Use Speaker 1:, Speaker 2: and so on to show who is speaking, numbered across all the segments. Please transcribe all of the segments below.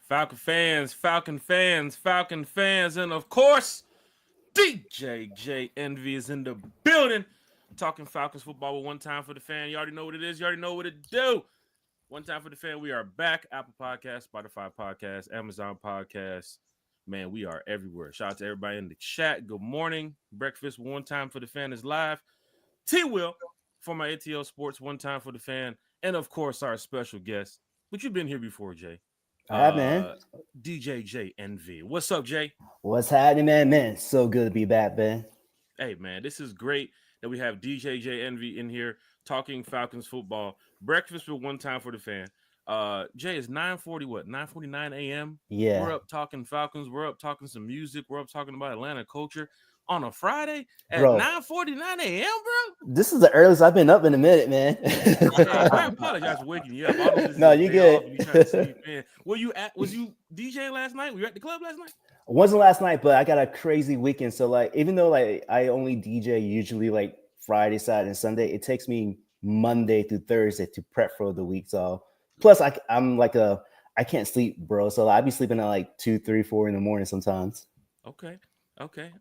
Speaker 1: Falcon fans, and of course, DJ Envy is in the building. Talking Falcons football with one time for the fan. You already know what it is. You already know what it do. One time for the fan. We are back. Apple Podcast, Spotify Podcast, Amazon Podcast. Man, we are everywhere. Shout out to everybody in the chat. Good morning. Breakfast one time for the fan is live. T-Will for my ATL Sports one time for the fan. And of course, our special guest. But you've been here before, Jay.
Speaker 2: Man.
Speaker 1: DJ Envy. What's up, Jay?
Speaker 2: What's happening, man? Man, so good to be back, man.
Speaker 1: Hey, man, this is great that we have DJ Envy in here talking Falcons football. Breakfast with one time for the fan. Jay, it's 9:49 a.m.
Speaker 2: Yeah.
Speaker 1: We're up talking Falcons. We're up talking some music. We're up talking about Atlanta culture on a Friday at 9:49 a.m., bro.
Speaker 2: This is the earliest I've been up in a minute, man.
Speaker 1: I apologize for waking you up.
Speaker 2: No, you good.
Speaker 1: Were you at? Was you DJing last night? Were you at the club last night?
Speaker 2: It wasn't last night, but I got a crazy weekend. So, like, even though I only DJ usually like Friday, Saturday, and Sunday, it takes me Monday through Thursday to prep for the week. So, plus I'm like I can't sleep, bro. So I be sleeping at like 2, 3, 4 in the morning sometimes.
Speaker 1: Okay.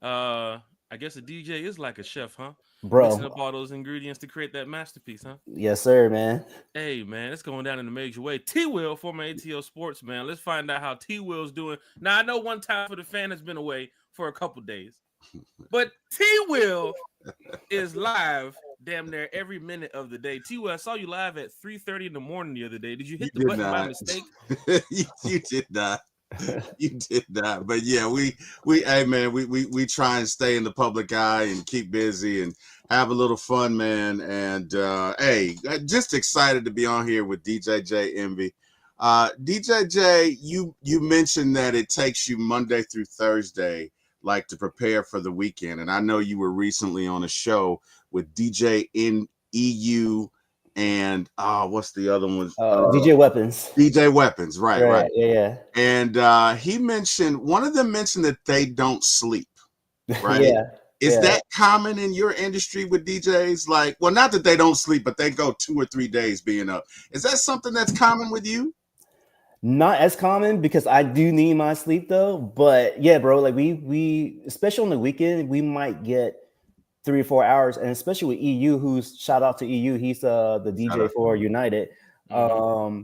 Speaker 1: I guess a DJ is like a chef, huh?
Speaker 2: Bro,
Speaker 1: mixing up all those ingredients to create that masterpiece, huh?
Speaker 2: Yes, sir, man.
Speaker 1: Hey, man, it's going down in a major way. T-Will, former ATL Sports, man. Let's find out how T-Will's doing. Now, I know one time for the fan has been away for a couple days, but T-Will is live damn near every minute of the day. T-Will, I saw you live at 3:30 in the morning the other day. Did you hit the button by mistake?
Speaker 3: You did not. You did not. But yeah, we hey man, we try and stay in the public eye and keep busy and have a little fun, man. And hey, just excited to be on here with DJ Envy. DJ, you mentioned that it takes you Monday through Thursday like to prepare for the weekend. And I know you were recently on a show with DJ EU and what's the other one?
Speaker 2: DJ Weapons.
Speaker 3: DJ Weapons, right.
Speaker 2: Yeah.
Speaker 3: And one of them mentioned that they don't sleep, right?
Speaker 2: Yeah.
Speaker 3: Is that common in your industry with DJs? Like, well, not that they don't sleep, but they go 2 or 3 days being up. Is that something that's common with you?
Speaker 2: Not as common because I do need my sleep though. But yeah, bro, like we especially on the weekend, we might get 3 or 4 hours, and especially with EU, who's shout out to EU, he's the DJ for United. Mm-hmm.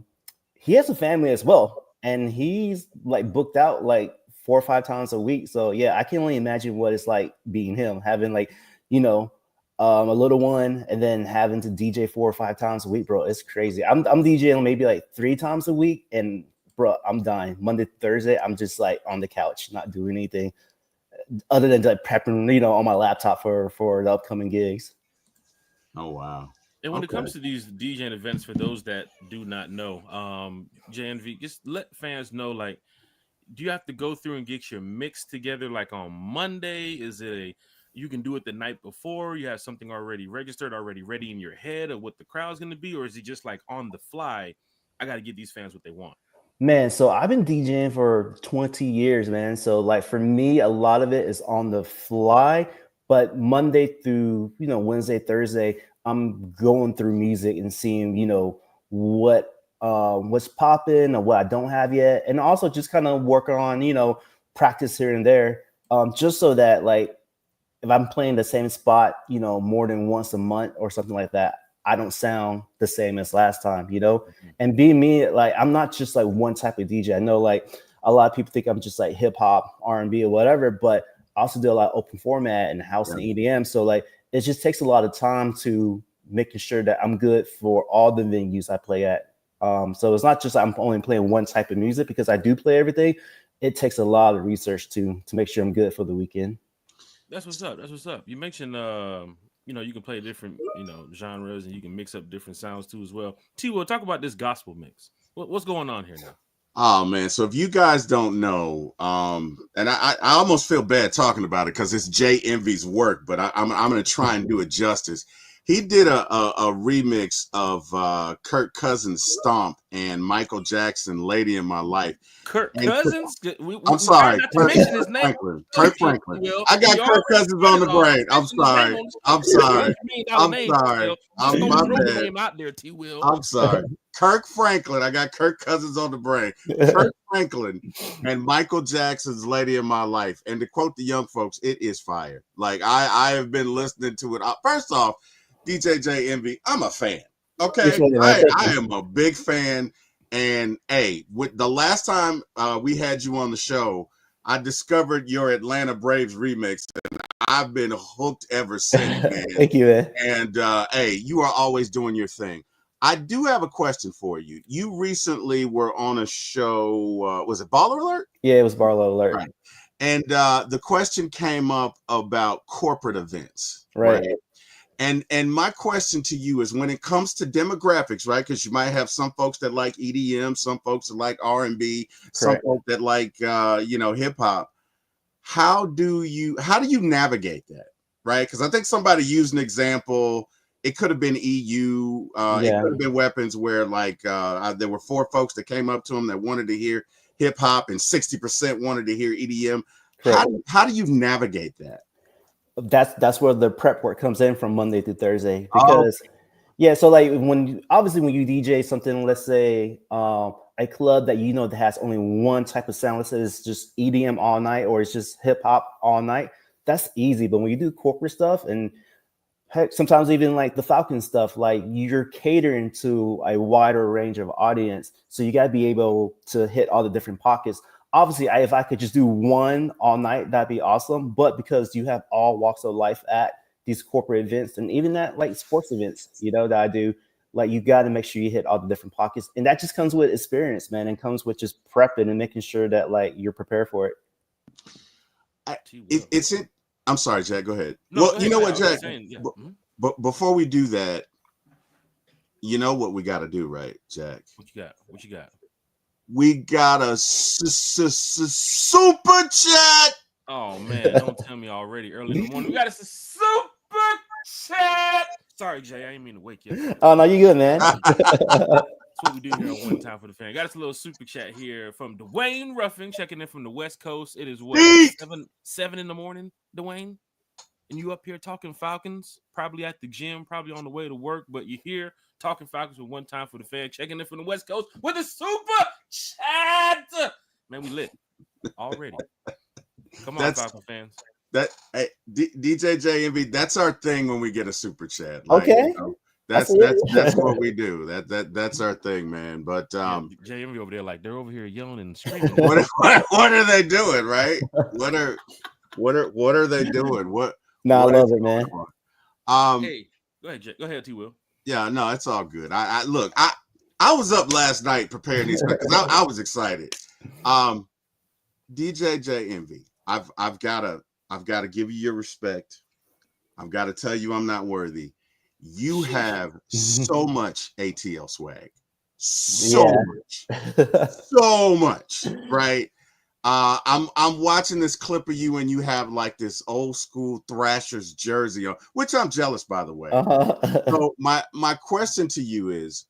Speaker 2: He has a family as well, and he's like booked out like 4 or 5 times a week. So yeah, I can only imagine what it's like being him, having like, a little one and then having to DJ 4 or 5 times a week, bro. It's crazy. I'm DJing maybe like 3 times a week, and bro, I'm dying. Monday, Thursday, I'm just like on the couch, not doing anything other than like prepping, on my laptop for the upcoming gigs.
Speaker 3: Oh wow!
Speaker 1: And when it comes to these DJing events, for those that do not know, JNV, just let fans know, like, do you have to go through and get your mix together like on Monday? Is it you can do it the night before? You have something already registered, already ready in your head of what the crowd's going to be, or is it just like on the fly? I got to get these fans what they want.
Speaker 2: Man, so I've been DJing for 20 years, man. So like for me, a lot of it is on the fly, but Monday through, Wednesday, Thursday, I'm going through music and seeing, what's popping or what I don't have yet. And also just kind of working on, practice here and there, just so that like, if I'm playing the same spot, more than once a month or something like that, I don't sound the same as last time, and being me, like, I'm not just like one type of DJ. I know like a lot of people think I'm just like hip hop, R&B or whatever, but I also do a lot of open format and house and EDM. So like, it just takes a lot of time to making sure that I'm good for all the venues I play at. So it's not just I'm only playing one type of music because I do play everything. It takes a lot of research to make sure I'm good for the weekend.
Speaker 1: That's what's up. You mentioned, you can play different, genres, and you can mix up different sounds too as well. T-Will, talk about this gospel mix. What's going on here now?
Speaker 3: Oh man, so if you guys don't know, and I almost feel bad talking about it because it's Jay Envy's work, but I'm going to try and do it justice. He did a remix of Kirk Cousins' "Stomp" and Michael Jackson "Lady in My Life."
Speaker 1: Kirk
Speaker 3: And
Speaker 1: Cousins.
Speaker 3: I'm sorry,
Speaker 1: not to mention his name.
Speaker 3: Franklin. Kirk Franklin. I got
Speaker 1: You
Speaker 3: Kirk
Speaker 1: already
Speaker 3: Cousins on the
Speaker 1: started off
Speaker 3: brain. I'm
Speaker 1: mentioning his name
Speaker 3: sorry.
Speaker 1: on the
Speaker 3: I'm
Speaker 1: show.
Speaker 3: sorry. I'm
Speaker 1: Name,
Speaker 3: sorry.
Speaker 1: T-Will.
Speaker 3: I'm
Speaker 1: Just
Speaker 3: my
Speaker 1: gonna throw the
Speaker 3: bad.
Speaker 1: name out there, T-Will.
Speaker 3: I'm sorry. Kirk Franklin. I got Kirk Cousins on the brain. Kirk Franklin and Michael Jackson's "Lady in My Life." And to quote the young folks, it is fire. Like I have been listening to it. First off, DJJ Envy, I'm a fan. Okay. I am a big fan. And hey, with the last time we had you on the show, I discovered your Atlanta Braves remix, and I've been hooked ever since, man.
Speaker 2: Thank you, man.
Speaker 3: And hey, you are always doing your thing. I do have a question for you. You recently were on a show. Was it Baller Alert?
Speaker 2: Yeah, it was Barlow Alert.
Speaker 3: Right. And the question came up about corporate events.
Speaker 2: Right.
Speaker 3: And my question to you is, when it comes to demographics, right? Because you might have some folks that like EDM, some folks that like R&B, some folks that like hip hop. How do you navigate that, right? Because I think somebody used an example. It could have been EU. It could have been weapons where there were 4 folks that came up to them that wanted to hear hip hop, and 60% wanted to hear EDM. How do you navigate that?
Speaker 2: That's where the prep work comes in from Monday through Thursday, because so like when you DJ something, let's say a club that that has only one type of sound, let's say it's just EDM all night or it's just hip hop all night, that's easy. But when you do corporate stuff, and heck, sometimes even like the Falcons stuff, like you're catering to a wider range of audience, so you got to be able to hit all the different pockets. Obviously, if I could just do one all night, that'd be awesome. But because you have all walks of life at these corporate events, and even at like sports events, that I do, like you got to make sure you hit all the different pockets. And that just comes with experience, man, and comes with just prepping and making sure that like you're prepared for it.
Speaker 3: I'm sorry, Jack, go ahead.
Speaker 1: No,
Speaker 3: well,
Speaker 1: go ahead,
Speaker 3: you know what, Jack? But before we do that, you know what we got to do, right, Jack?
Speaker 1: What you got?
Speaker 3: We got a super chat.
Speaker 1: Oh man, don't tell me already early in the morning. We got a super chat. Sorry, Jay, I didn't mean to wake you up.
Speaker 2: Oh no, you good, man.
Speaker 1: That's what we do here on One Time for the Fan. Got us a little super chat here from Dwayne Ruffin, checking in from the West Coast. It is what, 7 in the morning, Dwayne? And you up here talking Falcons, probably at the gym, probably on the way to work, but you're here talking Falcons with One Time for the Fan, checking in from the West Coast with a super chat. Man, we lit already. Come on, Falcon fans.
Speaker 3: DJ JMV, that's our thing when we get a super chat.
Speaker 2: Okay.
Speaker 3: That's what we do. That's our thing, man. But
Speaker 1: JMV over there, like they're over here yelling and screaming.
Speaker 3: What are they doing, right? What are they doing?
Speaker 2: I love it, man.
Speaker 1: Hey, go ahead, Jay. Go ahead, T. Will.
Speaker 3: Yeah, no, it's all good. I was up last night preparing these because I was excited. DJ JMV, I've got to give you your respect. I've got to tell you I'm not worthy. You have so much ATL swag. So much, right? I'm watching this clip of you, and you have like this old school Thrashers jersey on, which I'm jealous, by the way. So my question to you is,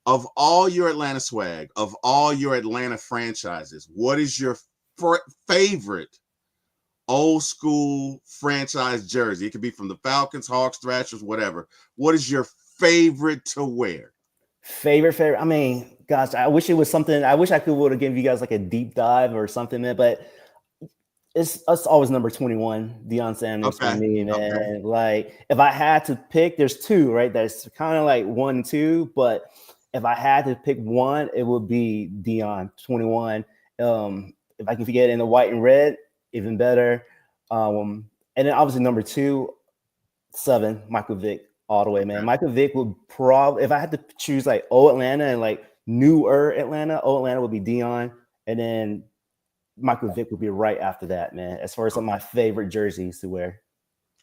Speaker 3: of all your Atlanta swag, of all your Atlanta franchises, what is your favorite old school franchise jersey? It could be from the Falcons, Hawks, Thrashers, whatever. What is your favorite to wear?
Speaker 2: Favorite. I mean, gosh, I wish it was something. I wish I would have given you guys like a deep dive or something, man. But it's always number 21, Deion Sanders for me, man. Okay. Like if I had to pick, there's 2, right? That's kind of like 1 and 2. But if I had to pick one, it would be Deion 21. If I can get in the white and red, even better. And then obviously number 2, 7, Michael Vick. All the way, man. Okay. Michael Vick would probably, if I had to choose like old Atlanta and like newer Atlanta, old Atlanta would be Deion, and then Michael Vick would be right after that, man. As far as some of my favorite jerseys to wear.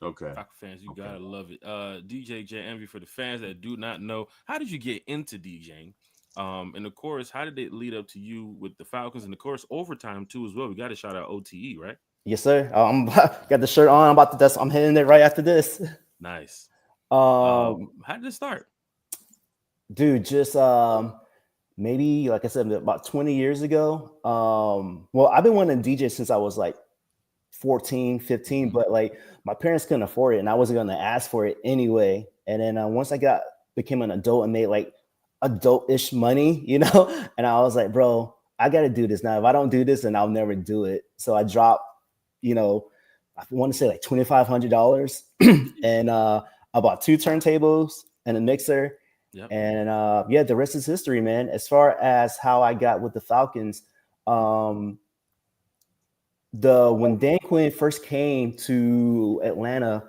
Speaker 3: Okay.
Speaker 1: Falcon fans, you gotta love it. DJ J Envy, for the fans that do not know, how did you get into DJing? And of course, how did it lead up to you with the Falcons, and of course overtime too as well? We got to shout out OTE, right?
Speaker 2: Yes, sir. Got the shirt on. I'm heading there right after this.
Speaker 1: Nice. How did it start?
Speaker 2: Dude, just maybe like I said, about 20 years ago. Well, I've been wanting to DJ since I was like 14, 15, but like my parents couldn't afford it and I wasn't going to ask for it anyway. And then once I became an adult and made like adult-ish money, you know, and I was like, bro, I got to do this now. If I don't do this, then I'll never do it. So I dropped, you know, I want to say like $2,500 and I bought 2 turntables and a mixer.
Speaker 1: Yep.
Speaker 2: And yeah, the rest is history, man. As far as how I got with the Falcons, when Dan Quinn first came to Atlanta,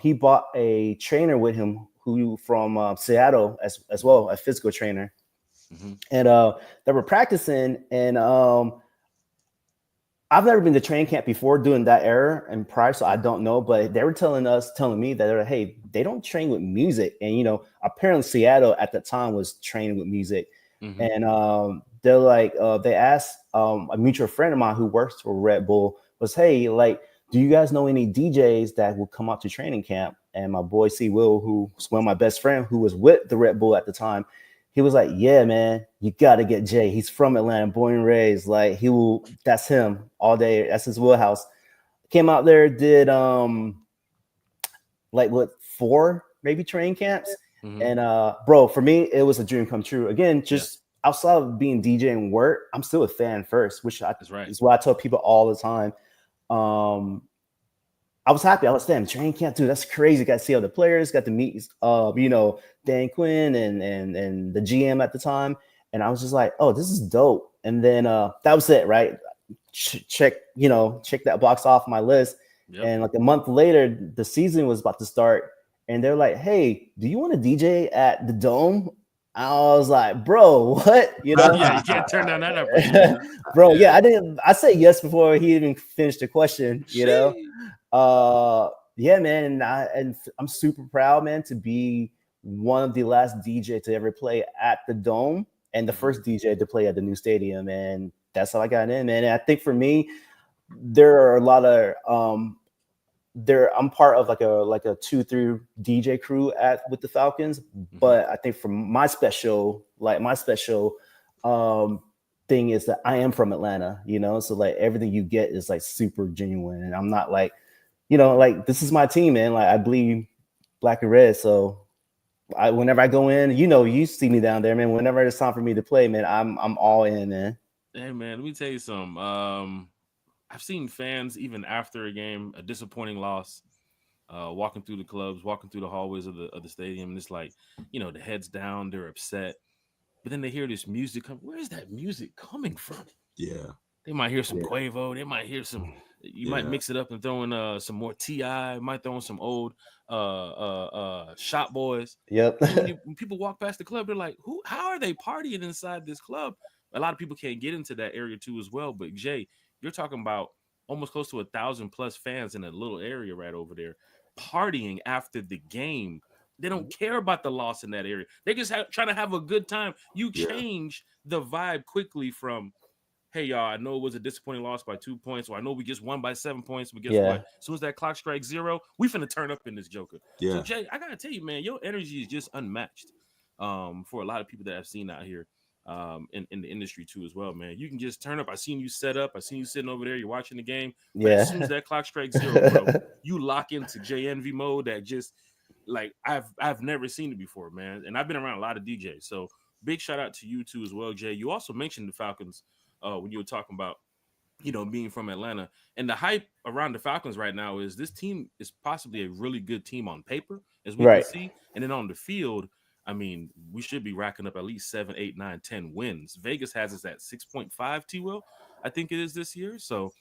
Speaker 2: he bought a trainer with him who from Seattle as well, a physical trainer.
Speaker 1: Mm-hmm.
Speaker 2: And they were practicing, and I've never been to training camp before doing that era and prior, so I don't know. But they were telling me that they're, hey, they don't train with music, and you know, apparently Seattle at the time was training with music.
Speaker 1: Mm-hmm.
Speaker 2: And they're like, they asked a mutual friend of mine who works for Red Bull was, hey, like, do you guys know any DJs that will come out to training camp? And my boy C. Will, who was one of my best friend, who was with the Red Bull at the time, he was like, yeah, man, you got to get Jay. He's from Atlanta, born and raised. Like, that's him all day. That's his wheelhouse. Came out there, did like 4 maybe training camps.
Speaker 1: Mm-hmm.
Speaker 2: And bro, for me, it was a dream come true. Again, just outside of being DJ and work, I'm still a fan first, which is what I tell people all the time. I was happy. I was saying, training camp, dude, that's crazy. Got to see all the players, got to meet, you know, Dan Quinn and the GM at the time. And I was just like, oh, this is dope. And then that was it, right? Check that box off my list. Yep. And like a month later, the season was about to start. And they're like, hey, do you want to DJ at the Dome? I was like, bro, what? You know?
Speaker 1: Yeah, you can't turn down that opportunity.
Speaker 2: Bro, yeah, I said yes before he even finished the question, you know? Yeah, man, and I'm super proud, man, to be one of the last DJ to ever play at the Dome and the first DJ to play at the new stadium, and that's how I got in, man. And I think for me, there are a lot of I'm part of like a 2-3 DJ crew with the Falcons, but I think from my special thing is that I am from Atlanta, you know, so like everything you get is like super genuine, and I'm not like, you know, like this is my team, man. Like I bleed black and red, so whenever I go in, you know, you see me down there, man. Whenever it's time for me to play, man, I'm all in, man.
Speaker 1: Hey, man, let me tell you something. I've seen fans even after a game, a disappointing loss, walking through the clubs, walking through the hallways of the stadium, and it's like, you know, the heads down, they're upset, but then they hear this music come. Where is that music coming from?
Speaker 3: Yeah,
Speaker 1: they might hear some Quavo, they might hear some. You might mix it up and throw in some more T.I., might throw in some old Shop Boys.
Speaker 2: Yep.
Speaker 1: When people walk past the club, they're like, how are they partying inside this club? A lot of people can't get into that area too as well. But Jay, you're talking about almost close to 1,000+ fans in a little area right over there partying after the game. They don't care about the loss in that area. They just trying to have a good time. You change the vibe quickly from, hey, y'all, I know it was a disappointing loss by 2 points, or I know we just won by 7 points, but guess what? As soon as that clock strikes 0, we finna turn up in this joker.
Speaker 3: Yeah.
Speaker 1: So, Jay, I got to tell you, man, your energy is just unmatched for a lot of people that I've seen out here in the industry too as well, man. You can just turn up. I seen you set up. I seen you sitting over there. You're watching the game. But as soon as that clock strikes 0, bro, you lock into JNV mode that just, like, I've never seen it before, man. And I've been around a lot of DJs. So big shout out to you too as well, Jay. You also mentioned the Falcons when you were talking about, you know, being from Atlanta, and the hype around the Falcons right now is this team is possibly a really good team on paper, as we can see. And then on the field, I mean, we should be racking up at least 7, 8, 9, 10 wins. Vegas has us at 6.5, T-Will, I think it is this year. So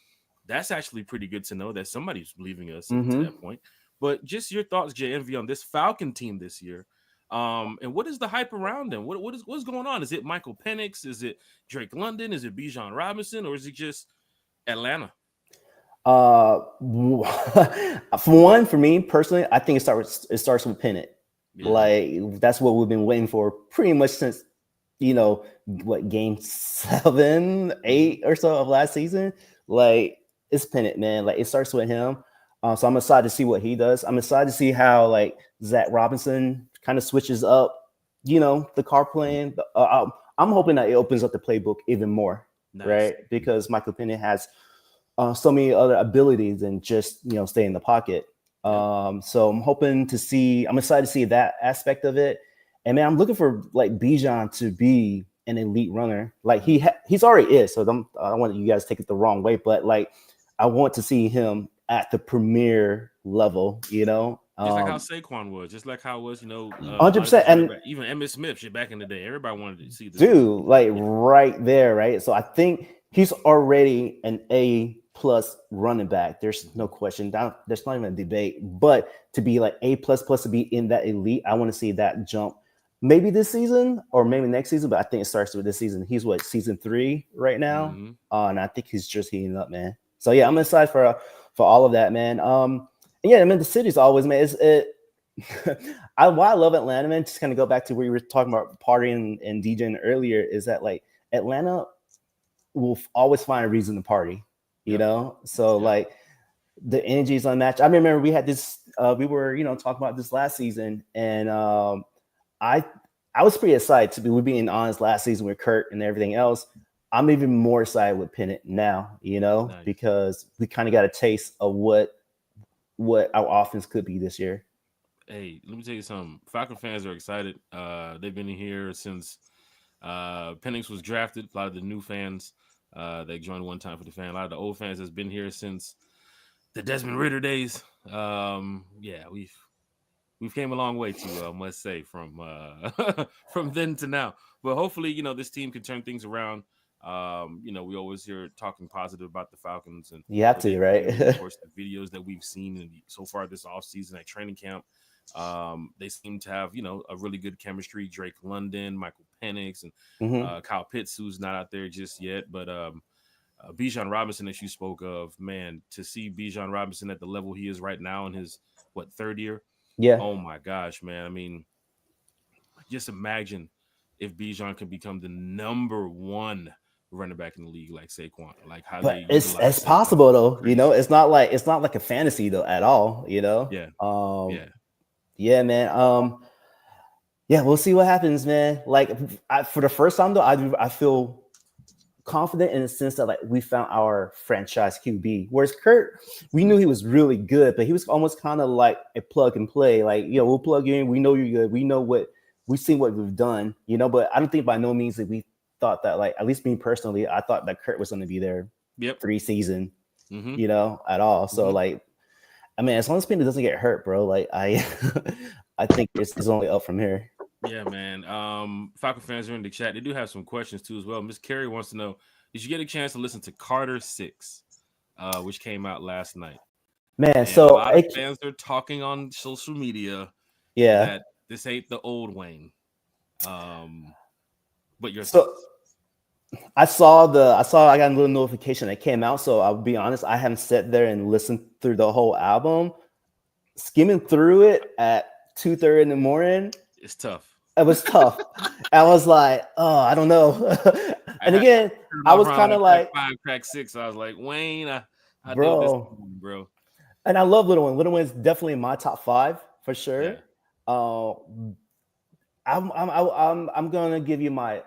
Speaker 1: that's actually pretty good to know that somebody's leaving us to that point. But just your thoughts, JNV, on this Falcon team this year. And what is the hype around them? What's going on? Is it Michael Penix? Is it Drake London? Is it Bijan Robinson? Or is it just Atlanta?
Speaker 2: For me personally, I think it starts with Penix. Yeah. Like that's what we've been waiting for pretty much since, you know, what, game 7, 8 or so of last season. Like it's Penix, man. Like it starts with him. So I'm excited to see what he does. I'm excited to see how like Zach Robinson kind of switches up, the car playing. I'm hoping that it opens up the playbook even more,
Speaker 1: Nice.
Speaker 2: right? Because Michael Penix has so many other abilities than just stay in the pocket. So I'm excited to see that aspect of it. And man, I'm looking for like Bijan to be an elite runner. Like he's already is. So I don't want you guys to take it the wrong way, but like I want to see him at the premier level,
Speaker 1: Just like how Saquon was, just like how it was,
Speaker 2: 100%. And
Speaker 1: even Emmitt Smith shit back in the day. Everybody wanted to see this
Speaker 2: dude, like right there, right? So I think he's already an A+ running back. There's no question. There's not even a debate. But to be like A++ to be in that elite, I want to see that jump. Maybe this season or maybe next season, but I think it starts with this season. He's season 3 right now, and I think he's just heating up, man. So yeah, I'm excited for all of that, man. And yeah, I mean the city's always, man. Why I love Atlanta, man. Just kind of go back to where you were talking about partying and DJing earlier. Is that like Atlanta will always find a reason to party, So like the energy is unmatched. I remember we had this. We were talking about this last season, and I was pretty excited to be being honest last season with Kurt and everything else. I'm even more excited with Pennant now,
Speaker 1: Nice.
Speaker 2: because we kind of got a taste of what our offense could be this year.
Speaker 1: Hey, let me tell you something. Falcon fans are excited. They've been here since Penix was drafted. A lot of the new fans, they joined one time for the fan. A lot of the old fans has been here since the Desmond Ridder days. Yeah, we've came a long way to must say from from then to now. But hopefully, this team can turn things around. We always hear talking positive about the Falcons, and
Speaker 2: you have to, right?
Speaker 1: Of course, the videos that we've seen so far this offseason at training camp, they seem to have a really good chemistry. Drake London, Michael Penix, and Kyle Pitts, who's not out there just yet, but Bijan Robinson that you spoke of, man, to see Bijan Robinson at the level he is right now in his third year.
Speaker 2: Yeah.
Speaker 1: Oh my gosh, man. I mean, just imagine if Bijan could become the number 1 running back in the league like Saquon. Like how
Speaker 2: but it's possible though. It's not like a fantasy though at all.
Speaker 1: Yeah.
Speaker 2: Yeah, man. Yeah, we'll see what happens, man. Like for the first time though, I feel confident in the sense that like we found our franchise QB. Whereas Kurt, we knew he was really good, but he was almost kind of like a plug and play. Like, we'll plug you in. We know you're good. We know we've seen what we've done, but I don't think by no means that we thought that, like, at least me personally, I thought that Kurt was going to be there 3 season, at all. So like, I mean, as long as Penix doesn't get hurt, bro, like I think it's only up from here.
Speaker 1: Yeah, man. Falcon fans are in the chat. They do have some questions too as well. Miss Carey wants to know, did you get a chance to listen to Carter 6, which came out last night?
Speaker 2: Man,
Speaker 1: and
Speaker 2: so
Speaker 1: a lot of fans are talking on social media that this ain't the old Wayne. But your thoughts?
Speaker 2: I got a little notification that came out. So I'll be honest, I haven't sat there and listened through the whole album. Skimming through it at 2:30 in the morning.
Speaker 1: It's tough.
Speaker 2: It was tough. I was like, oh, I don't know. And again, I was kind of like
Speaker 1: 5, crack 6. I was like, Wayne, I
Speaker 2: bro. And I love Little Wayne. Little Wayne's definitely in my top 5 for sure. Yeah. I'm gonna give you my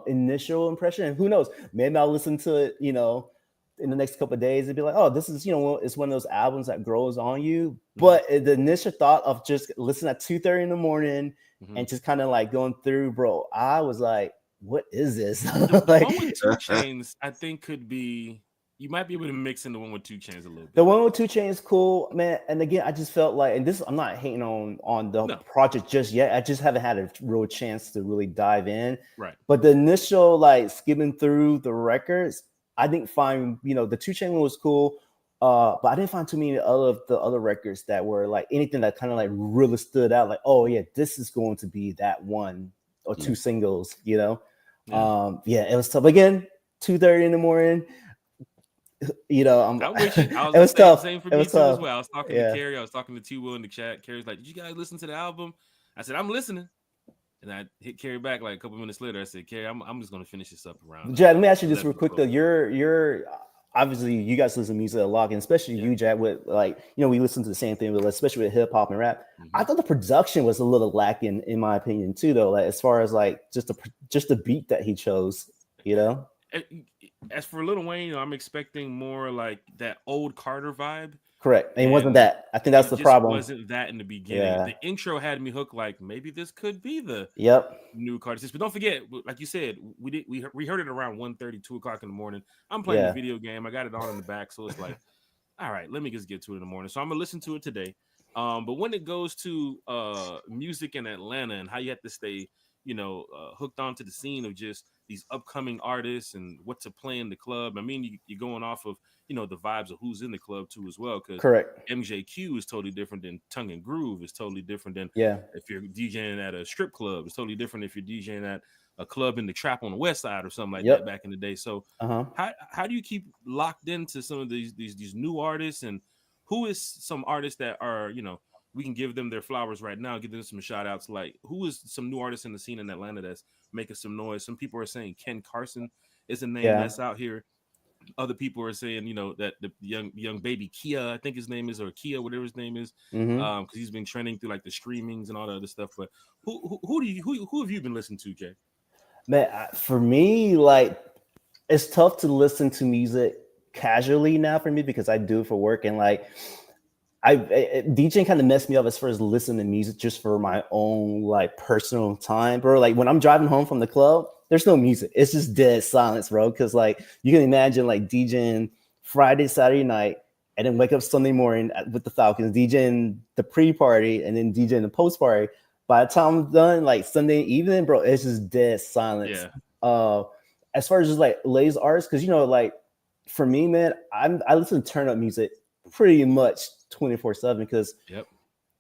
Speaker 2: initial impression, and who knows, maybe I'll listen to it, in the next couple of days and be like, oh, this is, it's one of those albums that grows on you. But the initial thought of just listening at 2:30 in the morning and just kind of like going through, bro, I was like, what is this?
Speaker 1: The one with 2 Chainz, I think could be, you might be able to mix in the one with 2 Chainz a little bit.
Speaker 2: The one with 2 Chainz, cool, man. And again, I just felt like, and this, I'm not hating on the project just yet. I just haven't had a real chance to really dive in.
Speaker 1: Right.
Speaker 2: But the initial like skimming through the records, I didn't find, the 2 Chainz one was cool. But I didn't find too many of the other records that were like anything that kind of like really stood out. Like, oh yeah, this is going to be that one or 2 singles, Yeah, it was tough. Again, 2:30 in the morning.
Speaker 1: I'm with you.
Speaker 2: It was tough.
Speaker 1: Same for me too as well. I was talking to Carrie. I was talking to T-Will in the chat. Carrie's like, "Did you guys listen to the album?" I said, "I'm listening." And I hit Carrie back like a couple minutes later. I said, "Carrie, I'm just gonna finish this up around."
Speaker 2: Jed, let me ask you this real quick though. obviously you guys listen to music a lot, and especially you, Jack, with like, we listen to the same thing, but especially with hip hop and rap. I thought the production was a little lacking, in my opinion, too, though. Like as far as like just the beat that he chose,
Speaker 1: As for Lil Wayne, I'm expecting more like that old Carter vibe.
Speaker 2: Correct. And it wasn't that. I think that's the
Speaker 1: just
Speaker 2: problem.
Speaker 1: Wasn't that in the beginning.
Speaker 2: Yeah.
Speaker 1: The intro had me hooked, like maybe this could be the new Carter. But don't forget, like you said, we heard it around 1:30, 2 o'clock in the morning. I'm playing the video game. I got it on in the back, so it's like, all right, let me just get to it in the morning. So I'm gonna listen to it today. But when it goes to music in Atlanta and how you have to stay, hooked onto the scene of just these upcoming artists and what to play in the club. I mean, you're going off of, the vibes of who's in the club too as well. Because
Speaker 2: correct,
Speaker 1: MJQ is totally different than Tongue and Groove. It's totally different than if you're DJing at a strip club. It's totally different if you're DJing at a club in the trap on the west side or something like that back in the day. So how do you keep locked into some of these new artists, and who is some artists that are, we can give them their flowers right now, give them some shout outs. Like, who is some new artists in the scene in Atlanta that's making some noise? Some people are saying Ken Carson is a name that's out here. Other people are saying, that the young baby Kia, I think his name is, or Kia, whatever his name is, because he's been trending through like the streamings and all the other stuff. But who have you been listening to, Jay?
Speaker 2: Man, for me, like, it's tough to listen to music casually now for me because I do it for work, and like DJing kind of messed me up as far as listening to music just for my own like personal time, bro. Like when I'm driving home from the club, there's no music. It's just dead silence, bro. Because like you can imagine like DJing Friday, Saturday night, and then wake up Sunday morning with the Falcons, DJing the pre-party and then DJing the post-party. By the time I'm done, like Sunday evening, bro, it's just dead silence. Yeah. As far as just like latest artists, because like for me, man, I listen to turn up music pretty much 24/7 because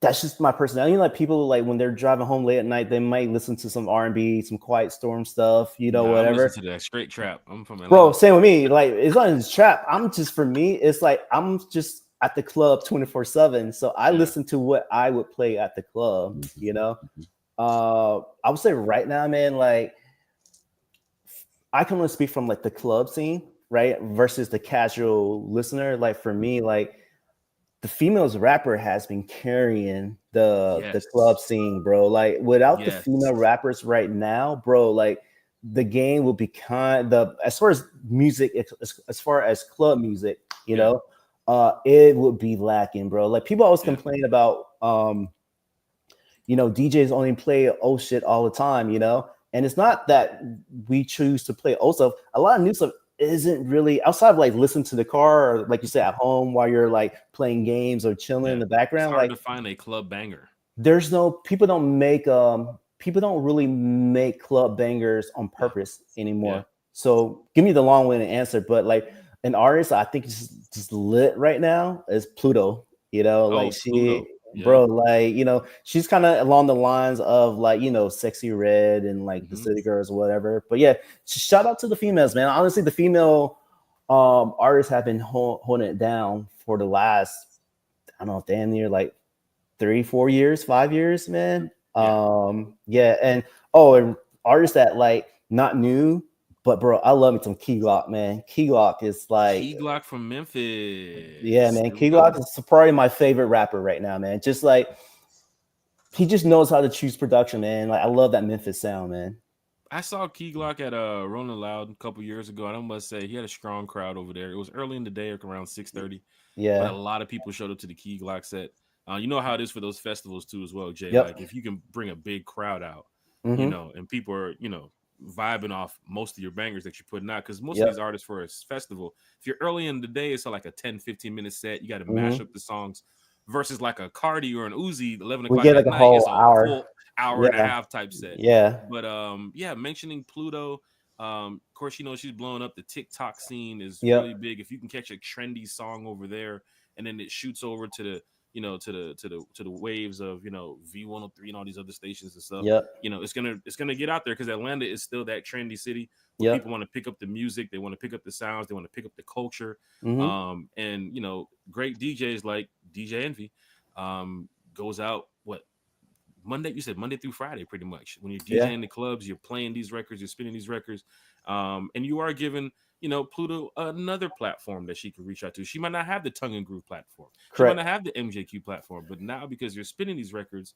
Speaker 2: that's just my personality. Like people like when they're driving home late at night, they might listen to some R&B, some Quiet Storm stuff, whatever.
Speaker 1: I listen to that straight trap. I'm from Atlanta.
Speaker 2: Bro, same with me. Like it's not just trap. For me, it's like I'm just at the club 24/7. So I listen to what I would play at the club, I would say right now, man, like I can only speak from like the club scene, right? Versus the casual listener. Like for me, like the females rapper has been carrying the club scene, bro. Like without the female rappers right now, bro, like the game will be as far as music, as far as club music, it would be lacking, bro. Like people always complain about DJs only play old shit all the time, and it's not that we choose to play old stuff. A lot of new stuff isn't really outside of like listen to the car or like you say at home while you're like playing games or chilling in the background.
Speaker 1: It's hard
Speaker 2: like
Speaker 1: to find a club banger.
Speaker 2: There's no people don't really make club bangers on purpose anymore. Yeah. So give me the long-winded answer, but like an artist I think is just lit right now is Pluto. Like she bro, like she's kind of along the lines of like Sexy Red and like the City Girls or whatever. But yeah, shout out to the females, man. Honestly, the female artists have been holding it down for the last, I don't know, damn near like 3-4 years, 5 years, man. And artists that like not new, but bro, I love me some Key Glock, man. Key Glock is like
Speaker 1: Key Glock from Memphis.
Speaker 2: Yeah, man. Key Glock is probably my favorite rapper right now, man. Just like he just knows how to choose production, man. Like I love that Memphis sound, man.
Speaker 1: I saw Key Glock at Rolling Loud a couple years ago, and I must say he had a strong crowd over there. It was early in the day, around 6:30.
Speaker 2: Yeah,
Speaker 1: but a lot of people showed up to the Key Glock set. You know how it is for those festivals too, as well, Jay. Like if you can bring a big crowd out, and people are vibing off most of your bangers that you're putting out, because most of these artists for a festival, if you're early in the day, it's like a 10-15 minute set. You got to mash up the songs versus like a Cardi or an Uzi 11 o'clock at night is a full hour and a half type set. But mentioning Pluto, of course, she's blowing up. The TikTok scene is really big. If you can catch a trendy song over there and then it shoots over to the to the waves of V103 and all these other stations and stuff. It's gonna get out there because Atlanta is still that trendy city where people want to pick up the music, they want to pick up the sounds, they want to pick up the culture. And great DJs like DJ Envy goes out Monday. You said Monday through Friday, pretty much. When you're DJing the clubs, you're playing these records, you're spinning these records, and you are giving Pluto another platform that she could reach out to. She might not have the Tongue and Groove platform. She
Speaker 2: Correct.
Speaker 1: might not have the MJQ platform, but now because you're spinning these records,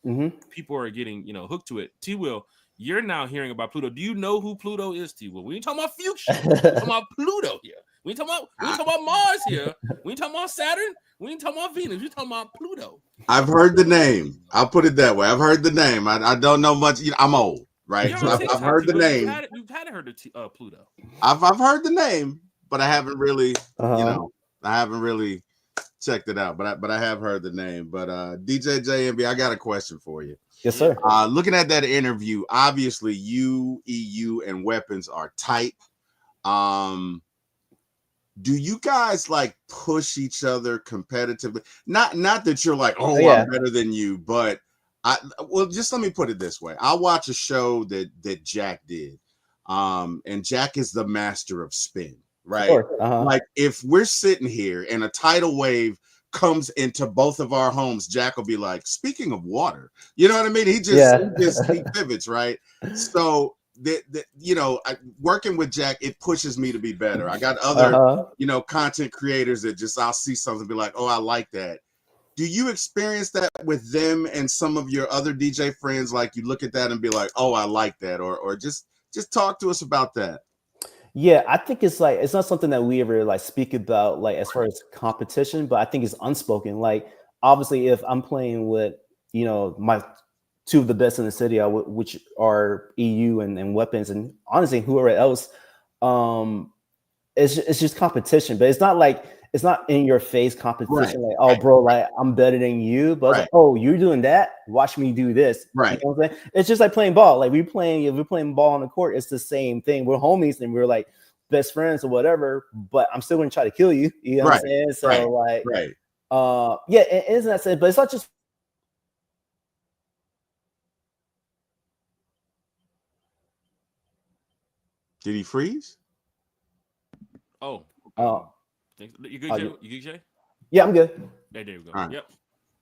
Speaker 1: people are getting hooked to it. T. Will, you're now hearing about Pluto. Do you know who Pluto is, T. Will? We ain't talking about Fuchsia. We're talking about Pluto here. We ain't talking about Mars here. We ain't talking about Saturn. We ain't talking about Venus. We're talking about Pluto.
Speaker 3: I've heard the name. I'll put it that way. I've heard the name. I don't know much. I'm old, right? So I've heard the name.
Speaker 1: You've had to heard of Pluto.
Speaker 3: I've heard the name, but I haven't really, I haven't really checked it out. But I have heard the name. But DJ JMB, I got a question for you.
Speaker 2: Yes, sir.
Speaker 3: Looking at that interview, obviously you, EU, and Weapons are tight. Do you guys like push each other competitively? Not that you're like, I'm better than you, but just let me put it this way. I watch a show that Jack did. And Jack is the master of spin, right? Like if we're sitting here and a tidal wave comes into both of our homes, Jack will be like, speaking of water, you know what I mean? He pivots, right? So working with Jack, it pushes me to be better. I got other, content creators that I'll see something and be like, oh, I like that. Do you experience that with them and some of your other DJ friends? Like you look at that and be like, oh, I like that. Or just talk to us about that.
Speaker 2: Yeah, I think it's not something that we ever speak about as far as competition, but I think it's unspoken. Like obviously if I'm playing with, my two of the best in the city, which are EU and Weapons, and honestly, whoever else, it's just competition. But it's not in your face competition. Like, oh, bro, I'm better than you. But it's like, oh, you're doing that. Watch me do this.
Speaker 3: Right.
Speaker 2: You know what I'm saying? It's just like playing ball. Like if we're playing ball on the court, it's the same thing. We're homies and we're like best friends or whatever. But I'm still going to try to kill you. You know what I'm saying? So it isn't that sense. But it's not just.
Speaker 3: Did he freeze?
Speaker 1: Oh. You good, Jay? You good, Jay?
Speaker 2: Yeah, I'm good.
Speaker 1: There we go.
Speaker 3: Right.
Speaker 1: Yep.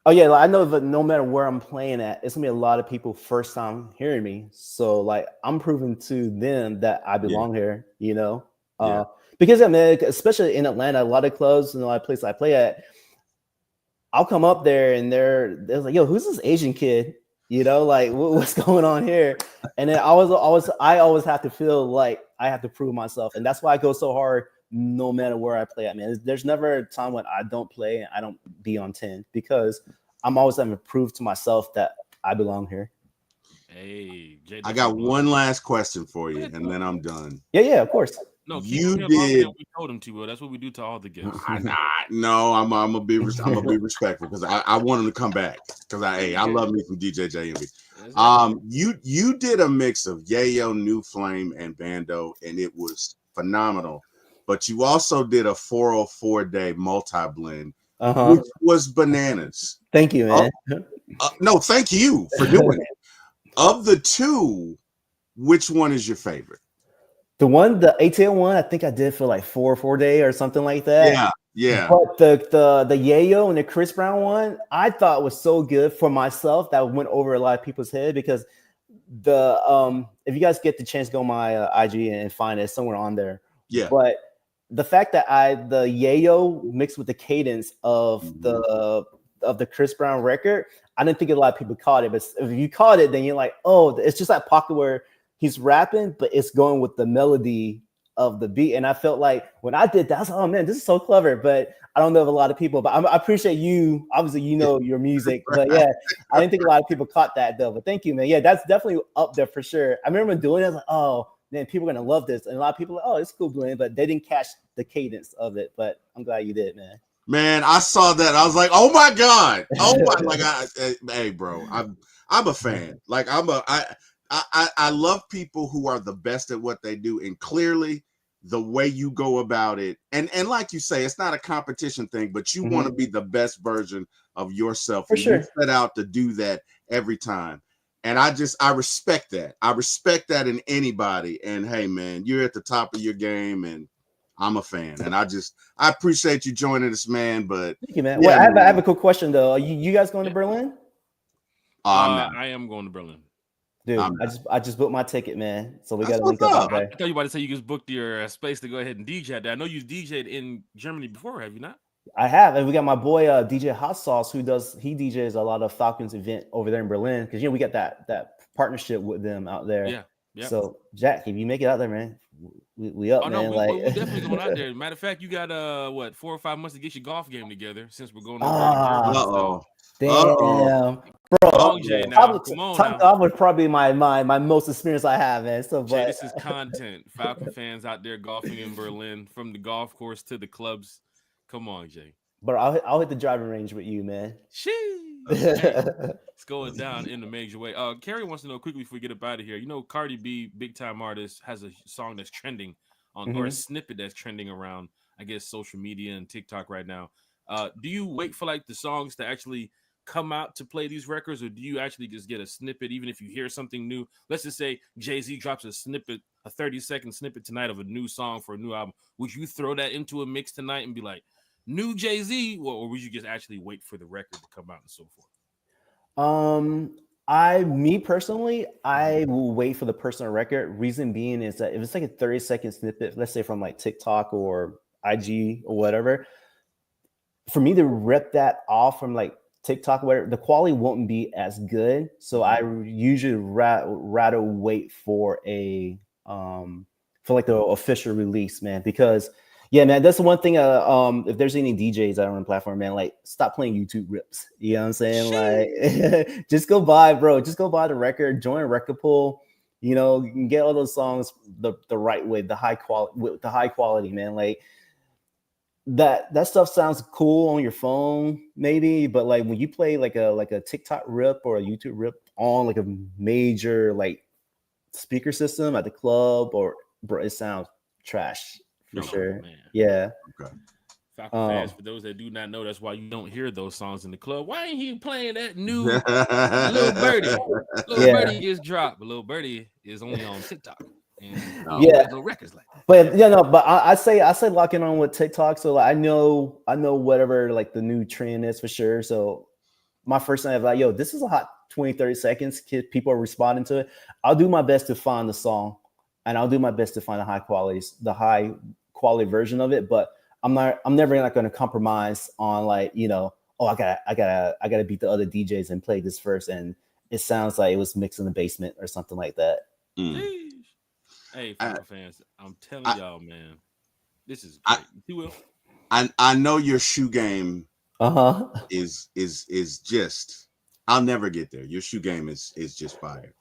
Speaker 2: Oh yeah, I know that no matter where I'm playing at, it's gonna be a lot of people first time hearing me. So I'm proving to them that I belong here. Because man, especially in Atlanta, a lot of clubs and a lot of places I play at, I'll come up there and they're like, "Yo, who's this Asian kid?" What's going on here? And then I always have to feel like I have to prove myself, and that's why I go so hard. No matter where I play at, man, there's never a time when I don't play and I don't be on 10 because I'm always having to prove to myself that I belong here.
Speaker 1: Hey, Jay,
Speaker 3: I got one last question for you, and then I'm done.
Speaker 2: Yeah, of course.
Speaker 1: No,
Speaker 3: you did.
Speaker 1: We told him to. Well, that's what we do to all the guests.
Speaker 3: No, I'm gonna be respectful because I want him to come back because I love me from DJ JMB. You did a mix of Yayo, New Flame, and Bando, and it was phenomenal. But you also did a 404-day multi-blend, which was bananas.
Speaker 2: Thank you, man.
Speaker 3: No, thank you for doing it. Of the two, which one is your favorite?
Speaker 2: The ATL one, I think I did for 4-4-day or something like that.
Speaker 3: Yeah.
Speaker 2: But the Yayo and the Chris Brown one, I thought was so good for myself that went over a lot of people's head because if you guys get the chance to go on my IG and find it somewhere on there. Yeah. But the fact that the Yayo mixed with the cadence of the Chris Brown record, I didn't think a lot of people caught it. But if you caught it, then you're like, oh, it's just like Pocket where he's rapping, but it's going with the melody of the beat. And I felt like when I did that, I was like, oh man, this is so clever. But I don't know if a lot of people, but I appreciate you. Obviously, your music. But yeah, I didn't think a lot of people caught that though. But thank you, man. Yeah, that's definitely up there for sure. I remember doing it, I was like, oh, man, people are gonna love this, and a lot of people are like, oh, it's cool, Glenn, but they didn't catch the cadence of it. But I'm glad you did, man.
Speaker 3: Man, I saw that. I was like, oh my god, hey, bro, I'm a fan. Like I love people who are the best at what they do, and clearly the way you go about it, and like you say, it's not a competition thing, but you want to be the best version of yourself, and you set out to do that every time. And I respect that. I respect that in anybody. And hey, man, you're at the top of your game, and I'm a fan. And I appreciate you joining us, man. But
Speaker 2: thank you, man. Yeah, well, I have a quick question though. Are you guys going to Berlin?
Speaker 1: I am going to Berlin.
Speaker 2: Dude, I just booked my ticket, man. So we got to
Speaker 3: That's
Speaker 2: link
Speaker 3: what's
Speaker 2: up
Speaker 3: up.
Speaker 2: out
Speaker 1: I
Speaker 2: there.
Speaker 1: thought you were about to say you just booked your space to go ahead and DJ at that. I know you DJ'd in Germany before, have you not?
Speaker 2: I have, and we got my boy DJ Hot Sauce, he DJs a lot of Falcons event over there in Berlin, because we got that partnership with them out there.
Speaker 1: Yeah. Yeah.
Speaker 2: So Jack, if you make it out there, man, we up,
Speaker 1: Oh
Speaker 2: man.
Speaker 1: no, we definitely going out there. Matter of fact, you got 4 or 5 months to get your golf game together since we're going over to Germany.
Speaker 3: Uh-oh.
Speaker 2: Damn,
Speaker 1: Come on, Jay. Now, come on now.
Speaker 2: Top golf was probably my most experience I have, man. So,
Speaker 1: Jay,
Speaker 2: but
Speaker 1: this is content. Falcon fans out there golfing in Berlin, from the golf course to the clubs. Come on, Jay.
Speaker 2: but I'll hit the driving range with you, man.
Speaker 1: Hey, it's going down in a major way. Carrie wants to know quickly before we get up out of here. Cardi B, big time artist, has a song that's trending on, or a snippet that's trending around, I guess, social media and TikTok right now. Do you wait for like the songs to actually come out to play these records, or do you actually just get a snippet even if you hear something new? Let's just say Jay-Z drops a snippet, a 30-second snippet tonight of a new song for a new album. Would you throw that into a mix tonight and be like, new Jay-Z, or would you just actually wait for the record to come out and so forth?
Speaker 2: Me personally, I will wait for the personal record. Reason being is that if it's like a 30-second snippet, let's say from like TikTok or IG or whatever, for me to rip that off from like TikTok, where the quality won't be as good. So I usually rather wait for for like the official release, man, because yeah, man, that's the one thing. If there's any DJs that are on the platform, man, like stop playing YouTube rips. You know what I'm saying? Like, just go buy the record, join a record pool. You can get all those songs the right way, the high quality, man. Like that stuff sounds cool on your phone, maybe, but like when you play like a TikTok rip or a YouTube rip on like a major like speaker system at the club, bro, it sounds trash. For sure. Man. Yeah.
Speaker 3: Okay.
Speaker 1: Falcon fans, for those that do not know, that's why you don't hear those songs in the club. Why ain't he playing that new Lil Birdie? Lil Birdie just dropped, but Lil Birdie is only on TikTok. And no records like that.
Speaker 2: But I say locking on with TikTok. So like, I know whatever like the new trend is for sure. So my first thing is like, yo, this is a hot 20-30 seconds. People are responding to it. I'll do my best to find the song. And I'll do my best to find the high quality version of it, but I'm never not going to compromise on like, I gotta beat the other DJs and play this first, and it sounds like it was mixed in the basement or something like that.
Speaker 1: Hey, fans, I'm telling y'all, man, this is great. You will.
Speaker 3: I know your shoe game is just, I'll never get there. Your shoe game is just fire.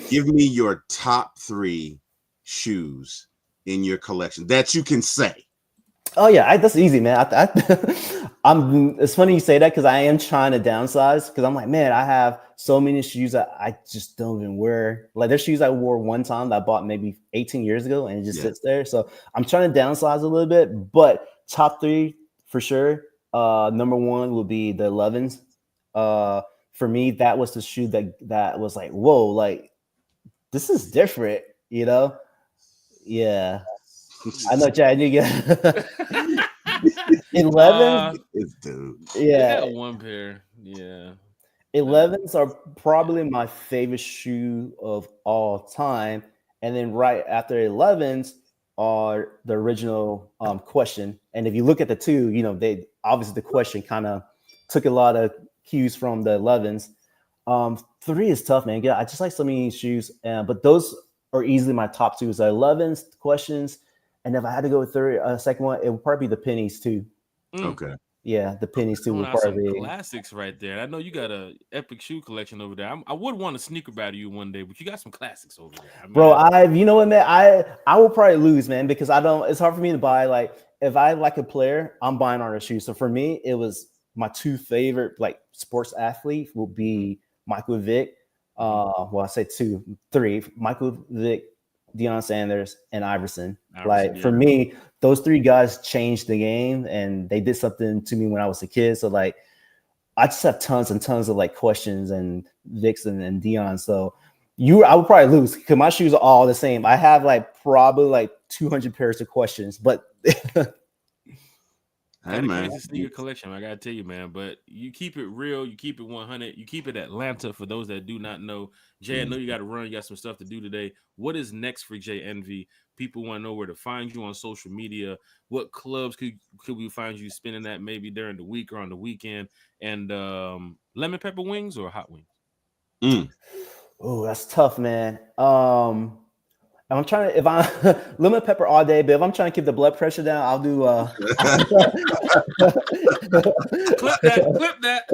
Speaker 3: Give me your top 3 shoes in your collection that you can say.
Speaker 2: Oh yeah, that's easy, man. It's funny you say that because I am trying to downsize, because I'm like, man, I have so many shoes that I just don't even wear. Like there's shoes I wore one time that I bought maybe 18 years ago and it just sits there. So I'm trying to downsize a little bit, but top 3 for sure. Number 1 will be the 11s. For me, that was the shoe that was like, whoa, like this is different, Yeah, I know, Chad. You get 11.
Speaker 1: Yeah, got one pair. Yeah,
Speaker 2: 11s are probably my favorite shoe of all time, and then right after 11s are the original Question. And if you look at the two, they obviously the Question kind of took a lot of cues from the 11s. 3 is tough, man. Yeah, I just like so many shoes, but those are easily my top 2. So 11s, Questions, and if I had to go with second one, it would probably be the pennies too.
Speaker 3: Okay.
Speaker 2: Yeah, the pennies too would probably be
Speaker 1: classics right there. I know you got a epic shoe collection over there. I would want to sneaker battle you one day, but you got some classics over there.
Speaker 2: Bro, you know what, man? I will probably lose, man, because it's hard for me to buy. Like if I like a player, I'm buying on their shoes. So for me, it was my 2 favorite like sports athletes will be Michael Vick. I say 2, 3. Michael Vick, Deion Sanders, and Iverson. Like for me, those 3 guys changed the game, and they did something to me when I was a kid. So like, I just have tons and tons of like Questions and Vicks and Deion. So I would probably lose because my shoes are all the same. I have like probably like 200 pairs of Questions, but
Speaker 3: Hey,
Speaker 1: Got a
Speaker 3: man.
Speaker 1: crazy sneaker collection, I gotta tell you, man. But you keep it real, you keep it 100, you keep it Atlanta. For those that do not know, Jay, I know you got to run. You got some stuff to do today. What is next for Jay Envy? People want to know where to find you on social media. What clubs could we find you spending that maybe during the week or on the weekend? And lemon pepper wings or hot wings?
Speaker 3: Mm.
Speaker 2: Oh, that's tough, man. I'm trying to, if I lemon pepper all day, but if I'm trying to keep the blood pressure down, I'll do
Speaker 1: Clip that, clip that.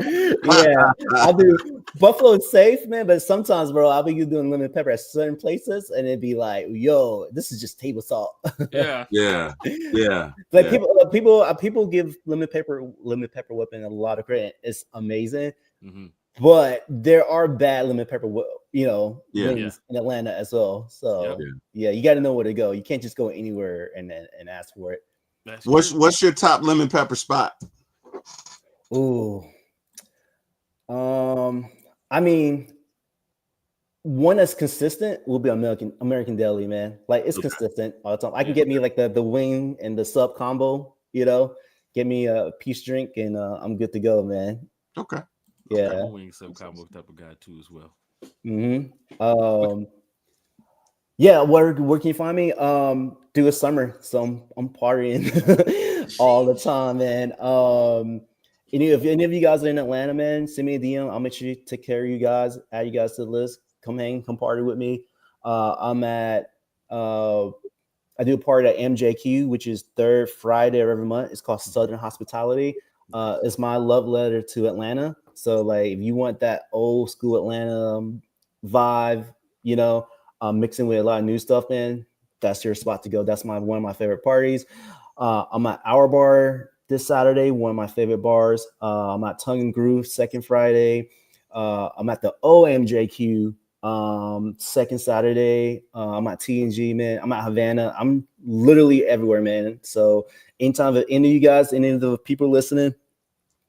Speaker 2: yeah, I'll do Buffalo is safe, man. But sometimes, bro, I'll be doing lemon pepper at certain places, and it'd be like, yo, this is just table salt.
Speaker 1: Yeah.
Speaker 3: Yeah. Yeah.
Speaker 2: Like
Speaker 3: Yeah.
Speaker 2: people give lemon pepper whipping a lot of credit. It's amazing.
Speaker 1: Mm-hmm.
Speaker 2: But there are bad lemon pepper,
Speaker 3: Yeah.
Speaker 2: wings in Atlanta as well. So
Speaker 1: Yep.
Speaker 2: yeah, you got to know where to go. You can't just go anywhere and ask for it.
Speaker 1: That's
Speaker 3: What's your top lemon pepper spot?
Speaker 2: Ooh, I mean, one that's consistent will be American Deli, man. Like it's
Speaker 3: Okay.
Speaker 2: consistent all the time. I can get me like the wing and the sub combo. Get me a peace drink and I'm good to go, man.
Speaker 3: Okay.
Speaker 2: Yeah.
Speaker 1: I'm a wing sub combo type of guy too as well.
Speaker 2: Mm-hmm. Yeah, where can you find me? Do a summer, so I'm partying all the time, man. If any of you guys are in Atlanta, man, send me a DM. I'll make sure to take care of you guys, add you guys to the list. Come hang, come party with me. I'm at I do a party at MJQ, which is third Friday of every month. It's called Southern Hospitality. It's my love letter to Atlanta. So like, if you want that old school Atlanta vibe, mixing with a lot of new stuff, man, that's your spot to go. That's one of my favorite parties. I'm at Our Bar this Saturday, one of my favorite bars. I'm at Tongue and Groove second Friday. I'm at the OMJQ second Saturday. I'm at TNG, man. I'm at Havana. I'm literally everywhere, man. So anytime that any of you guys, any of the people listening,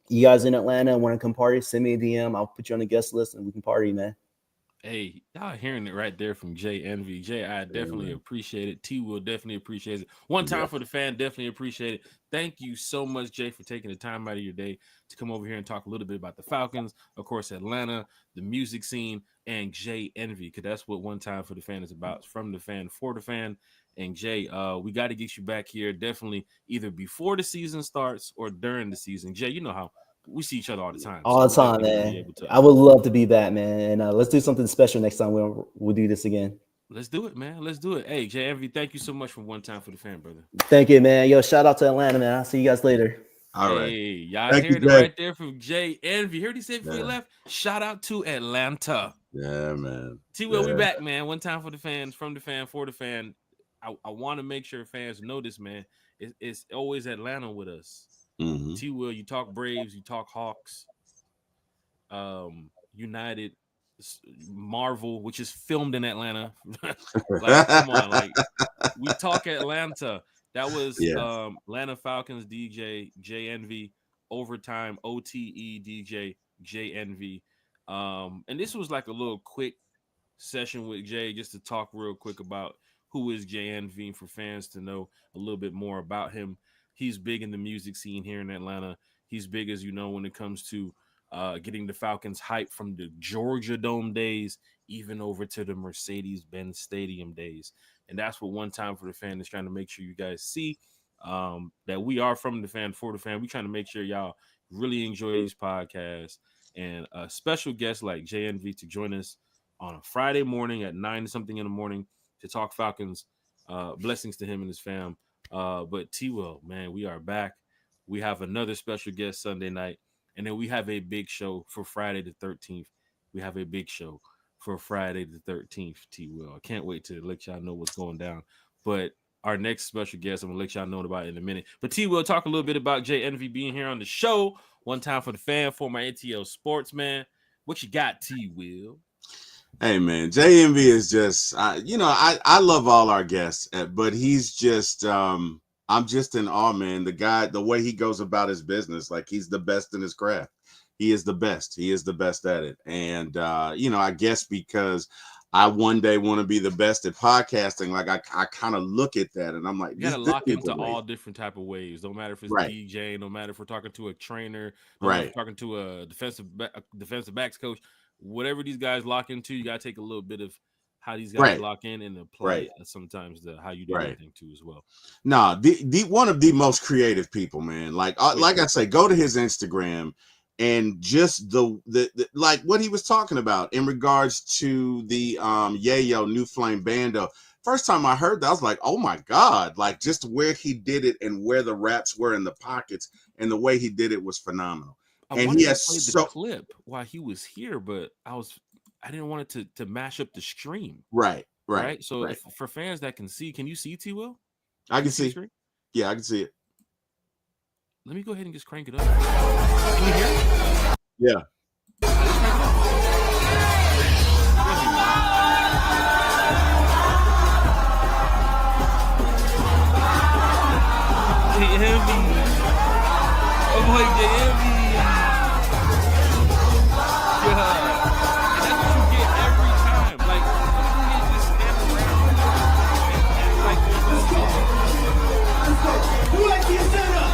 Speaker 2: you guys in Atlanta and want to come party, send me a DM. I'll put you on the guest list and we can party, man.
Speaker 1: Hey, y'all hearing it right there from Jay Envy. Jay, I definitely appreciate it. T will definitely appreciate it. One time for the fan, definitely appreciate it. Thank you so much, Jay, for taking the time out of your day to come over here and talk a little bit about the Falcons, of course, Atlanta, the music scene, and Jay Envy, because that's what One Time for the Fan is about. It's from the fan for the fan. And Jay, we got to get you back here definitely either before the season starts or during the season. Jay, you know how we see each other all the time.
Speaker 2: All the time, man. I would love to be back, man. And let's do something special next time we'll do this again.
Speaker 1: Let's do it, man. Let's do it. Hey, Jay Envy, thank you so much for One Time for the Fan, brother.
Speaker 2: Thank you, man. Yo, shout out to Atlanta, man. I'll see you guys later.
Speaker 3: All right.
Speaker 1: Hey, y'all heard it right there from Jay Envy. Heard he said before he left? Shout out to Atlanta.
Speaker 3: Yeah, man.
Speaker 1: T-Will, we back, man. One time for the fans, from the fan, for the fan. I want to make sure fans know this, man. It's always Atlanta with us.
Speaker 3: Mm-hmm.
Speaker 1: T-Will, you talk Braves, you talk Hawks, United, Marvel, which is filmed in Atlanta. Like, come on, like we talk Atlanta. That was Atlanta Falcons DJ JNV, overtime OTE DJ JNV. And this was like a little quick session with Jay just to talk real quick about who is JNV for fans to know a little bit more about him. He's big in the music scene here in Atlanta. He's big, as you know, when it comes to getting the Falcons hype from the Georgia Dome days, even over to the Mercedes-Benz Stadium days. And that's what One Time for the Fan is trying to make sure you guys see, that we are from the fan for the fan. We're trying to make sure y'all really enjoy these podcasts, and a special guest like JNV to join us on a Friday morning at 9-something in the morning to talk Falcons. Blessings to him and his fam. But T-Will, man, we are back. We have another special guest Sunday night. And then we have a big show for Friday the 13th. We have a big show for Friday the 13th, T-Will. I can't wait to let y'all know what's going down. But our next special guest, I'm going to let y'all know about in a minute. But T-Will, talk a little bit about Jay Envy being here on the show. One time for the fan, for my ATL Sports, man. What you got, T-Will?
Speaker 3: Hey, man, Jay Envy is just, I love all our guests, but he's just, I'm just in awe, man. The guy, the way he goes about his business, like he's the best in his craft. He is the best. He is the best at it. And, I guess because I one day want to be the best at podcasting. Like I kind of look at that and I'm like,
Speaker 1: you gotta lock into all different type of ways. No matter if it's DJ, no matter if we're talking to a trainer, no matter if we're talking to a defensive backs coach, whatever these guys lock into, you gotta take a little bit of how these guys lock in and apply sometimes how you do everything too as well.
Speaker 3: No, the one of the most creative people, man. Like I say, go to his Instagram. And just the like what he was talking about in regards to the Yayo New Flame Bando. First time I heard that, I was like, oh my God, like just where he did it and where the raps were in the pockets and the way he did it was phenomenal.
Speaker 1: And he has the clip while he was here, but I didn't want it to mash up the stream.
Speaker 3: Right.
Speaker 1: So for fans that can see, can you see T Will?
Speaker 3: I can see. Yeah, I can see it.
Speaker 1: Let me go ahead and just crank it up. Can you hear it?
Speaker 3: Yeah.
Speaker 1: Oh boy, JMV. Yeah. And that's what you get every time. Like, you just stand around and like who like you stand up?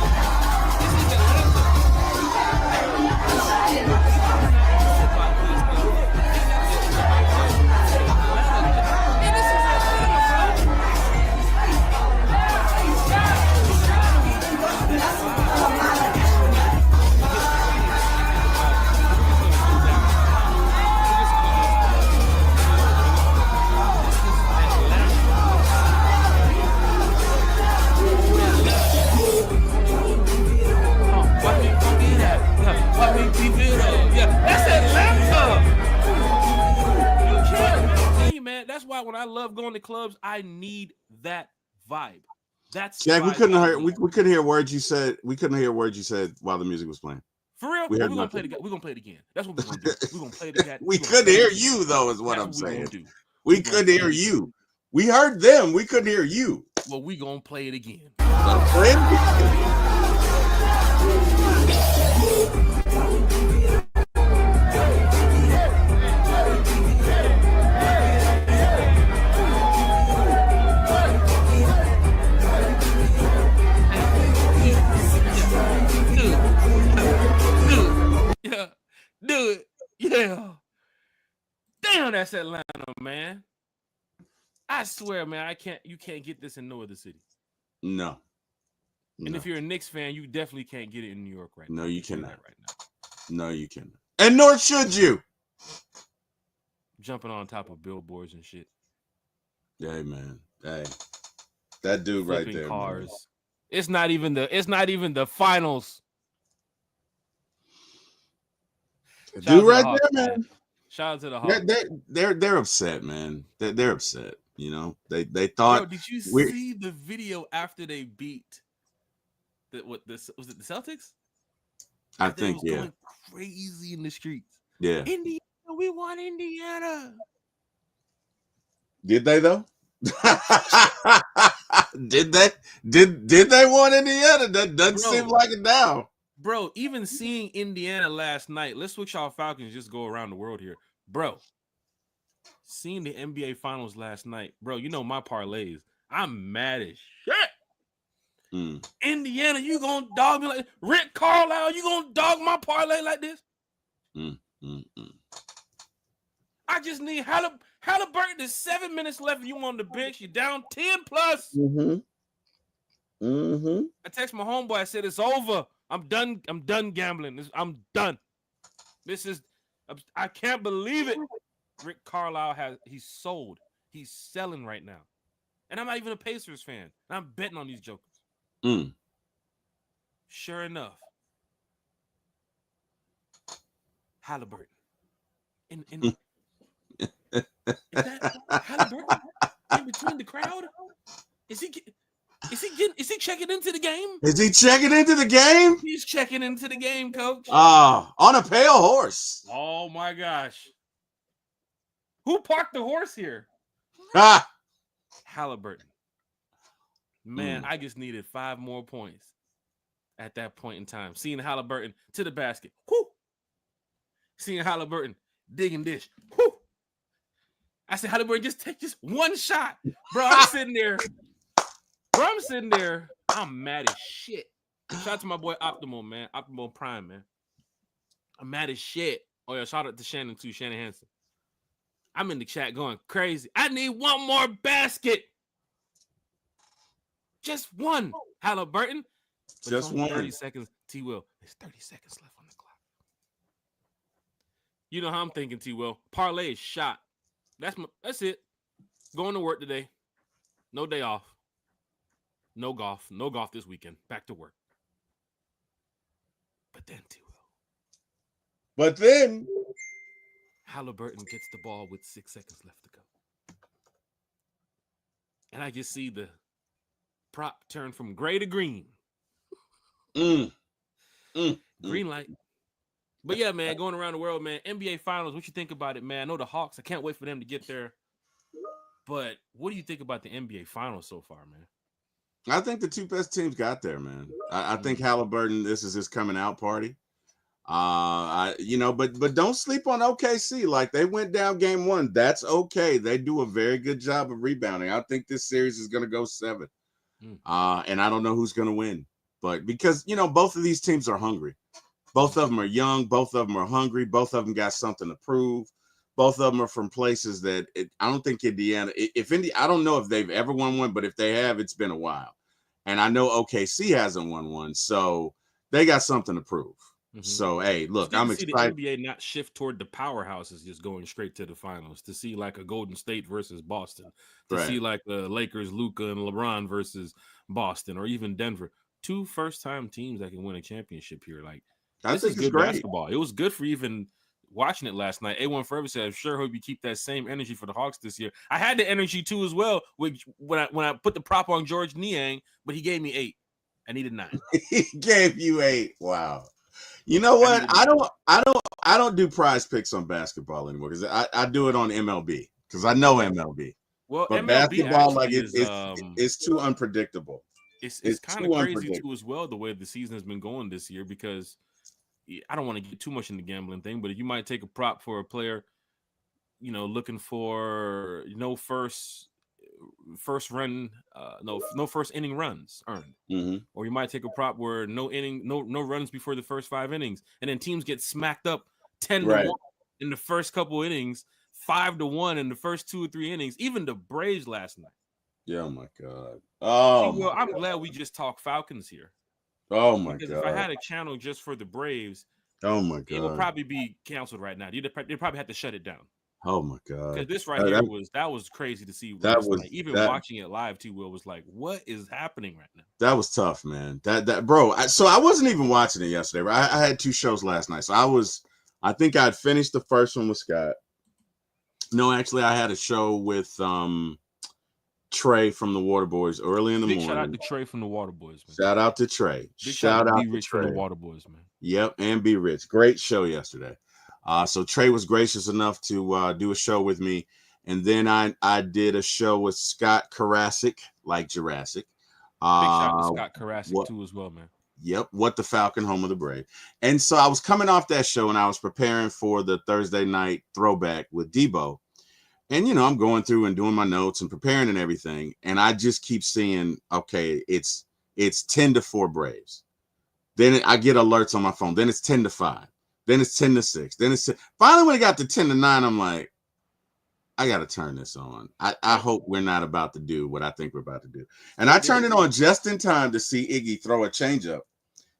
Speaker 1: That's why when I love going to clubs, I need that vibe. That's
Speaker 3: Jack. We couldn't hear words you said. We couldn't hear words you said while the music was playing.
Speaker 1: For real, we're gonna play it again. That's what we're gonna do. We're gonna play it again.
Speaker 3: We couldn't hear you though, is what I'm saying. We couldn't hear you. We heard them. We couldn't hear you.
Speaker 1: Well, we gonna play it again. Do it. Yeah. Damn, that's Atlanta, man. I swear, man, you can't get this in no other city.
Speaker 3: No.
Speaker 1: And if you're a Knicks fan, you definitely can't get it in New York right now.
Speaker 3: No, you cannot right now. No, you cannot. And nor should you.
Speaker 1: Jumping on top of billboards and shit.
Speaker 3: Hey, man. Hey. That dude
Speaker 1: flipping
Speaker 3: right there.
Speaker 1: Cars.
Speaker 3: Man.
Speaker 1: It's not even the finals.
Speaker 3: Dude right there, man.
Speaker 1: Shout out to the Hawks.
Speaker 3: They're upset, man. They're upset. You know, they thought.
Speaker 1: Bro, did you see the video after they beat was it the Celtics?
Speaker 3: I think
Speaker 1: going crazy in the streets.
Speaker 3: Yeah.
Speaker 1: Indiana, we want Indiana.
Speaker 3: Did they though? Did they? Did they want Indiana? That doesn't seem like it now.
Speaker 1: Bro, even seeing Indiana last night, let's switch our Falcons, just go around the world here. Bro, seeing the NBA Finals last night, bro, you know my parlays. I'm mad as shit. Indiana, you gonna dog me like Rick Carlisle, you gonna dog my parlay like this? I just need Halliburton. There's 7 minutes left and you on the bench. You're down 10 plus. I text my homeboy, I said it's over. I'm done gambling. I'm done. I can't believe it. Rick Carlisle he's sold. He's selling right now. And I'm not even a Pacers fan. I'm betting on these jokers. Sure enough. Halliburton. Is that Halliburton in between the crowd? Is he checking into the game?
Speaker 3: Is he checking into the game?
Speaker 1: He's checking into the game, coach.
Speaker 3: On a pale horse.
Speaker 1: Oh my gosh. Who parked the horse here? Halliburton. Man, I just needed 5 more points at that point in time. Seeing Halliburton to the basket. Whoo! Seeing Halliburton dig and dish. Whoo! I said, Halliburton, just take just one shot. Bro, I'm sitting there. I'm mad as shit. Shout out to my boy Optimal, man. Optimal Prime, man. I'm mad as shit. Oh, yeah, shout out to Shannon, too. Shannon Hansen. I'm in the chat going crazy. I need one more basket. Just one, Halliburton. But
Speaker 3: Just
Speaker 1: it's only
Speaker 3: one.
Speaker 1: 30 seconds, T-Will. There's 30 seconds left on the clock. You know how I'm thinking, T-Will. Parlay is shot. That's it. Going to work today. No day off. No golf. No golf this weekend. Back to work. But then, T-Will. Halliburton gets the ball with 6 seconds left to go. And I just see the prop turn from gray to green. Green light. But yeah, man, going around the world, man. NBA Finals, what you think about it, man? I know the Hawks. I can't wait for them to get there. But what do you think about the NBA Finals so far, man?
Speaker 3: I think the two best teams got there, man. I think Halliburton, this is his coming out party. But don't sleep on OKC. Like, they went down game 1. That's okay. They do a very good job of rebounding. I think this series is going to go 7. And I don't know who's going to win. But because, both of these teams are hungry. Both of them are young. Both of them are hungry. Both of them got something to prove. Both of them are from places that I don't think Indiana, I don't know if they've ever won one, but if they have, it's been a while. And I know OKC hasn't won one. So they got something to prove. So, hey, look, I'm excited.
Speaker 1: The NBA not shift toward the powerhouses just going straight to the finals, to see like a Golden State versus Boston, to see like the Lakers, Luka and LeBron versus Boston, or even Denver. 2 first-time teams that can win a championship here. Like, this is good basketball. It was good for even watching it last night. A1 Forever said, "I sure hope you keep that same energy for the Hawks this year." I had the energy too as well when I put the prop on George Niang, but he gave me 8. I needed 9.
Speaker 3: He gave you 8. Wow. You know what? I don't do prize picks on basketball anymore because I do it on MLB because I know MLB.
Speaker 1: Well,
Speaker 3: but
Speaker 1: MLB
Speaker 3: basketball, like, it's too unpredictable.
Speaker 1: It's kind of crazy too as well, the way the season has been going this year, because I don't want to get too much in the gambling thing, but if you might take a prop for a player, looking for no first run, no first inning runs earned, or you might take a prop where no runs before the first 5 innings, and then teams get smacked up 10-1 in the first couple innings, 5-1 in the first 2 or 3 innings. Even the Braves last night.
Speaker 3: Yeah, oh my God.
Speaker 1: I'm glad we just talk Falcons here.
Speaker 3: Oh my
Speaker 1: because
Speaker 3: God.
Speaker 1: If I had a channel just for the Braves,
Speaker 3: oh my God,
Speaker 1: it would probably be canceled right now. They'd probably have to shut it down.
Speaker 3: Oh my God.
Speaker 1: Because this right here was crazy to see. Watching it live, T-Will was like, what is happening right now?
Speaker 3: That was tough, man. Bro, I wasn't even watching it yesterday. I had 2 shows last night. So I think I'd finished the first one with Scott. No, actually, I had a show with Trey from the Waterboys early in the morning.
Speaker 1: Shout out to Trey from the Waterboys, man.
Speaker 3: Shout out to Trey. Shout out to
Speaker 1: Rich
Speaker 3: Trey
Speaker 1: from the Waterboys, man.
Speaker 3: Yep, and Be Rich. Great show yesterday. So Trey was gracious enough to do a show with me, and then I did a show with Scott Karasik, like Jurassic.
Speaker 1: Big shout out to Scott Karasik too as well, man.
Speaker 3: Yep, What the Falcon, Home of the Brave. And so I was coming off that show, and I was preparing for the Thursday night throwback with Debo. And, I'm going through and doing my notes and preparing and everything. And I just keep seeing, okay, it's 10-4 Braves. Then I get alerts on my phone. Then it's 10-5. Then it's 10-6. Then it's finally when it got to 10-9, I'm like, I got to turn this on. I hope we're not about to do what I think we're about to do. And I turned it on just in time to see Iggy throw a changeup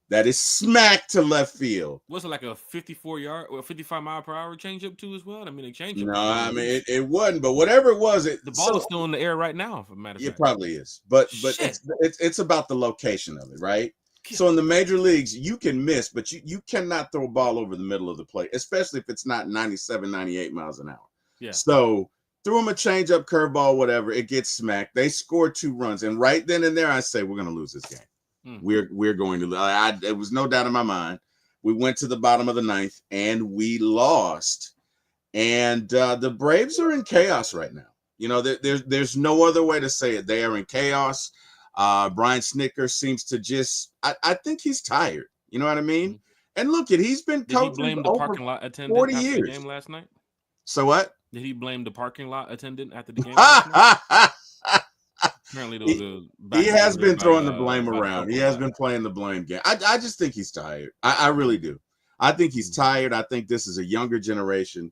Speaker 3: that is smack to left field.
Speaker 1: Was it like a 54-yard or 55-mile-per-hour changeup too as well? I mean, a changeup.
Speaker 3: No, I mean it wasn't, but whatever it was,
Speaker 1: the ball is still in the air right now. For a matter of fact,
Speaker 3: it probably is. But it's about the location of it, right? So in the major leagues, you can miss, but you cannot throw a ball over the middle of the plate, especially if it's not 97, 98 miles an hour.
Speaker 1: Yeah.
Speaker 3: So threw him a changeup, curveball, whatever. It gets smacked. They scored 2 runs, and right then and there, I say we're going to lose this game. We're going to. There was no doubt in my mind. We went to the bottom of the 9th and we lost. And the Braves are in chaos right now. There's no other way to say it. They are in chaos. Brian Snitker seems to just. I think he's tired. You know what I mean? And look, he's been coaching
Speaker 1: the
Speaker 3: over
Speaker 1: parking lot attendant
Speaker 3: 40
Speaker 1: after
Speaker 3: years.
Speaker 1: The game last night.
Speaker 3: So what?
Speaker 1: Did he blame the parking lot attendant after the game last night? Apparently, there was a
Speaker 3: he
Speaker 1: back and
Speaker 3: has
Speaker 1: forth
Speaker 3: been throwing the
Speaker 1: about
Speaker 3: blame
Speaker 1: a
Speaker 3: around.
Speaker 1: couple
Speaker 3: He
Speaker 1: of
Speaker 3: has
Speaker 1: guys.
Speaker 3: been playing the blame game. I just think he's tired. I really do. I think he's tired. I think this is a younger generation.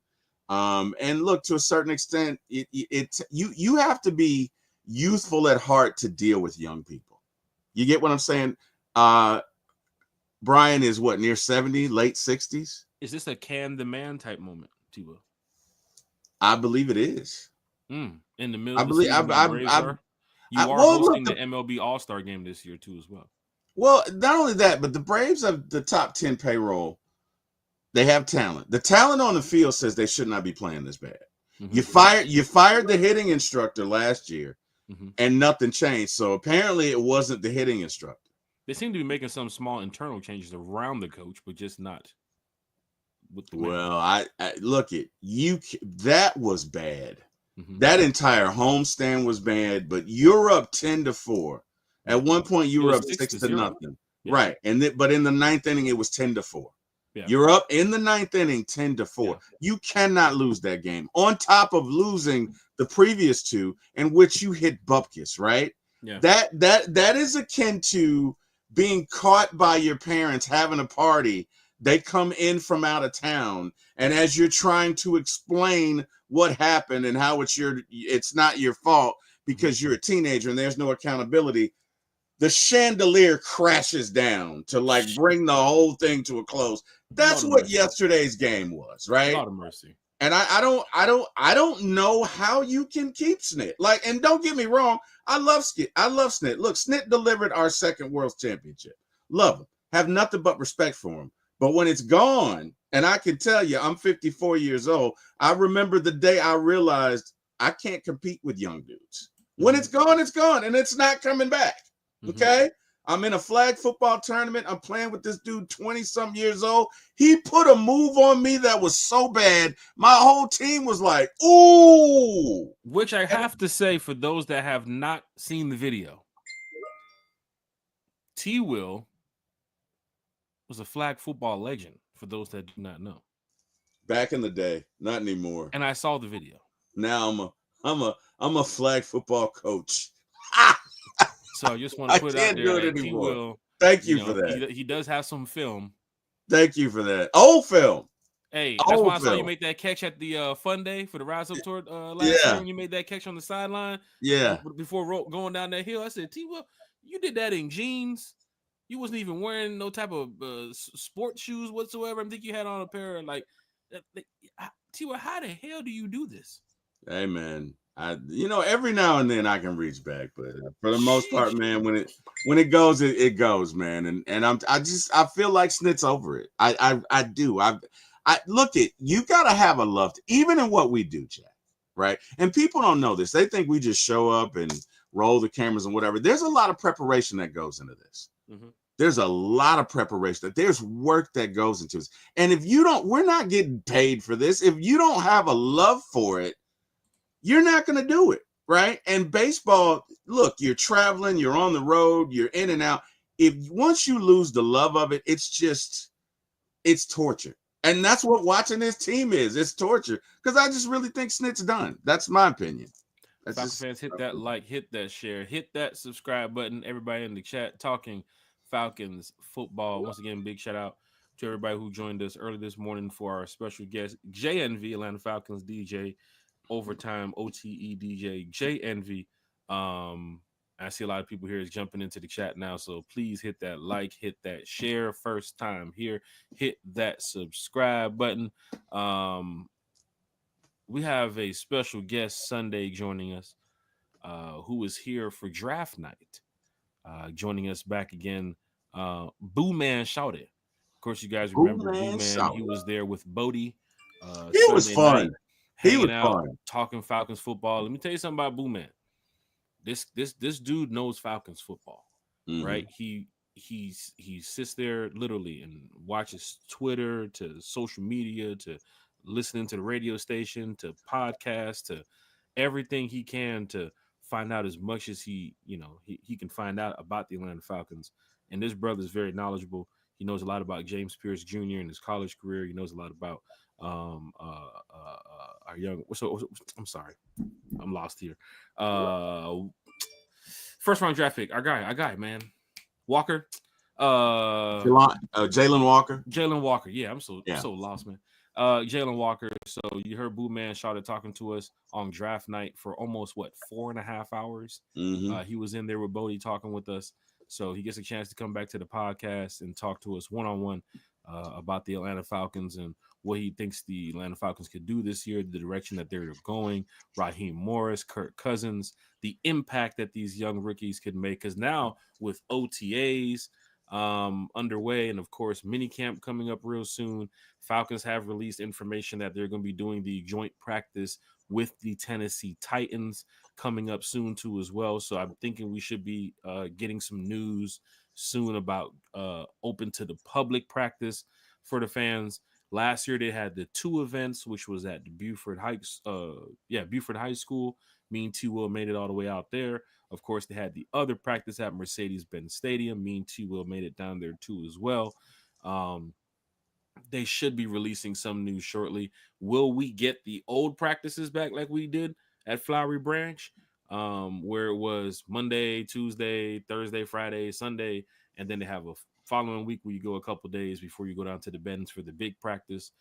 Speaker 3: And look, to a certain extent, you have to be youthful at heart to deal with young people. You get what I'm saying? Brian is what, near 70, late 60s?
Speaker 1: Is this a can the man type moment, T-Will?
Speaker 3: I believe it is.
Speaker 1: In the middle
Speaker 3: I
Speaker 1: of the
Speaker 3: believe
Speaker 1: season, the Braves are. You are
Speaker 3: well, look,
Speaker 1: hosting the MLB All-Star Game this year too, as well.
Speaker 3: well, not only that, but the Braves have the top 10 payroll. They have talent. The talent on the field says they should not be playing this bad.
Speaker 1: Mm-hmm.
Speaker 3: You fired the hitting instructor last year, and nothing changed. So apparently it wasn't the hitting instructor.
Speaker 1: They seem to be making some small internal changes around the coach, but just not with the man.
Speaker 3: Well, I look at you. That was bad. That entire homestand was bad. But you're up 10-4. At one point, you were up 6-0. Yeah. Right, but in the ninth inning, it was 10-4. Yeah. You're up in the ninth inning, 10-4. Yeah. You cannot lose that game. On top of losing the previous two, in which you hit Bupkis, right? Yeah. That is akin to being caught by your parents having a party. They come in from out of town, and as you're trying to explain what happened and how it's not your fault because you're a teenager and there's no accountability, the chandelier crashes down to like bring the whole thing to a close. That's what yesterday's game was, right?
Speaker 1: A lot of mercy.
Speaker 3: And I don't know how you can keep Snit. Like, and don't get me wrong, I love Snit. Look, Snit delivered our second World Championship. Love him. Have nothing but respect for him. But when it's gone, and I can tell you, I'm 54 years old. I remember the day I realized I can't compete with young dudes. When it's gone, and it's not coming back. Okay? I'm in a flag football tournament. I'm playing with this dude, 20-something years old. He put a move on me that was so bad. My whole team was like, ooh.
Speaker 1: Which I have to say, for those that have not seen the video, T-Will was a flag football legend, for those that do not know.
Speaker 3: Back in the day, not anymore.
Speaker 1: And I saw the video.
Speaker 3: Now I'm a flag football coach.
Speaker 1: So I just want to put it out there that T-Will.
Speaker 3: Thank you for that.
Speaker 1: He does have some film.
Speaker 3: Thank you for that. Old film.
Speaker 1: Hey, that's why I saw you make that catch at the Fun Day for the Rise Up Tour last year when you made that catch on the sideline.
Speaker 3: Yeah.
Speaker 1: Before going down that hill, I said, T-Will, you did that in jeans. You wasn't even wearing no type of sport shoes whatsoever. I think you had on a pair of T-Will, how the hell do you do this?
Speaker 3: Hey, man. Every now and then I can reach back, but for the most part, man, when it goes, it goes, man. And I feel like Snit's over it. I do. I look at, you gotta have a love, even in what we do, Jack. Right? And people don't know this. They think we just show up and roll the cameras and whatever. There's a lot of preparation that goes into this. There's a lot of preparation. There's work that goes into this. And if you don't, we're not getting paid for this. If you don't have a love for it, you're not going to do it, right? And baseball, look, you're traveling, you're on the road, you're in and out. Once you lose the love of it, it's torture. And that's what watching this team is. It's torture. Because I just really think Snit's done. That's my opinion.
Speaker 1: Falcons fans, hit that like, hit that share, hit that subscribe button. Everybody in the chat talking Falcons football. Once again, big shout out to everybody who joined us early this morning for our special guest, JNV, Atlanta Falcons DJ, overtime OTE DJ, JNV. I see a lot of people here is jumping into the chat now, so please hit that like, hit that share. First time here, hit that subscribe button. We have a special guest Sunday joining us, who is here for draft night. Joining us back again, Boo Man Shouted. Of course, you guys remember Boo Man. He was there with Bodie.
Speaker 3: It was fun.
Speaker 1: He was fun. Talking Falcons football. Let me tell you something about Boo Man. This dude knows Falcons football, right? He sits there literally and watches Twitter to social media to listening to the radio station to podcasts to everything he can to find out as much as he can find out about the Atlanta Falcons. And this brother is very knowledgeable. He knows a lot about James Pierce Jr. and his college career. He knows a lot about our young. I'm sorry, I'm lost here. First round draft pick, our guy, man, Walker.
Speaker 3: Jalen Walker.
Speaker 1: Jalen Walker. Yeah, I'm so lost, man. Jalen Walker. So you heard Boo Man started talking to us on draft night for almost 4.5 hours.
Speaker 3: Mm-hmm.
Speaker 1: He was in there with Bodie talking with us. So he gets a chance to come back to the podcast and talk to us one-on-one about the Atlanta Falcons and what he thinks the Atlanta Falcons could do this year, the direction that they're going, Raheem Morris, Kirk Cousins, the impact that these young rookies could make. Because now with OTAs underway and, of course, minicamp coming up real soon, Falcons have released information that they're going to be doing the joint practice with the Tennessee Titans coming up soon too as well. So I'm thinking we should be getting some news soon about open to the public practice for the fans. Last year they had the 2 events, which was at the Buford High School. Me and T. Will made it all the way out there. Of course, they had the other practice at Mercedes-Benz Stadium. Me and T. Will made it down there too as well. They should be releasing some news shortly. Will we get the old practices back like we did at Flowery Branch, where it was Monday, Tuesday, Thursday, Friday, Sunday, and then they have a following week where you go a couple days before you go down to the Bends for the big practice?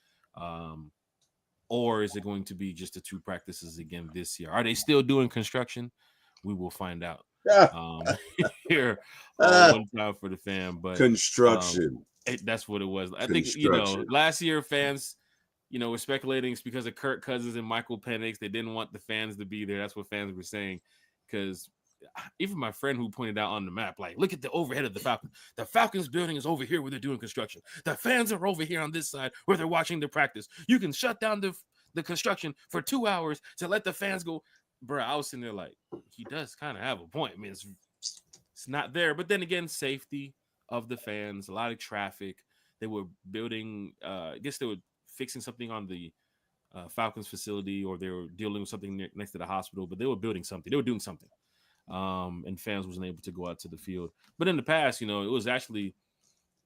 Speaker 1: Or is it going to be just the 2 practices again this year? Are they still doing construction? We will find out here one time for the fan. But
Speaker 3: construction.
Speaker 1: That's what it was. I think, last year fans, were speculating it's because of Kirk Cousins and Michael Penix. They didn't want the fans to be there. That's what fans were saying. Because even my friend who pointed out on the map, like, look at the overhead of the Falcons. The Falcons building is over here where they're doing construction. The fans are over here on this side where they're watching the practice. You can shut down the construction for 2 hours to let the fans go. Bro, I was sitting there like, he does kind of have a point. I mean, it's not there. But then again, safety of the fans, a lot of traffic. They were building, I guess they were fixing something on the Falcons facility, or they were dealing with something next to the hospital, but they were building something. They were doing something. And fans wasn't able to go out to the field. But in the past, it's actually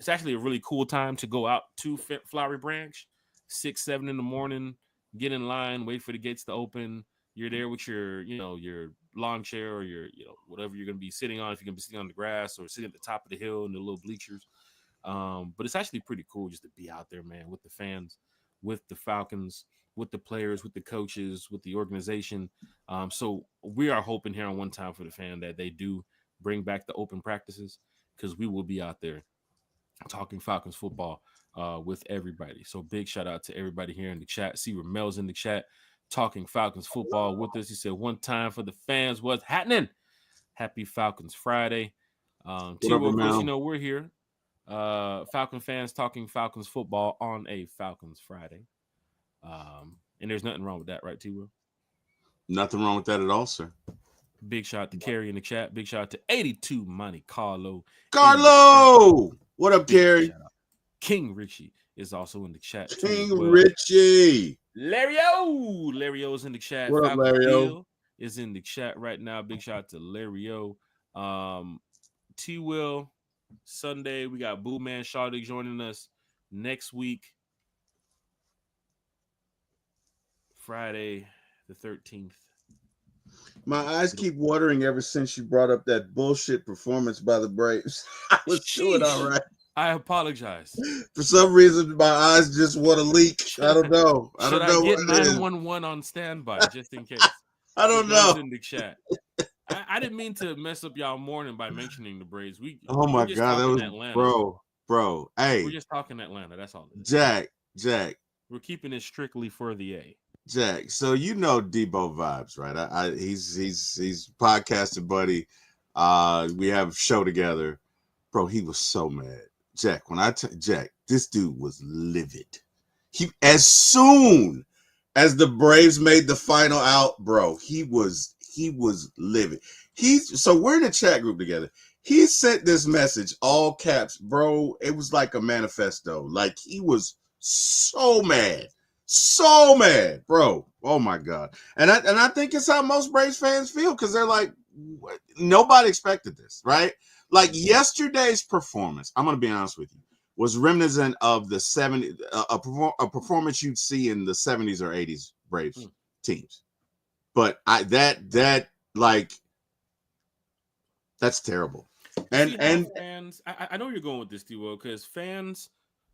Speaker 1: a really cool time to go out to Flowery Branch, 6, 7 in the morning, get in line, wait for the gates to open. You're there with your lawn chair or your, whatever you're going to be sitting on. If you're going to be sitting on the grass or sitting at the top of the hill in the little bleachers. But it's actually pretty cool just to be out there, man, with the fans, with the Falcons, with the players, with the coaches, with the organization. So we are hoping here on One Time for the Fan that they do bring back the open practices, because we will be out there talking Falcons football with everybody. So big shout out to everybody here in the chat. See Ramel's in the chat talking Falcons football with us. He said, one time for the fans, what's happening? Happy Falcons Friday. Of course, we're here. Falcon fans talking Falcons football on a Falcons Friday. And there's nothing wrong with that, right, T-Will?
Speaker 3: Nothing wrong with that at all, sir.
Speaker 1: Big shout out to Carrie in the chat. Big shout out to 82 Monte Carlo.
Speaker 3: What up, Carrie?
Speaker 1: King Richie is also in the chat.
Speaker 3: King Richie.
Speaker 1: Larry-O is in the chat.
Speaker 3: What up, Larry-O?
Speaker 1: Is in the chat right now. Big shout out to Larry-O. T-Will, Sunday, we got Boo Man Shawty joining us next week. Friday the 13th.
Speaker 3: My eyes keep watering ever since you brought up that bullshit performance by the Braves. I was doing all right.
Speaker 1: I apologize.
Speaker 3: For some reason, my eyes just want to leak. I don't know. I don't know.
Speaker 1: Should I get 911 on standby just in case?
Speaker 3: I don't know.
Speaker 1: In the chat. I didn't mean to mess up y'all morning by mentioning the Braves.
Speaker 3: Oh my God, that was Atlanta. Bro. Hey,
Speaker 1: we're just talking Atlanta. That's all.
Speaker 3: Jack.
Speaker 1: We're keeping it strictly for the A.
Speaker 3: Jack, so Debo vibes, right? He's podcasting buddy. We have a show together, bro. He was so mad, Jack. Jack, this dude was livid. As soon as the Braves made the final out, bro, he was livid. So we're in a chat group together. He sent this message, all caps, bro. It was like a manifesto. Like, he was so mad, bro. Oh my God. And I think it's how most Braves fans feel, because they're like, nobody expected this, right? Like, yesterday's performance, I'm gonna be honest with you. was reminiscent of the 70s, a performance you'd see in the 70s or 80s Braves teams. But that's terrible. And
Speaker 1: fans, I know you're going with this, T-Will, because fans,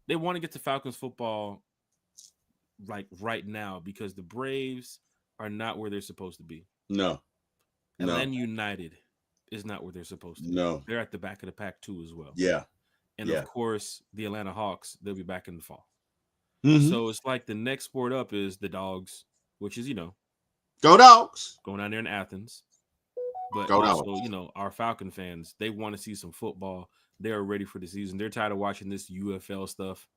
Speaker 1: they want to get to Falcons football like right now because the Braves are not where they're supposed to be.
Speaker 3: No.
Speaker 1: Atlanta United is not where they're supposed to be.
Speaker 3: No.
Speaker 1: They're at the back of the pack too as well.
Speaker 3: Yeah.
Speaker 1: And of course, the Atlanta Hawks, they'll be back in the fall.
Speaker 3: Mm-hmm.
Speaker 1: So it's like the next sport up is the Dogs, which is,
Speaker 3: go Dogs.
Speaker 1: Going down there in Athens. But
Speaker 3: go
Speaker 1: also,
Speaker 3: Dogs.
Speaker 1: Our Falcon fans, they want to see some football. They are ready for the season. They're tired of watching this UFL stuff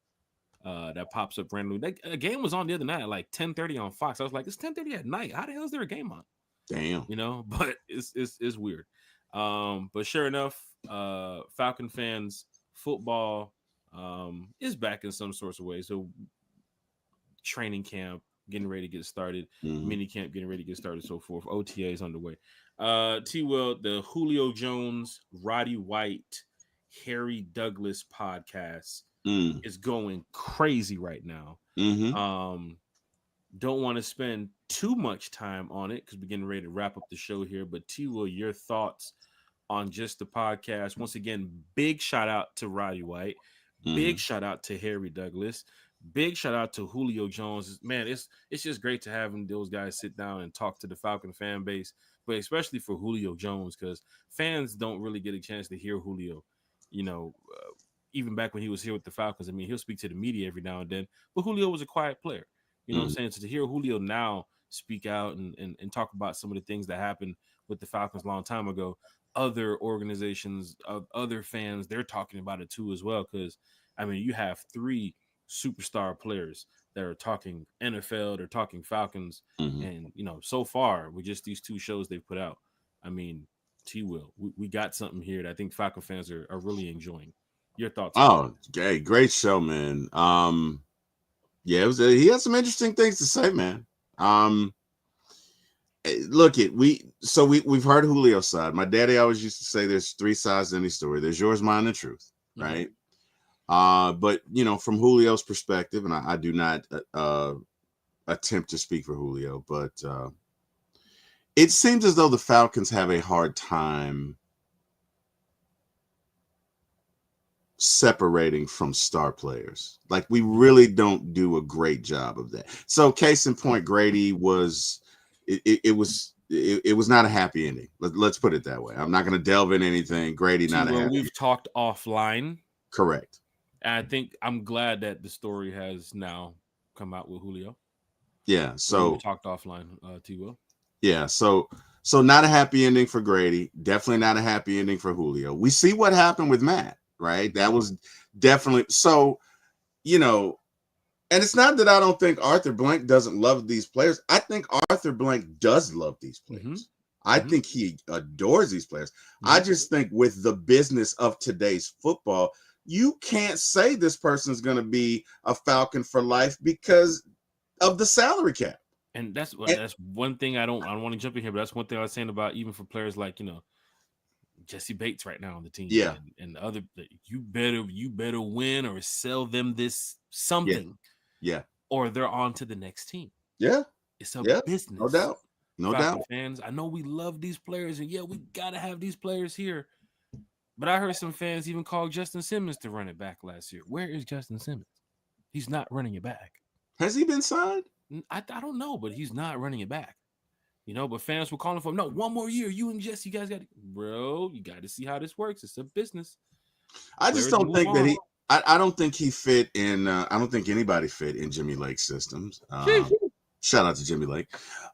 Speaker 1: that pops up randomly. A game was on the other night at like 10:30 on Fox. I was like, it's 10:30 at night. How the hell is there a game on?
Speaker 3: Damn.
Speaker 1: But it's weird. But sure enough, Falcon fans, football is back in some sorts of way. So training camp getting ready to get started, mini camp getting ready to get started, so forth. OTA is underway. T-Will, the Julio Jones, Roddy White, Harry Douglas podcast is going crazy right now. Don't want to spend too much time on it because we're getting ready to wrap up the show here. But T-Will, your thoughts on just the podcast? Once again, big shout out to Roddy White, big shout out to Harry Douglas, big shout out to Julio Jones. Man, it's just great to have those guys sit down and talk to the Falcon fan base, but especially for Julio Jones because fans don't really get a chance to hear Julio. Even back when he was here with the Falcons, I mean, he'll speak to the media every now and then, but Julio was a quiet player. You know what I'm saying? So to hear Julio now speak out and talk about some of the things that happened with the Falcons a long time ago, other organizations, other fans, they're talking about it too as well. Because, I mean, you have 3 superstar players that are talking NFL, they're talking Falcons. And, so far with just these 2 shows they've put out, I mean, T-Will, we got something here that I think Falcon fans are really enjoying. Your thoughts?
Speaker 3: Oh, okay. Great show, man. Yeah, he had some interesting things to say, man. We've heard Julio's side. My daddy always used to say there's 3 sides to any story. There's yours, mine, and truth, right? But from Julio's perspective, and I do not attempt to speak for Julio, but it seems as though the Falcons have a hard time separating from star players. Like we really don't do a great job of that. So case in point, Grady was it was not a happy ending. Let's put it that way. I'm not going to delve in anything. Grady not a happy.
Speaker 1: We've talked offline.
Speaker 3: Correct.
Speaker 1: And I'm glad that the story has now come out with Julio.
Speaker 3: Yeah. So
Speaker 1: we talked offline, T-Will.
Speaker 3: Yeah. So not a happy ending for Grady. Definitely not a happy ending for Julio. We see what happened with Matt. Right. That was definitely so, and it's not that I don't think Arthur Blank doesn't love these players. I think Arthur Blank does love these players. I think he adores these players. I just think with the business of today's football, you can't say this person's going to be a Falcon for life because of the salary cap.
Speaker 1: And that's one thing I don't want to jump in here, but that's one thing I was saying about even for players like, Jesse Bates right now on the team.
Speaker 3: Yeah.
Speaker 1: And the other, you better win or sell them this something.
Speaker 3: Yeah.
Speaker 1: Or they're on to the next team.
Speaker 3: Yeah.
Speaker 1: It's a business.
Speaker 3: No doubt. No doubt.
Speaker 1: Fans, I know we love these players and we got to have these players here. But I heard some fans even call Justin Simmons to run it back last year. Where is Justin Simmons? He's not running it back.
Speaker 3: Has he been signed?
Speaker 1: I don't know, but he's not running it back. But fans were calling for him. No, one more year. You and Jess, you guys got to, bro. You got to see how this works. It's a business.
Speaker 3: I just don't think that I don't think he fit in. I don't think anybody fit in Jimmy Lake's systems. Shout out to Jimmy Lake.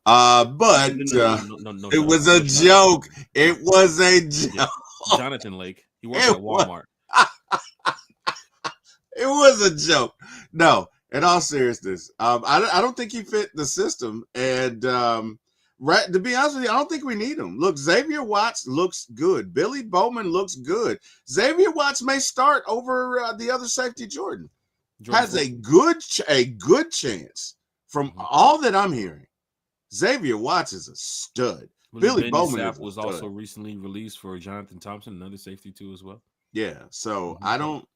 Speaker 3: But it was a joke. It was a joke.
Speaker 1: Yeah. Jonathan Lake. He works at Walmart.
Speaker 3: It was a joke. No, in all seriousness, I don't think he fit the system. And right, to be honest with you, I don't think we need him. Look, Xavier Watts looks good. Billy Bowman looks good. Xavier Watts may start over the other safety, Jordan has a good chance from all that I'm hearing. Xavier Watts is a stud. Billy Bowman
Speaker 1: was also recently released for Jonathan Thompson, another safety too as well.
Speaker 3: Yeah, so I don't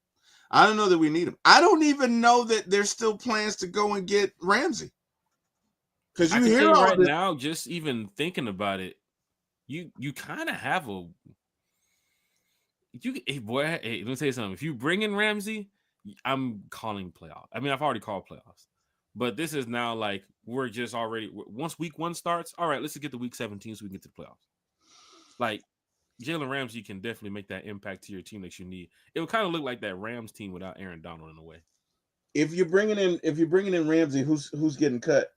Speaker 3: I don't know that we need him. I don't even know that there's still plans to go and get Ramsey. Because
Speaker 1: I
Speaker 3: you
Speaker 1: can tell
Speaker 3: hear
Speaker 1: you
Speaker 3: all
Speaker 1: right
Speaker 3: this.
Speaker 1: now, just even thinking about it, you kind of have a hey, boy. Hey, let me tell you something. If you bring in Ramsey, I'm calling playoff. I mean, I've already called playoffs, but this is now like we're just already once week 1 starts. All right, let's just get to week 17 so we can get to the playoffs. Like Jalen Ramsey can definitely make that impact to your team that you need. It would kind of look like that Rams team without Aaron Donald in a way.
Speaker 3: If you're bringing in Ramsey, who's getting cut?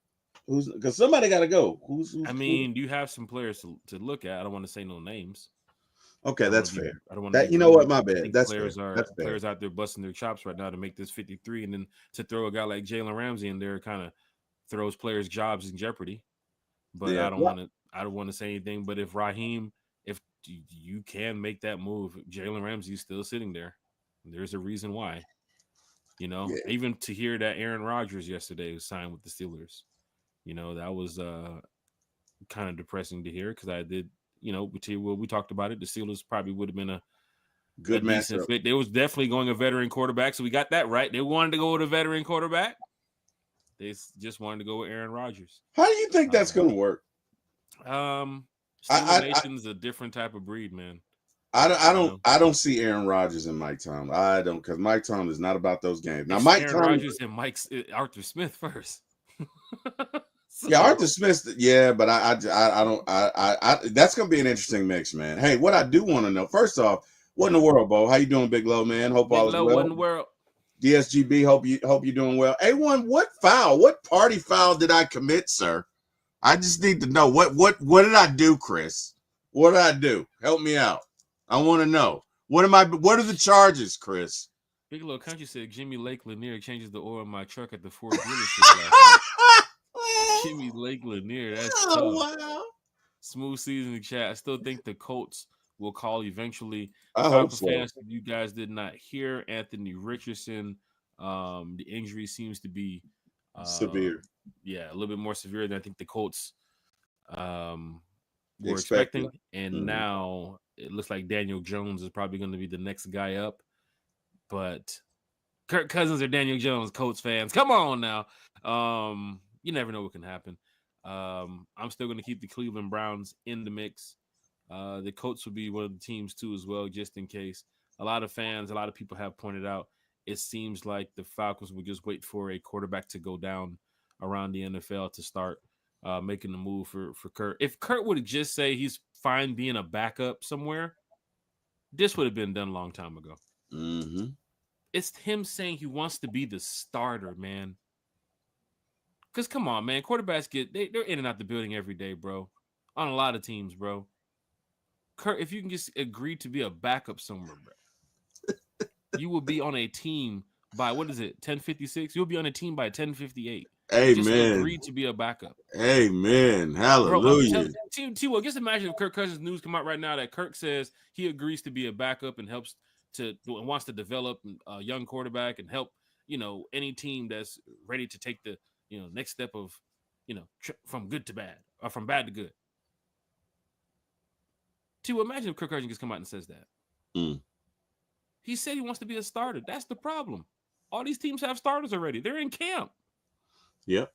Speaker 3: Because somebody got to go.
Speaker 1: I mean, you have some players to look at. I don't want to say no names.
Speaker 3: Okay, that's fair.
Speaker 1: I don't want to
Speaker 3: That
Speaker 1: be
Speaker 3: you know what,
Speaker 1: rude.
Speaker 3: my
Speaker 1: I
Speaker 3: bad.
Speaker 1: think
Speaker 3: That's fair. That's fair.
Speaker 1: players out there busting their chops right now to make this 53, and then to throw a guy like Jalen Ramsey in there kind of throws players' jobs in jeopardy. But
Speaker 3: Yeah.
Speaker 1: I don't want to say anything. But if you can make that move, Jalen Ramsey's still sitting there. There's a reason why. You know,
Speaker 3: Yeah.
Speaker 1: even to hear that Aaron Rodgers yesterday was signed with the Steelers, you know, that was kind of depressing to hear because I did, you know, we talked about it. The Steelers probably would have been a
Speaker 3: Good
Speaker 1: decent
Speaker 3: matchup.
Speaker 1: fit. They was definitely going a veteran quarterback, so we got that right. They wanted to go with a veteran quarterback. They just wanted to go with Aaron Rodgers.
Speaker 3: How do you think that's going to work?
Speaker 1: Steeler Nation's a different type of breed, man.
Speaker 3: I don't see Aaron Rodgers and Mike Tomlin. I don't, because Mike Tomlin is not about those games. Now, Mike
Speaker 1: Aaron
Speaker 3: Tomlin,
Speaker 1: Rodgers and Arthur Smith first.
Speaker 3: yeah, Arthur Smith, yeah, but I don't. That's going to be an interesting mix, man. Hey, what I do want to know, first off, what in the world, Bo? How you doing, Big Low, man? Hope all is well.
Speaker 1: What in the world?
Speaker 3: DSGB, hope you're doing well. A1, what party foul did I commit, sir? I just need to know what did I do, Chris? What did I do? Help me out. I want to know. What are the charges, Chris?
Speaker 1: Big Low Country said Jimmy Lake Lanier changes the oil in my truck at the Ford dealership last night. Jimmy Lake Lanier, that's tough.
Speaker 3: Wow.
Speaker 1: Smooth season chat. I still think the Colts will call eventually.
Speaker 3: I hope so.
Speaker 1: Fans, you guys did not hear Anthony Richardson. The injury seems to be
Speaker 3: severe.
Speaker 1: Yeah, a little bit more severe than I think the Colts were expecting. And now it looks like Daniel Jones is probably going to be the next guy up. But Kirk Cousins or Daniel Jones, Colts fans, come on now. You never know what can happen. I'm still going to keep the Cleveland Browns in the mix. The Colts will be one of the teams too as well, just in case. A lot of people have pointed out it seems like the Falcons will just wait for a quarterback to go down around the NFL to start making the move for Kurt. If Kurt would just say he's fine being a backup somewhere, this would have been done a long time ago.
Speaker 3: Mm-hmm.
Speaker 1: It's him saying he wants to be the starter, man. Because come on, man, quarterbacks they're in and out the building every day, bro. On a lot of teams, bro. Kurt, if you can just agree to be a backup somewhere, bro, you will be on a team by 10:56. You'll be on a team by 10:58.
Speaker 3: Amen.
Speaker 1: Just agree to be a backup.
Speaker 3: Amen. Hallelujah.
Speaker 1: T-Will, just imagine if Kirk Cousins news come out right now that Kirk says he agrees to be a backup and wants to develop a young quarterback and help, any team that's ready to take the, next step of, from good to bad or from bad to good. T-Will, imagine if Kirk Cousins just come out and says that. He said he wants to be a starter. That's the problem. All these teams have starters already. They're in camp.
Speaker 3: Yep.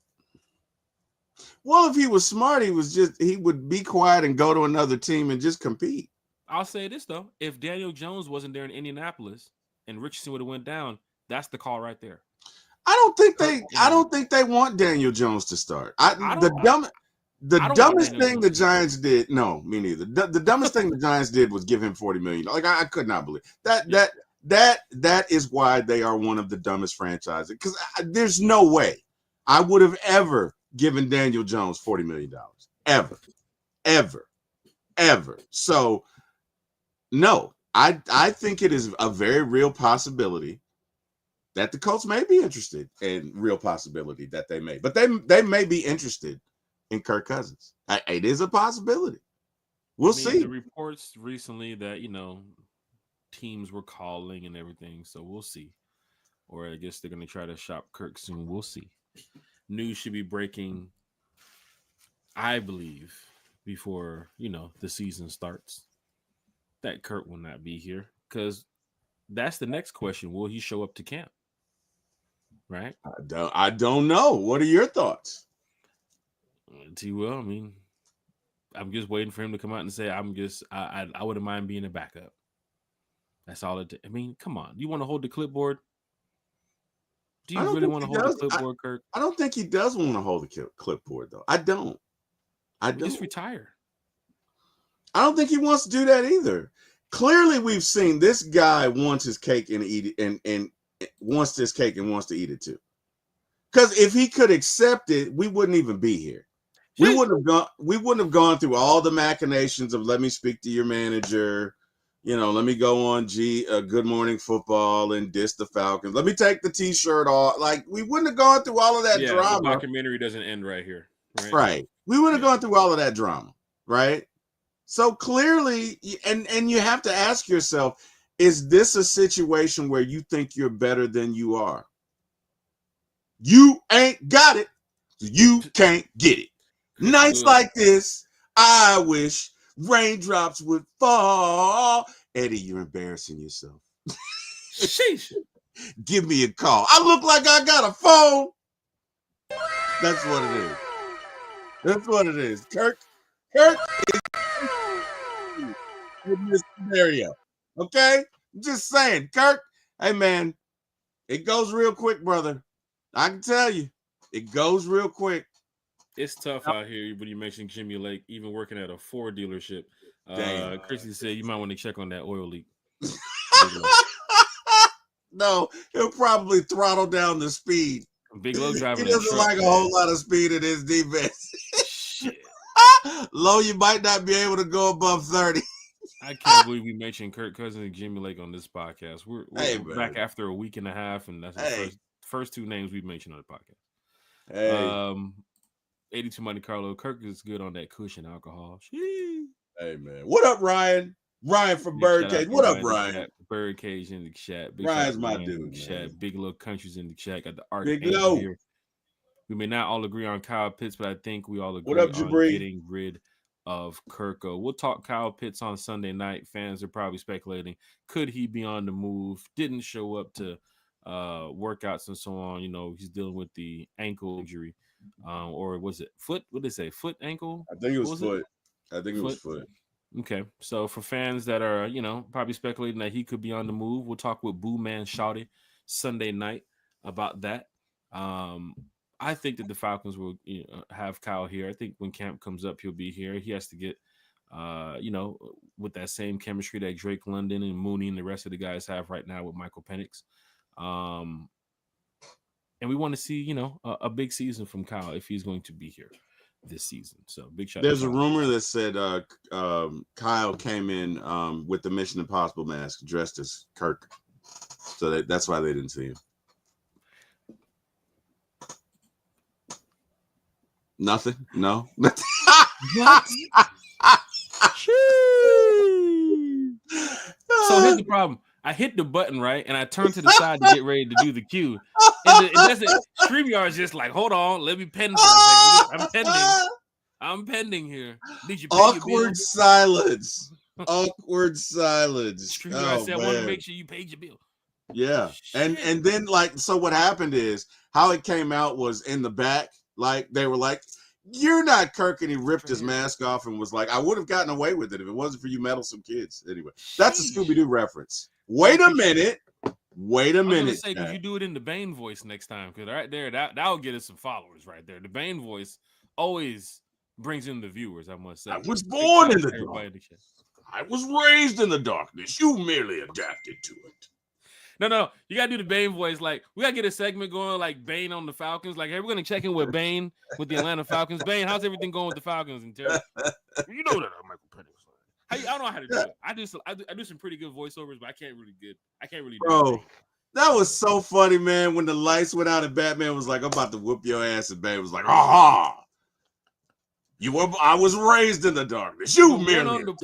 Speaker 3: Well, if he was smart, he would be quiet and go to another team and just compete.
Speaker 1: I'll say this though: if Daniel Jones wasn't there in Indianapolis and Richardson would have went down, that's the call right there.
Speaker 3: I don't think they want Daniel Jones to start. The dumbest thing the Giants did. No, me neither. The dumbest thing the Giants did was give him $40 million. Like I could not believe that. Yeah. That is why they are one of the dumbest franchises. Because there's no way I would have ever given Daniel Jones $40 million. Ever. So no, I think it is a very real possibility that the Colts may be interested, in real possibility that they may. But they may be interested in Kirk Cousins. It is a possibility. We'll see.
Speaker 1: The reports recently that, teams were calling and everything, so we'll see. Or I guess they're going to try to shop Kirk soon. We'll see. News should be breaking, I believe, before, the season starts, that Kirk will not be here. Because That's the next question. Will he show up to camp? Right?
Speaker 3: I don't know. What are your thoughts?
Speaker 1: He will. I mean, I'm just waiting for him to come out and say, I wouldn't mind being a backup. That's all it. I mean, come on. You want to hold the clipboard? Do you really want to hold the clipboard, Kirk?
Speaker 3: I don't think he does want to hold the clipboard, though. I don't.
Speaker 1: Just retire.
Speaker 3: I don't think he wants to do that either. Clearly, we've seen this guy wants his cake and eat it, and wants this cake and wants to eat it too. Because if he could accept it, we wouldn't even be here. We wouldn't have gone through all the machinations of let me speak to your manager. Let me go on Good Morning Football and diss the Falcons. Let me take the T-shirt off. Like, we wouldn't have gone through all of that drama.
Speaker 1: The documentary doesn't end right here.
Speaker 3: Right. We would have gone through all of that drama, right? So clearly, and you have to ask yourself, is this a situation where you think you're better than you are? You ain't got it. You can't get it. Nights like this, I wish raindrops would fall. Eddie, you're embarrassing yourself.
Speaker 1: Sheesh.
Speaker 3: Give me a call. I look like I got a phone. That's what it is. That's what it is. Kirk is in this scenario. Okay? I'm just saying, Kirk. Hey, man, it goes real quick, brother. I can tell you, it goes real quick.
Speaker 1: It's tough out here when you mention Jimmy Lake, even working at a Ford dealership. Chrissy said you might want to check on that oil leak.
Speaker 3: No, he'll probably throttle down the speed.
Speaker 1: Big Low driving.
Speaker 3: He doesn't like a whole lot of speed in his defense.
Speaker 1: Shit.
Speaker 3: Low, you might not be able to go above 30.
Speaker 1: I can't believe we mentioned Kirk Cousins and Jimmy Lake on this podcast. We're back after a week and a half, and that's the first two names we've mentioned on the podcast.
Speaker 3: Hey.
Speaker 1: 82 Monte Carlo. Kirk is good on that cushion alcohol.
Speaker 3: Hey, man. What up, Ryan? Ryan from Birdcage. What up, Ryan?
Speaker 1: Birdcage in the chat.
Speaker 3: Ryan's my dude.
Speaker 1: Chat. Big Low Countries in the chat. Got the art
Speaker 3: Big Low
Speaker 1: here. We may not all agree on Kyle Pitts, but I think we all agree
Speaker 3: on
Speaker 1: getting rid of Kirko. We'll talk Kyle Pitts on Sunday night. Fans are probably speculating, could he be on the move? Didn't show up to workouts and so on. He's dealing with the ankle injury. Or was it foot? What did they say? Foot, ankle?
Speaker 3: I think it was foot. I think it was foot.
Speaker 1: Okay. So for fans that are, probably speculating that he could be on the move, we'll talk with Boo Man Shouty Sunday night about that. I think that the Falcons will have Kyle here. I think when camp comes up, he'll be here. He has to get, with that same chemistry that Drake London and Mooney and the rest of the guys have right now with Michael Penix. And we want to see, a big season from Kyle if he's going to be here this season. So big shout.
Speaker 3: There's a rumor that said Kyle came in with the Mission Impossible mask dressed as Kirk. So that's why they didn't see him. Nothing? No? What?
Speaker 1: So here's the problem. I hit the button, right? And I turned to the side to get ready to do the cue. And it doesn't, StreamYard's just like, hold on, let me pen for a second. I'm pending here. Did you pay
Speaker 3: Awkward silence. Awkward silence.
Speaker 1: StreamYard said, I want to make sure you paid your bill.
Speaker 3: Yeah. And then, so what happened is, how it came out was in the back, they were like, you're not Kirk, and he ripped his mask off and was like, I would have gotten away with it if it wasn't for you meddlesome kids. Anyway, that's a Scooby-Doo reference. Wait a minute. Wait a minute.
Speaker 1: Say, because you do it in the Bane voice next time, because right there, that'll get us some followers right there. The Bane voice always brings in the viewers, I must say.
Speaker 3: I was born in the darkness. I was raised in the darkness. You merely adapted to it.
Speaker 1: No, you gotta do the Bane voice. Like, we gotta get a segment going, like Bane on the Falcons. Like, hey, we're gonna check in with Bane with the Atlanta Falcons. Bane, how's everything going with the Falcons? And Terry, you know that I'm Michael Penix. I don't know how to do it. I do some pretty good voiceovers, but I can't really do it.
Speaker 3: Bro, that was so funny, man. When the lights went out and Batman was like, I'm about to whoop your ass, and Bane was like, aha. I was raised in the darkness. You merely
Speaker 1: the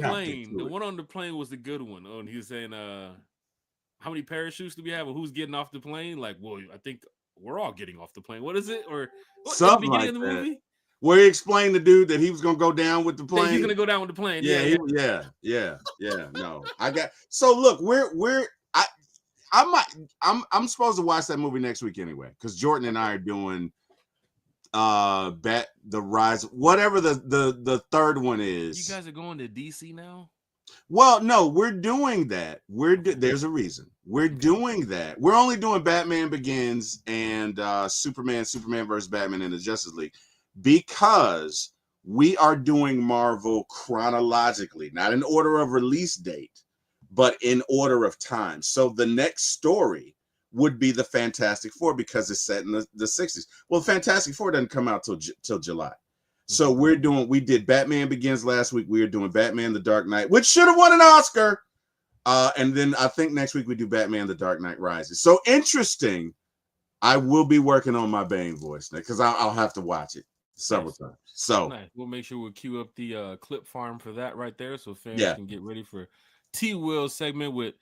Speaker 1: one on the plane was the good one. Oh, and he was saying, how many parachutes do we have, or who's getting off the plane? Like, well, I think we're all getting off the plane. What is it? Or
Speaker 3: something like that. Movie? Where he explained the dude that he was gonna go down with the plane.
Speaker 1: He's gonna go down with the plane.
Speaker 3: Yeah. No, I got. So look, I'm supposed to watch that movie next week anyway, because Jordan and I are doing the rise, whatever the third one is.
Speaker 1: You guys are going to DC now?
Speaker 3: Well, no, we're doing that. There's a reason. We're doing that. We're only doing Batman Begins and Superman versus Batman in the Justice League because we are doing Marvel chronologically, not in order of release date, but in order of time. So the next story would be the Fantastic Four because it's set in the 60s. Well, Fantastic Four doesn't come out till July. So we did Batman Begins last week. We are doing Batman the Dark Knight, which should have won an Oscar. And then I think next week we do Batman the Dark Knight Rises. So interesting. I will be working on my Bane voice because I'll have to watch it several times. So
Speaker 1: nice. We'll make sure we'll queue up the clip farm for that right there so fans can get ready for T-Will's segment with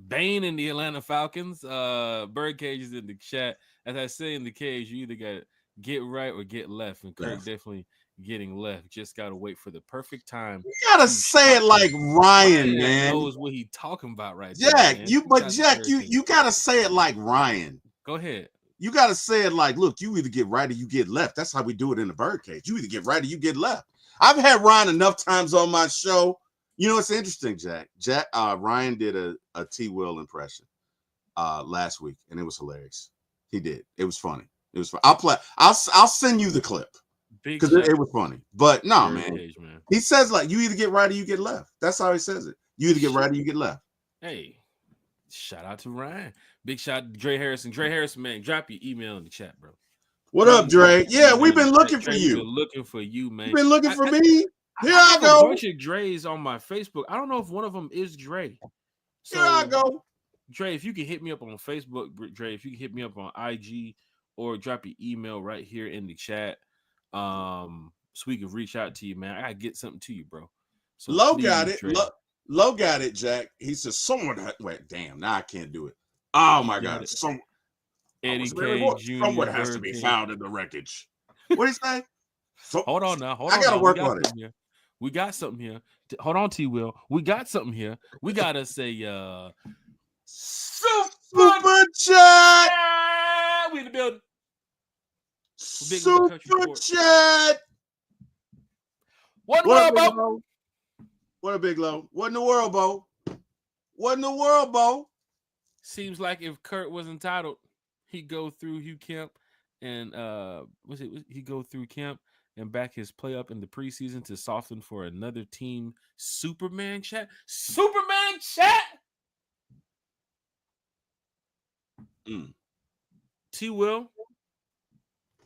Speaker 1: Bane and the Atlanta Falcons. Birdcage is in the chat. As I say in the cage, you either got to get right or get left. And Kirk definitely getting left. Just got to wait for the perfect time.
Speaker 3: You got to say it like Ryan, man.
Speaker 1: Knows what he's talking about right
Speaker 3: Jack,
Speaker 1: there.
Speaker 3: Jack, you got to say it like Ryan.
Speaker 1: Go ahead.
Speaker 3: You got to say it like, look, you either get right or you get left. That's how we do it in the Birdcage. You either get right or you get left. I've had Ryan enough times on my show. You know, it's interesting, Jack. Ryan did a T-Will impression last week, and it was hilarious. He did. It was funny. It was fun. I'll send you the clip because it was funny. But no, man. He says like you either get right or you get left. That's how he says it. You either get right or you get left.
Speaker 1: Hey, shout out to Ryan. Big shout out to Dre Harrison. Dre Harrison, man, drop your email in the chat, bro.
Speaker 3: What up, Dre? Yeah, we've been looking for you.
Speaker 1: We've been looking for you, man.
Speaker 3: You've been looking for me. Here I go.
Speaker 1: A bunch of Dre's on my Facebook. I don't know if one of them is Dre. So,
Speaker 3: here I go.
Speaker 1: Dre, if you can hit me up on Facebook, Dre, if you can hit me up on IG or drop your email right here in the chat, so we can reach out to you, man. I gotta get something to you, bro. So
Speaker 3: Low got it. Low got it, Jack. He says someone. Wait, damn. Now I can't do it. Oh my God.
Speaker 1: Eddie K. Jr.
Speaker 3: Someone has to be found in the wreckage. What do you say?
Speaker 1: Hold on now.
Speaker 3: I gotta work on it.
Speaker 1: Here. We got something here. Hold on, T-Will. We got something here. We gotta say
Speaker 3: Super Chat.
Speaker 1: We in the building.
Speaker 3: Super Chat.
Speaker 1: What in the world, Bo?
Speaker 3: What a big low. What in the world, Bo? What in the world, Bo?
Speaker 1: Seems like if Kurt was entitled, he'd go through Hugh Kemp and he'd go through Kemp and back his play up in the preseason to soften for another team. Superman chat. T-Will,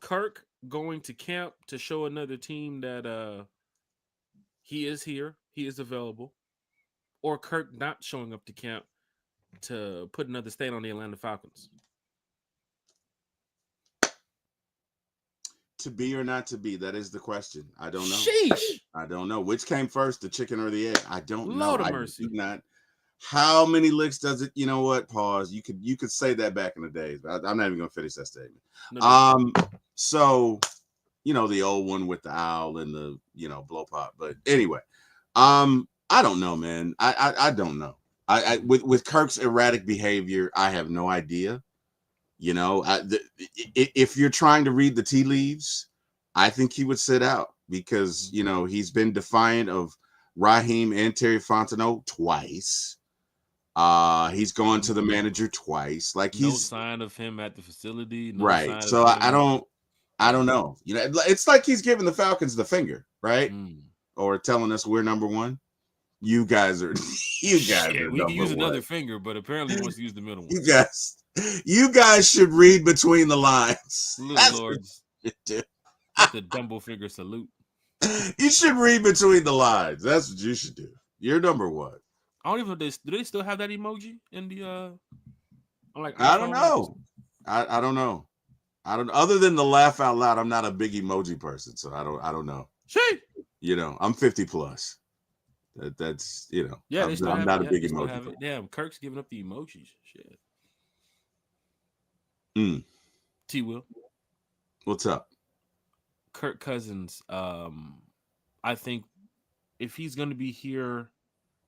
Speaker 1: Kirk going to camp to show another team that he is here, he is available, or Kirk not showing up to camp to put another stain on the Atlanta Falcons.
Speaker 3: To be or not to be, that is the question. I don't know.
Speaker 1: Sheesh.
Speaker 3: I don't know. Which came first, the chicken or the egg? I don't know.
Speaker 1: Lord of mercy.
Speaker 3: I do not. How many licks does it? You know what? Pause. You could say that back in the days. But I'm not even gonna finish that statement. No. So, the old one with the owl and the blow pop. But anyway, I don't know, man. I don't know. With Kirk's erratic behavior, I have no idea. If you're trying to read the tea leaves, I think he would sit out because he's been defiant of Raheem and Terry Fontenot twice. He's gone to the manager twice. Like
Speaker 1: no sign of him at the facility. No
Speaker 3: right. So I don't know. It's like he's giving the Falcons the finger, right? Or telling us we're number one. You guys are
Speaker 1: we can use another finger, but apparently he wants to use the middle one.
Speaker 3: You guys should read between the lines.
Speaker 1: Little lords. The Dumbo finger salute.
Speaker 3: You should read between the lines. That's what you should do. You're number one.
Speaker 1: I don't even know. Do they still have that emoji in the?
Speaker 3: I don't know. I don't know. Other than the laugh out loud, I'm not a big emoji person, so I don't know. I'm 50 plus. That's
Speaker 1: Yeah,
Speaker 3: I'm not a big emoji person.
Speaker 1: Damn, Kirk's giving up the emojis. Shit. T-Will.
Speaker 3: What's up?
Speaker 1: Kirk Cousins. I think if he's going to be here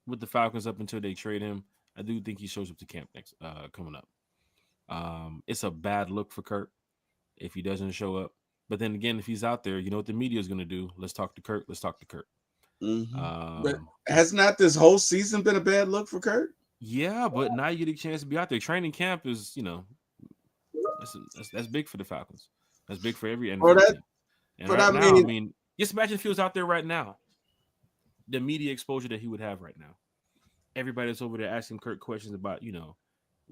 Speaker 1: with the Falcons up until they trade him, I do think he shows up to camp next coming up. It's a bad look for Kirk if he doesn't show up. But then again, if he's out there, you know what the media is going to do? Let's talk to Kirk. Let's talk to Kirk.
Speaker 3: But has not this whole season been a bad look for Kirk?
Speaker 1: Yeah, but now you get a chance to be out there. Training camp is, that's big for the Falcons. That's big for every NFL team. And right now, I mean, just imagine if he was out there right now. The media exposure that he would have right now. Everybody that's over there asking Kirk questions about,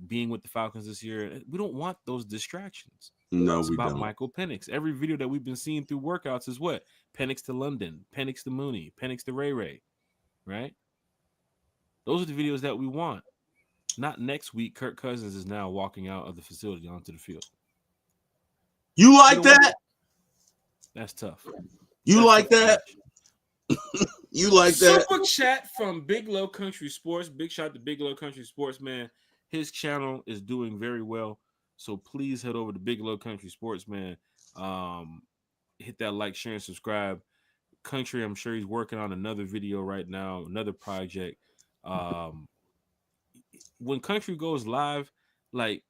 Speaker 1: being with the Falcons this year. We don't want those distractions.
Speaker 3: No,
Speaker 1: it's
Speaker 3: we
Speaker 1: about
Speaker 3: don't.
Speaker 1: Michael Penix. Every video that we've been seeing through workouts is what? Penix to London, Penix to Mooney, Penix to Ray, right? Those are the videos that we want. Not next week, Kirk Cousins is now walking out of the facility onto the field.
Speaker 3: You like that?
Speaker 1: That's tough.
Speaker 3: You like that? You like that?
Speaker 1: Super chat from Big Low Country Sports. Big shout to Big Low Country Sports, man. His channel is doing very well. So please head over to Big Low Country Sports, man. Hit that like, share, and subscribe. Country, I'm sure he's working on another video right now, another project. When Country goes live, like,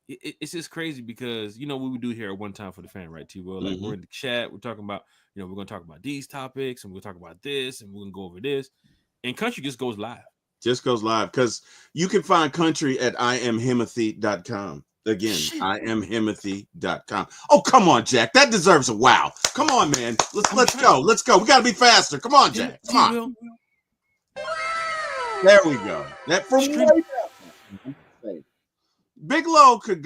Speaker 1: it's just crazy because what we do here at One Time for the Fan, right, T-Will? Like, we're in the chat, we're talking about, we're going to talk about these topics, and we're going to talk about this, and we're going to go over this. And Country just goes live.
Speaker 3: Just goes live because you can find Country at at.AM. Again, IamHimothy.com. Oh, come on, Jack. That deserves a wow. Come on, man. Let's go. Let's go. We got to be faster. Come on, Jack. Come on. There we go. That from Big Low could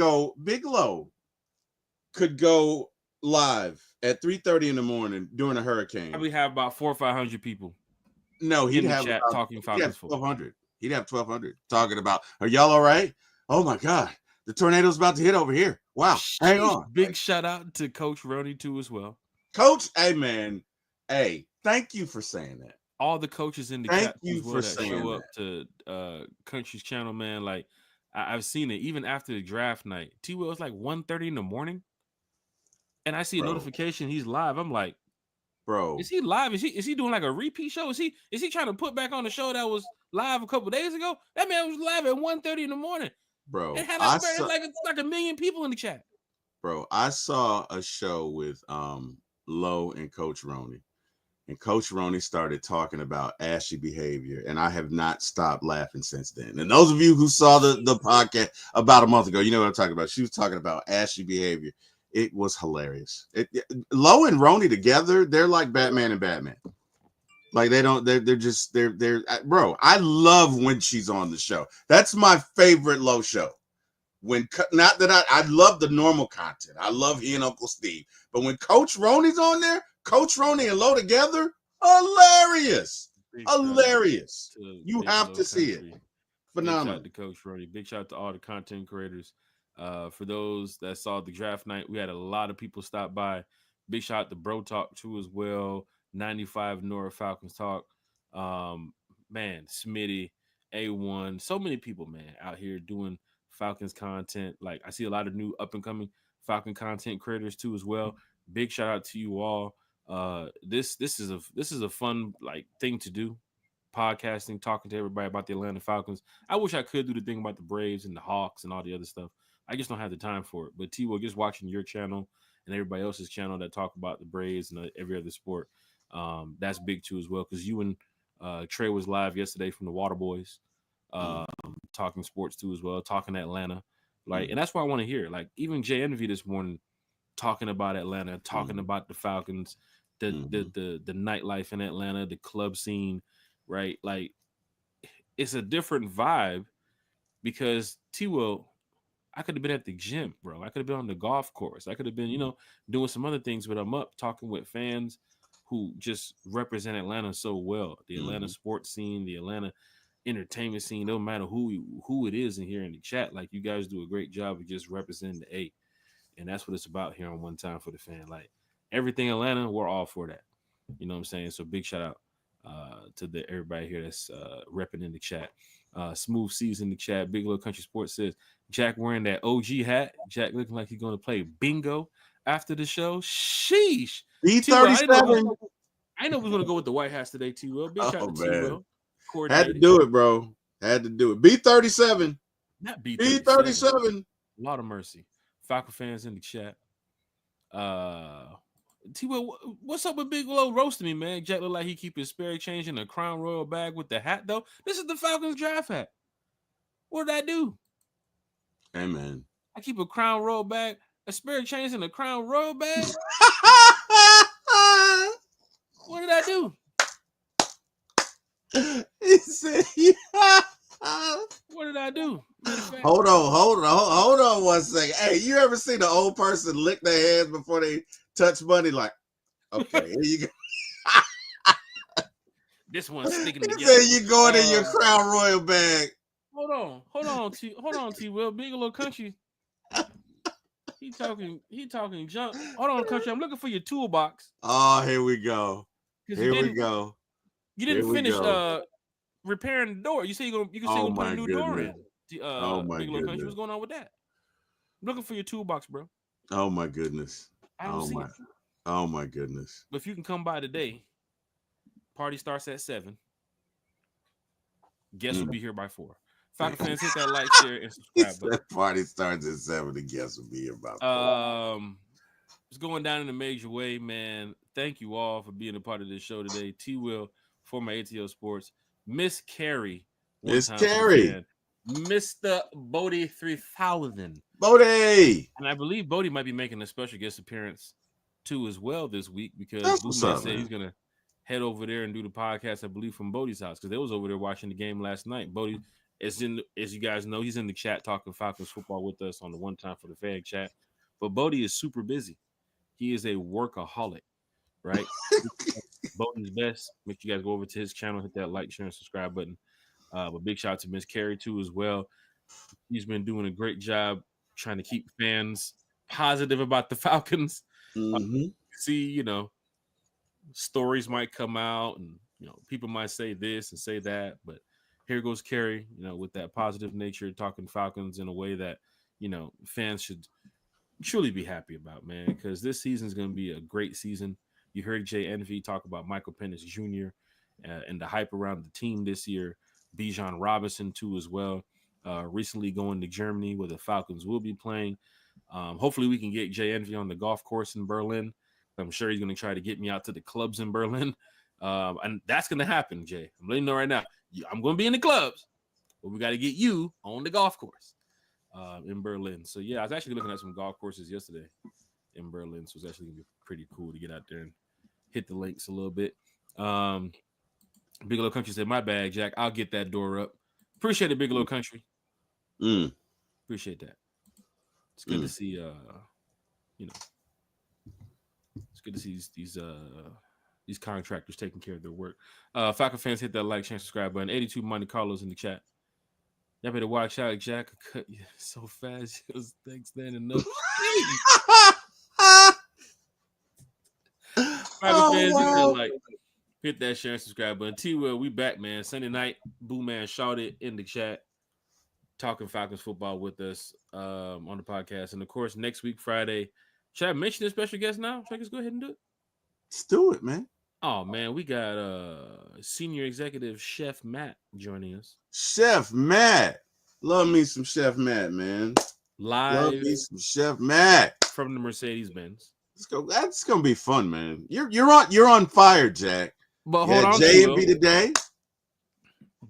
Speaker 3: go live at 3:30 in the morning during a hurricane.
Speaker 1: Probably have about 400 or 500 people.
Speaker 3: No, he'd have
Speaker 1: chat talking Falcons football.
Speaker 3: 1,200. He'd have 1,200 talking about, are y'all all right? Oh my God, the tornado's about to hit over here. Wow, hang on.
Speaker 1: Big shout out to Coach Roney too as well.
Speaker 3: Coach, hey man, hey, thank you for saying that.
Speaker 1: All the coaches in the chat as well that show up to Country's channel, man. Like I've seen it even after the draft night. T-Will, it's like 1:30 in the morning, and I see a notification he's live. I'm like, bro, is he live? Is he doing like a repeat show? Is he trying to put back on the show that was live a couple days ago? That man was live at 1:30 in the morning.
Speaker 3: Bro,
Speaker 1: it had like a million people in the chat.
Speaker 3: Bro, I saw a show with Lowe and Coach Roney. And Coach Roney started talking about ashy behavior, and I have not stopped laughing since then. And those of you who saw the podcast about a month ago, you know what I'm talking about. She was talking about ashy behavior. It was hilarious. Lowe and Roney together, they're like Batman and Batman. Like they're bro. I love when she's on the show. That's my favorite Lowe show. Not that I love the normal content. I love he and Uncle Steve, but when Coach Roney's on there, Coach Roney and Lowe together, hilarious. Hilarious. You have to see it. Phenomenal.
Speaker 1: Big shout out to Coach Roney. Big shout out to all the content creators. For those that saw the draft night, we had a lot of people stop by. Big shout out to Bro Talk too as well. 95 Nora Falcons Talk. Man, Smitty, A1, so many people, man, out here doing Falcons content. Like I see a lot of new up and coming Falcon content creators too as well. Big shout out to you all. This is a fun like thing to do, podcasting, talking to everybody about the Atlanta Falcons. I wish I could do the thing about the Braves and the Hawks and all the other stuff. I just don't have the time for it. But T-Will, just watching your channel and everybody else's channel that talk about the Braves and every other sport, that's big too as well. Because you and Trey was live yesterday from the Water Boys, talking sports too as well, talking Atlanta, like, and that's what I want to hear. Like even Jay Envy this morning talking about Atlanta, talking about the Falcons, the nightlife in Atlanta, the club scene, right? Like it's a different vibe because T-Will, I could have been at the gym, bro. I could have been on the golf course. I could have been, doing some other things, but I'm up talking with fans who just represent Atlanta so well. The Atlanta sports scene, the Atlanta entertainment scene, no matter who it is in here in the chat, like you guys do a great job of just representing the A. And that's what it's about here on One Time for the Fan. Like everything Atlanta, we're all for that. You know what I'm saying? So big shout out to everybody here that's repping in the chat. Smooth Seas in the chat. Big Little Country Sports says Jack wearing that OG hat. Jack looking like he's going to play bingo after the show. Sheesh.
Speaker 3: B37.
Speaker 1: I know we're going to go with the White Hats today, T-Will. Big shout out to T-Will.
Speaker 3: Had to do it, bro. Had to do it. B37.
Speaker 1: Not B37.
Speaker 3: B37.
Speaker 1: Lot of mercy. Falcon fans in the chat. T-Will, what's up with Big Low roasting me, man? Jack look like he keep his spare change in a Crown Royal bag with the hat, though. This is the Falcons draft hat. What did I do?
Speaker 3: Hey, man.
Speaker 1: I keep a Crown Royal bag, a spare change in a Crown Royal bag. What did I do?
Speaker 3: He said, yeah.
Speaker 1: What did I do?
Speaker 3: Hold on 1 second. Hey, you ever seen an old person lick their hands before they touch money? Like, okay, here you go.
Speaker 1: This one's sticking
Speaker 3: He
Speaker 1: together.
Speaker 3: said you going in your Crown Royal bag.
Speaker 1: Hold on, T-Will. Bigelow Country. He talking junk. Hold on, Country. I'm looking for your toolbox.
Speaker 3: Oh, here we go. Here we go.
Speaker 1: You didn't finish repairing the door. You say you can put a new door in.
Speaker 3: Oh my
Speaker 1: Bigelow
Speaker 3: goodness.
Speaker 1: Country. What's going on with that? I'm looking for your toolbox, bro.
Speaker 3: Oh my goodness.
Speaker 1: I don't see it.
Speaker 3: Oh my goodness.
Speaker 1: But if you can come by today, party starts at 7. Guests will be here by 4. Falcon fans, hit that like, share, and subscribe button.
Speaker 3: That party starts at 7. The guests will be here by 4.
Speaker 1: It's going down in a major way, man. Thank you all for being a part of this show today. T-Will, former ATO Sports, Miss Carrie, Mr. Bodie 3000.
Speaker 3: Bodie!
Speaker 1: And I believe Bodie might be making a special guest appearance too as well this week because Boo said he's gonna head over there and do the podcast, I believe, from Bodie's house because they was over there watching the game last night. Bodie, as you guys know, he's in the chat talking Falcons football with us on the One Time for the Fan chat. But Bodie is super busy. He is a workaholic, right? Bodie's best. Make sure you guys go over to his channel, hit that like, share, and subscribe button. But big shout out to Miss Carrie too as well. He's been doing a great job trying to keep fans positive about the Falcons. See, stories might come out and people might say this and say that, but here goes Carrie, with that positive nature, talking Falcons in a way that fans should truly be happy about, man, because this season is going to be a great season. You heard Jay Envy talk about Michael Penix Jr. And the hype around the team this year. Bijan Robinson too as well. Recently going to Germany where the Falcons will be playing. Hopefully we can get Jay Envy on the golf course in Berlin. I'm sure he's going to try to get me out to the clubs in Berlin. And that's going to happen, Jay. I'm letting you know right now. I'm going to be in the clubs, but we got to get you on the golf course in Berlin. So, yeah, I was actually looking at some golf courses yesterday in Berlin. So it's actually going to be pretty cool to get out there and hit the links a little bit. Bigelow Country said, my bad, Jack. I'll get that door up. Appreciate it, Bigelow Country. Appreciate that. It's good to see, it's good to see these contractors taking care of their work. Falcon fans, hit that like, share, subscribe button. 82 Monte Carlos in the chat. Y'all better watch out, Jack. I cut you so fast. Your thing standing up. Falcon fans, hit that like. Hit that share and subscribe button. T-Will, we back, man. Sunday night, Boo Man shouted in the chat, talking Falcons football with us on the podcast. And, of course, next week, Friday, should I mention this special guest now? Should I just go ahead and do it?
Speaker 3: Let's do it, man.
Speaker 1: Oh, man, we got senior executive Chef Matt joining us.
Speaker 3: Chef Matt. Love me some Chef Matt, man.
Speaker 1: Live.
Speaker 3: Love me some Chef Matt.
Speaker 1: From the Mercedes-Benz.
Speaker 3: That's gonna be fun, man. You're on fire, Jack.
Speaker 1: But hold on,
Speaker 3: J and B today.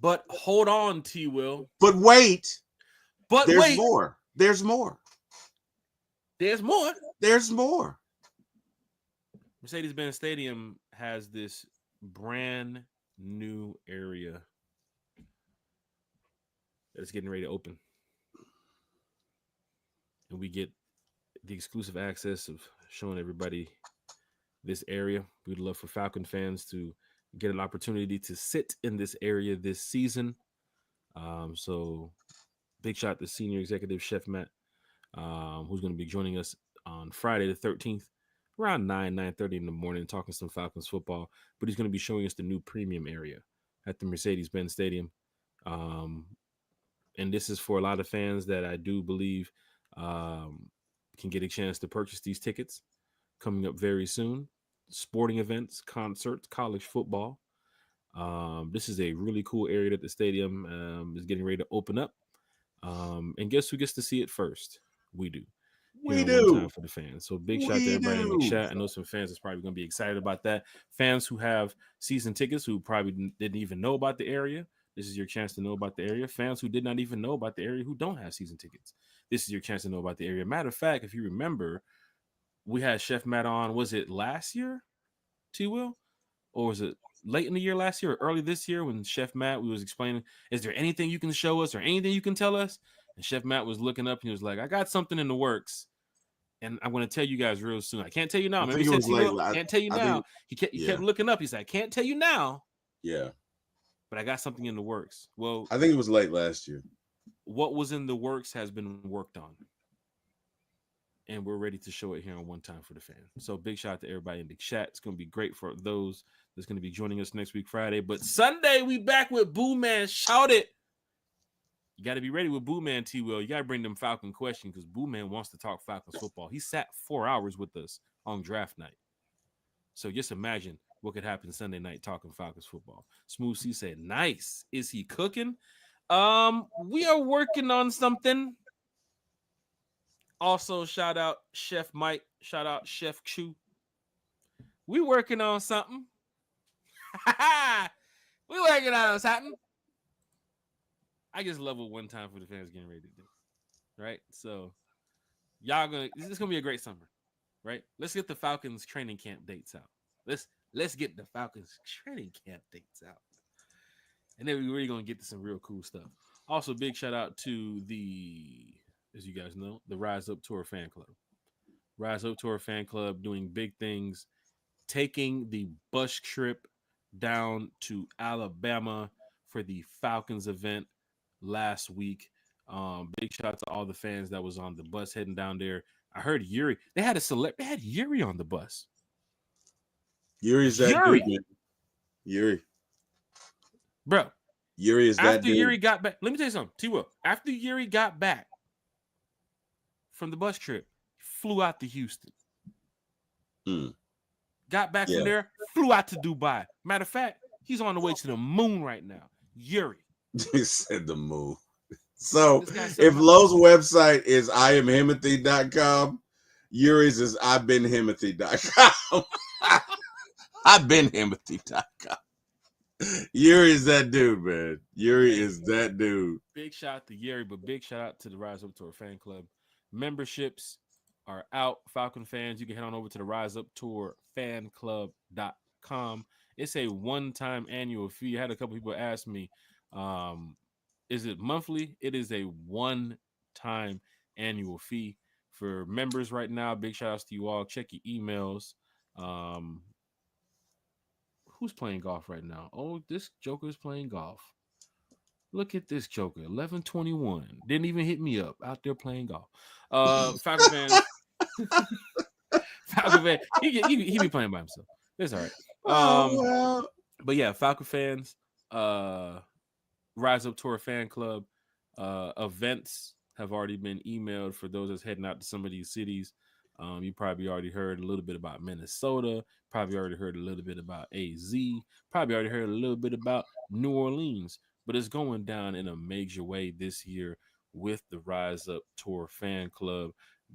Speaker 1: But hold on, T-Will.
Speaker 3: But wait.
Speaker 1: There's
Speaker 3: more. There's more.
Speaker 1: There's more.
Speaker 3: There's more.
Speaker 1: Mercedes-Benz Stadium has this brand new area that is getting ready to open. And we get the exclusive access of showing everybody this area. We'd love for Falcon fans to get an opportunity to sit in this area this season. So big shout to senior executive Chef Matt, who's going to be joining us on Friday the 13th around 9:30 in the morning, talking some Falcons football. But he's going to be showing us the new premium area at the Mercedes-Benz Stadium. And this is for a lot of fans that I do believe can get a chance to purchase these tickets coming up very soon. Sporting events, concerts, college football. This is a really cool area that the stadium is getting ready to open up. And guess who gets to see it first? We do. Here
Speaker 3: We
Speaker 1: on One Time
Speaker 3: do.
Speaker 1: for the Fans. So big shout out to
Speaker 3: We
Speaker 1: everybody in the
Speaker 3: do.
Speaker 1: chat. I know some fans is probably going to be excited about that. Fans who have season tickets who probably didn't even know about the area. This is your chance to know about the area. Fans who did not even know about the area who don't have season tickets. This is your chance to know about the area. Matter of fact, if you remember, we had Chef Matt on, was it last year, T Will? Or was it late in the year last year or early this year when Chef Matt, we was explaining, is there anything you can show us or anything you can tell us? And Chef Matt was looking up and he was like, I got something in the works. And I'm going to tell you guys real soon. I can't tell you now.
Speaker 3: I
Speaker 1: Remember,
Speaker 3: think
Speaker 1: he
Speaker 3: it
Speaker 1: said,
Speaker 3: was late.
Speaker 1: I can't tell you
Speaker 3: I
Speaker 1: now.
Speaker 3: think,
Speaker 1: He kept looking up. He said, I can't tell you now,
Speaker 3: yeah.
Speaker 1: but I got something in the works. Well,
Speaker 3: I think it was late last year.
Speaker 1: what was in the works has been worked on. And we're ready to show it here on One Time for the Fan. So big shout out to everybody in the chat. It's going to be great for those that's going to be joining us next week, Friday. But Sunday, we back with Boo Man. Shout it. You got to be ready with Boo Man, T-Will. You got to bring them Falcon question because Boo Man wants to talk Falcons football. He sat 4 hours with us on draft night. So just imagine what could happen Sunday night talking Falcons football. Smooth C said, nice. Is he cooking? We are working on something. Also, shout out Chef Mike. Shout out Chef Chu. We working on something. We working on something. I just love what One Time for the Fans getting ready to do. Right? So this is gonna be a great summer. Right? Let's get the Falcons training camp dates out. Let's get the Falcons training camp dates out. And then we're really gonna get to some real cool stuff. Also, big shout out to as you guys know, the Rise Up Tour fan club. Rise Up Tour fan club doing big things, taking the bus trip down to Alabama for the Falcons event last week. Big shout out to all the fans that was on the bus heading down there. I heard Yuri. They had Yuri on the bus.
Speaker 3: Yuri's that dude, man. Yuri.
Speaker 1: Bro.
Speaker 3: Yuri is that dude.
Speaker 1: After Yuri got back, let me tell you something, T-Will. After Yuri got back from the bus trip, flew out to Houston. Got back from there, flew out to Dubai. Matter of fact, he's on the way to the moon right now. Yuri.
Speaker 3: He said the moon. So if Lowe's website is IamHimothy.com, Yuri's is I'veBeenHimothy.com. I'veBeenHimothy.com. Yuri is that dude, man. Yuri is that dude.
Speaker 1: Big shout out to Yuri, but big shout out to the Rise Up Tour fan club. Memberships are out. Falcon fans, you can head on over to the Rise Up Tour fanclub.com. It's a one-time annual fee. I had a couple people ask me, is it monthly? It is a one-time annual fee for members right now. Big shout outs to you all. Check your emails. Who's playing golf right now? Oh, this Joker is playing golf. Look at this Joker, 11:21. Didn't even hit me up. Out there playing golf. Falcon fans. Falcon fan. He be playing by himself. It's all right. But yeah, Falcon fans. Rise Up Tour fan club. Events have already been emailed for those that's heading out to some of these cities. You probably already heard a little bit about Minnesota. Probably already heard a little bit about AZ. Probably already heard a little bit about New Orleans. But it's going down in a major way this year with the Rise Up Tour fan club.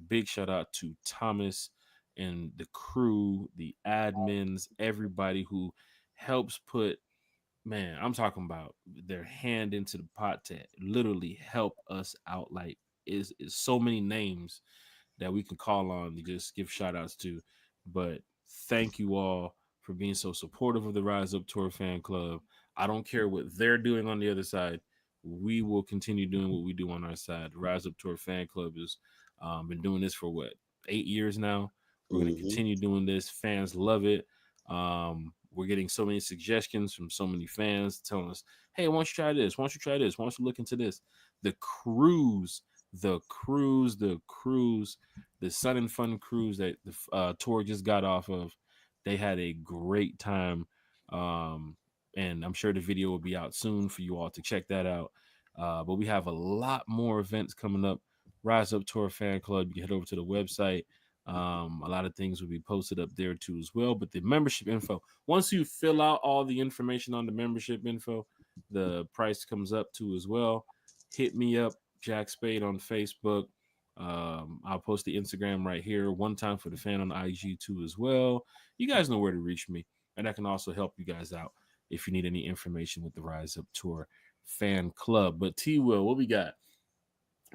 Speaker 1: Big shout out to Thomas and the crew, the admins, everybody who helps put, man, I'm talking about their hand into the pot to literally help us out. Like, is so many names that we can call on to just give shout outs to. But thank you all for being so supportive of the Rise Up Tour fan club. I don't care what they're doing on the other side. We will continue doing what we do on our side. The Rise Up Tour fan club has been doing this for 8 years now. We're going to continue doing this. Fans love it. We're getting so many suggestions from so many fans telling us, hey, why don't you try this? Why don't you try this? Why don't you look into this? The Sun and Fun cruise that the tour just got off of, they had a great time. And I'm sure the video will be out soon for you all to check that out. But we have a lot more events coming up. Rise Up Tour Fan Club. You can head over to the website. A lot of things will be posted up there too as well. But the membership info, once you fill out all the information on the membership info, the price comes up too as well. Hit me up, Jack Spade on Facebook. I'll post the Instagram right here. One Time for the Fan on IG too as well. You guys know where to reach me, and I can also help you guys out if you need any information with the Rise Up Tour fan club. But T Will, what we got?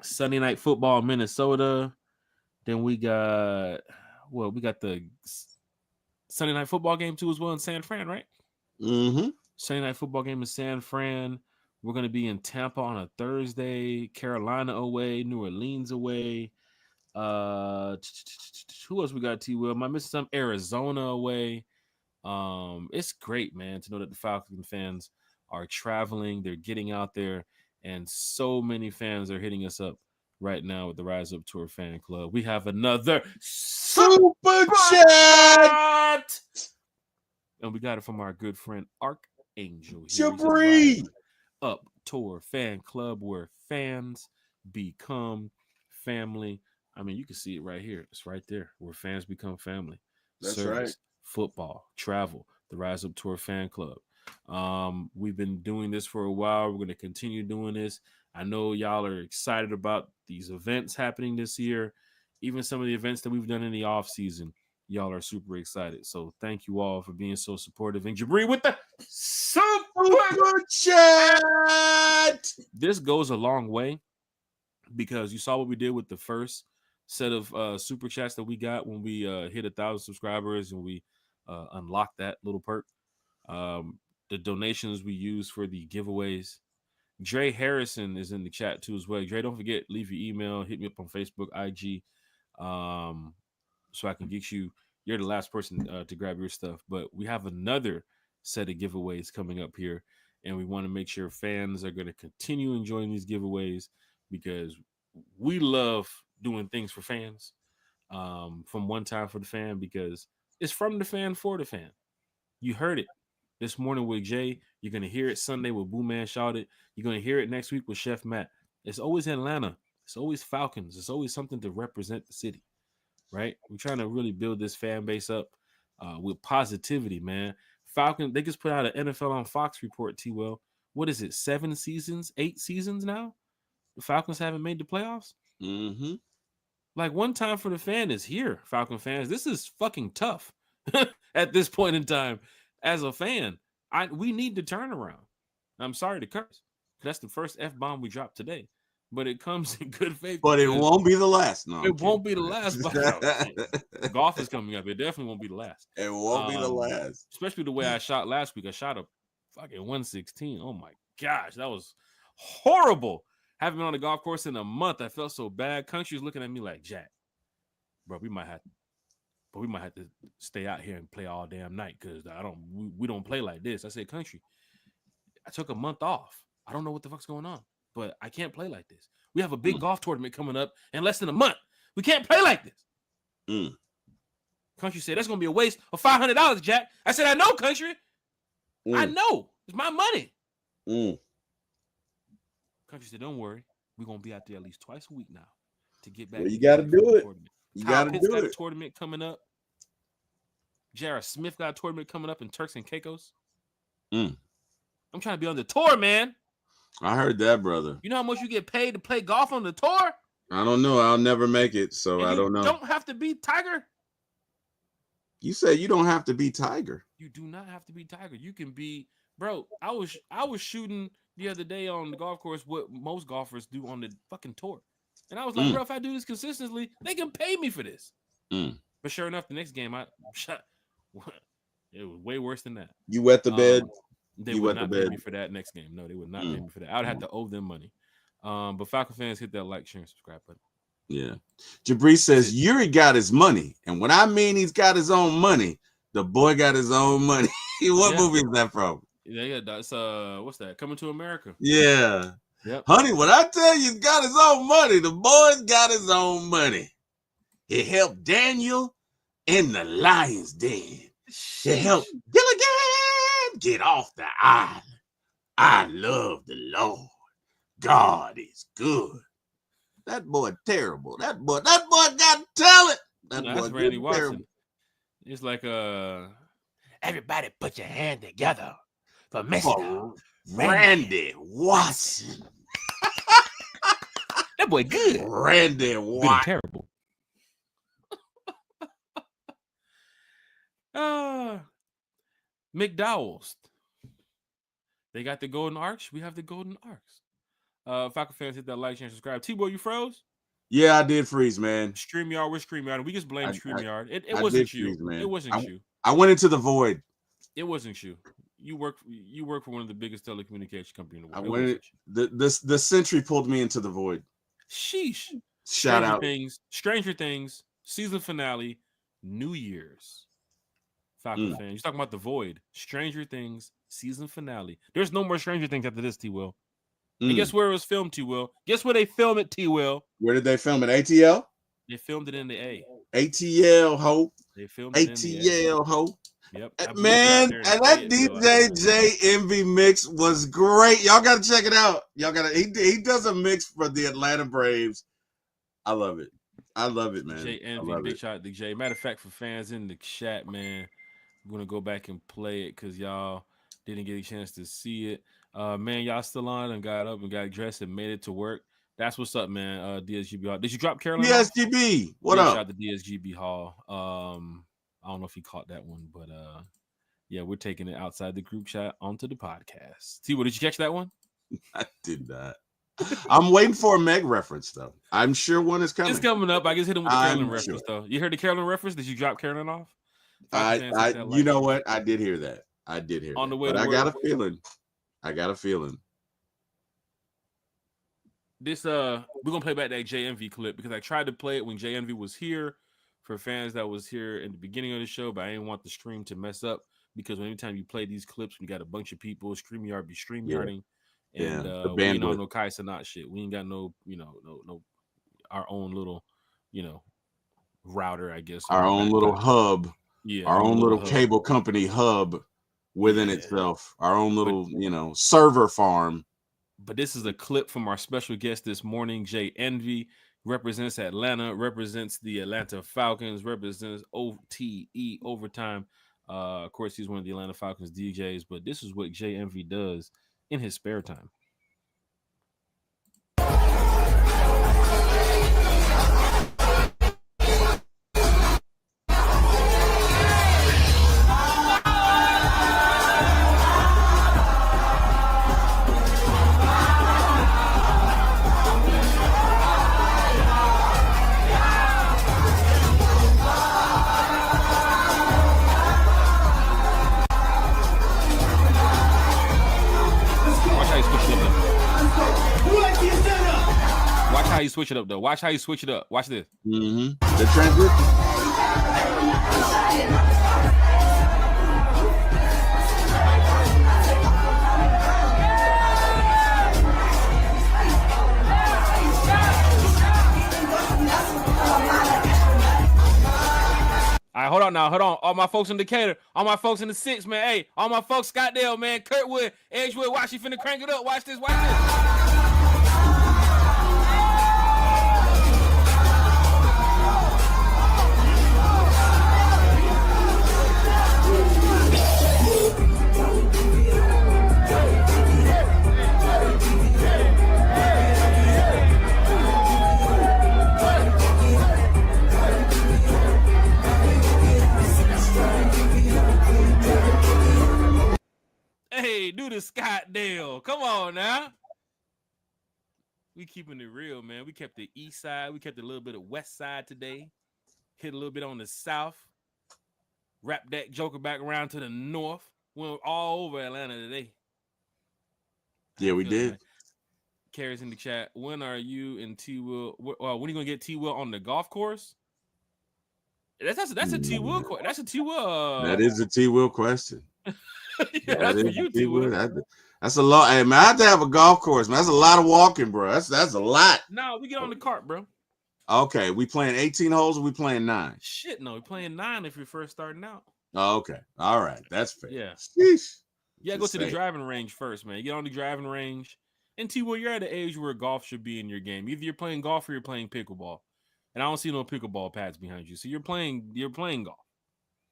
Speaker 1: Sunday Night Football, Minnesota. Then we got the Sunday Night Football game too as well in San Fran, right?
Speaker 3: Mm-hmm.
Speaker 1: Sunday Night Football game in San Fran. We're going to be in Tampa on a Thursday, Carolina away, New Orleans away. Who else we got, T Will? Am I missing some? Arizona away. It's great, man, to know that the Falcon fans are traveling, they're getting out there, and so many fans are hitting us up right now with the Rise Up Tour fan club. We have another
Speaker 3: Super Chat,
Speaker 1: and we got it from our good friend Archangel.
Speaker 3: Jabri.
Speaker 1: Up Tour fan club, where fans become family. I mean, you can see it right here. It's right there, where fans become family.
Speaker 3: That's
Speaker 1: Service,
Speaker 3: right.
Speaker 1: Football, travel, the Rise Up Tour fan club. We've been doing this for a while. We're going to continue doing this. I know y'all are excited about these events happening this year. Even some of the events that we've done in the off season, y'all are super excited. So thank you all for being so supportive. And Jabri with the Super
Speaker 3: Chat.
Speaker 1: This goes a long way, because you saw what we did with the first set of super chats that we got when we hit 1,000 subscribers and we unlocked that little perk. The donations we use for the giveaways. Dre Harrison is in the chat too as well. Dre, don't forget, leave your email, hit me up on Facebook, IG, so I can get you. You're the last person to grab your stuff, but we have another set of giveaways coming up here, and we want to make sure fans are going to continue enjoying these giveaways, because we love doing things for fans. From One Time for the Fan, because it's from the fan for the fan. You heard it this morning with Jay. You're going to hear it Sunday with Boo Man Shouted. You're going to hear it next week with Chef Matt. It's always Atlanta. It's always Falcons. It's always something to represent the city, right? We're trying to really build this fan base up with positivity, man. Falcon, they just put out an NFL on Fox report, T-Will. What is it, 7 seasons, 8 seasons now? The Falcons haven't made the playoffs?
Speaker 3: Mm-hmm.
Speaker 1: Like, One Time for the Fan is here, Falcon fans. This is fucking tough at this point in time. As a fan, we need to turn around. I'm sorry to curse. That's the first F-bomb we dropped today. But it comes in good faith.
Speaker 3: But it won't be the last. No,
Speaker 1: it won't be the last. Golf is coming up. It definitely won't be the last.
Speaker 3: It won't be the last.
Speaker 1: Especially the way I shot last week. I shot a fucking 116. Oh my gosh, that was horrible. Haven't been on the golf course in a month. I felt so bad. Country's looking at me like, Jack, bro, we might have to stay out here and play all damn night, because we don't play like this. I said, Country, I took a month off. I don't know what the fuck's going on, but I can't play like this. We have a big golf tournament coming up in less than a month. We can't play like this. Country said, that's going to be a waste of $500, Jack. I said, I know, Country. I know. It's my money. Country said, don't worry. We're going to be out there at least twice a week now to get back.
Speaker 3: Well, you got to do it.
Speaker 1: Tournament.
Speaker 3: You got to do
Speaker 1: got
Speaker 3: it.
Speaker 1: A tournament coming up. Jarrah Smith got a tournament coming up in Turks and Caicos. I'm trying to be on the tour, man.
Speaker 3: I heard that, brother.
Speaker 1: You know how much you get paid to play golf on the tour?
Speaker 3: I don't know. I'll never make it, so I don't know.
Speaker 1: You don't have to be Tiger.
Speaker 3: You say you don't have to be Tiger.
Speaker 1: You do not have to be Tiger. You can be, bro. I was shooting the other day on the golf course what most golfers do on the fucking tour, and I was like, bro, if I do this consistently, they can pay me for this. But sure enough, the next game I shot. It was way worse than that.
Speaker 3: You wet the bed.
Speaker 1: They would not pay me for that next game. No, they would not pay me for that. I would have to owe them money. But Falcon fans, hit that like, share, and subscribe button. Yeah.
Speaker 3: Jabri says Yuri got his money. And when I mean he's got his own money, the boy got his own money. What movie is that from?
Speaker 1: Yeah, that's what's that? Coming to America.
Speaker 3: Yeah.
Speaker 1: Yep.
Speaker 3: Honey, when I tell you he's got his own money, the boy's got his own money. He helped Daniel in the lion's den. He helped Gilligan get off the island. I love the Lord. God is good. That boy terrible. That boy got talent. That
Speaker 1: No,
Speaker 3: boy
Speaker 1: that's Randy
Speaker 3: good
Speaker 1: Watson.
Speaker 3: terrible.
Speaker 1: It's like everybody put your hand together for Mr.
Speaker 3: For Randy Watson.
Speaker 1: That boy good.
Speaker 3: Randy
Speaker 1: Good and
Speaker 3: Watson.
Speaker 1: terrible. McDowell's. They got the golden arch. We have the golden arcs. Falcon fans, hit that like, share, subscribe. T-Boy, you froze?
Speaker 3: Yeah, I did freeze, man.
Speaker 1: StreamYard, we're StreamYard. We just blame StreamYard. It
Speaker 3: I
Speaker 1: wasn't
Speaker 3: did
Speaker 1: you.
Speaker 3: freeze, man.
Speaker 1: It wasn't you.
Speaker 3: I went into the void.
Speaker 1: It wasn't you. You work for one of the biggest telecommunication companies in the world.
Speaker 3: I went the Sentry pulled me into the void.
Speaker 1: Sheesh.
Speaker 3: Shout out.
Speaker 1: Stranger Things, season finale, New Year's. Falcon fans. You're talking about the void. Stranger Things, season finale. There's no more Stranger Things after this, T-Will. And guess where it was filmed, T-Will? Guess where they filmed it, T-Will?
Speaker 3: Where did they film it? ATL?
Speaker 1: They filmed it in the A.
Speaker 3: ATL, ho.
Speaker 1: They filmed it
Speaker 3: ATL, ho.
Speaker 1: Yep.
Speaker 3: Man, and that DJ Envy mix was great. Y'all got to check it out. He does a mix for the Atlanta Braves. I love it. I love it, man.
Speaker 1: DJ Envy, big shout out to Jay. Matter of fact, for fans in the chat, man, we're going to go back and play it because y'all didn't get a chance to see it. Man, y'all still on and got up and got dressed and made it to work. That's what's up, man. DSGB Hall. Did you drop Carolyn?
Speaker 3: DSGB, what up?
Speaker 1: Shout out to DSGB Hall. I don't know if he caught that one, but yeah, we're taking it outside the group chat onto the podcast. T, did you catch that one?
Speaker 3: I did not. I'm waiting for a Meg reference though. I'm sure one is coming.
Speaker 1: It's coming up. I just hit him with the Carolyn reference though. You heard the Carolyn reference? Did you drop Carolyn off?
Speaker 3: You know what? I did hear that. I did hear
Speaker 1: on
Speaker 3: that.
Speaker 1: The way.
Speaker 3: But I got a feeling.
Speaker 1: This we're gonna play back that JMV clip because I tried to play it when JMV was here for fans that was here in the beginning of the show, but I didn't want the stream to mess up because anytime you play these clips, we got a bunch of people StreamYard be StreamYarding, and we ain't on no Kai Sanat shit. We ain't got no, no our own little, router, I guess.
Speaker 3: Our own little hub.
Speaker 1: Yeah.
Speaker 3: Our own little cable company hub within itself. Our own little, server farm.
Speaker 1: But this is a clip from our special guest this morning, Jay Envy. Represents Atlanta, represents the Atlanta Falcons, represents OTE overtime. Of course, he's one of the Atlanta Falcons DJs, but this is what Jay Envy does in his spare time. How you switch it up though. Watch how you switch it up. Watch this.
Speaker 3: The transition.
Speaker 1: All right, hold on now. Hold on. All my folks in Decatur, all my folks in the 6, man. Hey, all my folks, Scottsdale, man, Kurtwood, Edgewood. Watch, you finna crank it up. Watch this. Watch this. Hey, do the Scottsdale. Come on now. We keeping it real, man. We kept the east side. We kept a little bit of west side today. Hit a little bit on the south. Wrap that joker back around to the north. Went all over Atlanta today.
Speaker 3: Yeah, we did.
Speaker 1: Like, Carrie's in the chat. When are you and T-Will? When are you gonna get T-Will on the golf course? That's a T-Will. That's a T-Will.
Speaker 3: That is a T-Will question.
Speaker 1: Yeah, that's for you, T-Will.
Speaker 3: That's a lot. Hey, man, I have to have a golf course, man. That's a lot of walking, bro. That's a lot.
Speaker 1: No, we get on the cart, bro.
Speaker 3: Okay, we playing 18 holes or we playing 9?
Speaker 1: Shit, no, we're playing 9 if you're first starting out.
Speaker 3: Oh, okay. All right. That's fair.
Speaker 1: Yeah.
Speaker 3: Sheesh.
Speaker 1: Yeah, go to the driving range first, man. You get on the driving range. And T-Will, you're at an age where golf should be in your game. Either you're playing golf or you're playing pickleball. and I don't see no pickleball pads behind you. So you're playing golf.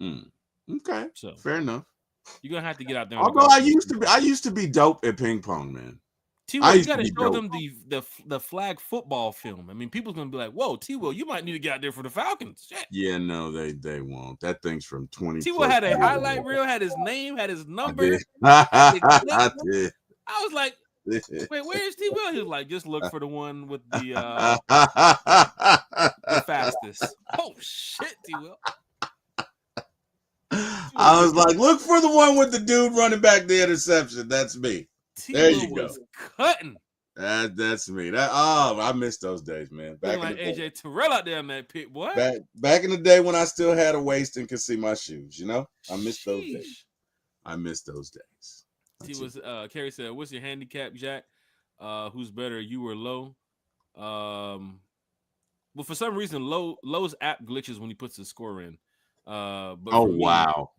Speaker 3: Okay,
Speaker 1: So
Speaker 3: fair enough.
Speaker 1: You're gonna have to get out there.
Speaker 3: Although I used to be dope at ping pong, man.
Speaker 1: T-Will, you got to show them the flag football film. I mean, people's gonna be like, "Whoa, T-Will, you might need to get out there for the Falcons." Shit.
Speaker 3: Yeah, no, they won't. That thing's from 20.
Speaker 1: T-Will had a highlight reel, had his name, had his number.
Speaker 3: I did.
Speaker 1: I was like, "Wait, where is T-Will?" He was like, "Just look for the one with the fastest." Oh shit, T-Will.
Speaker 3: I was like, look for the one with the dude running back the interception. That's me. There you go.
Speaker 1: Cutting.
Speaker 3: That's me. I miss those days, man.
Speaker 1: Back like AJ Terrell out there in that pit, boy.
Speaker 3: Back in the day when I still had a waist and could see my shoes, you know? I miss those days. I miss those days.
Speaker 1: Kerry said, "What's your handicap, Jack? Who's better, you or Low?" Well, for some reason, Low's app glitches when he puts the score in. But
Speaker 3: wow.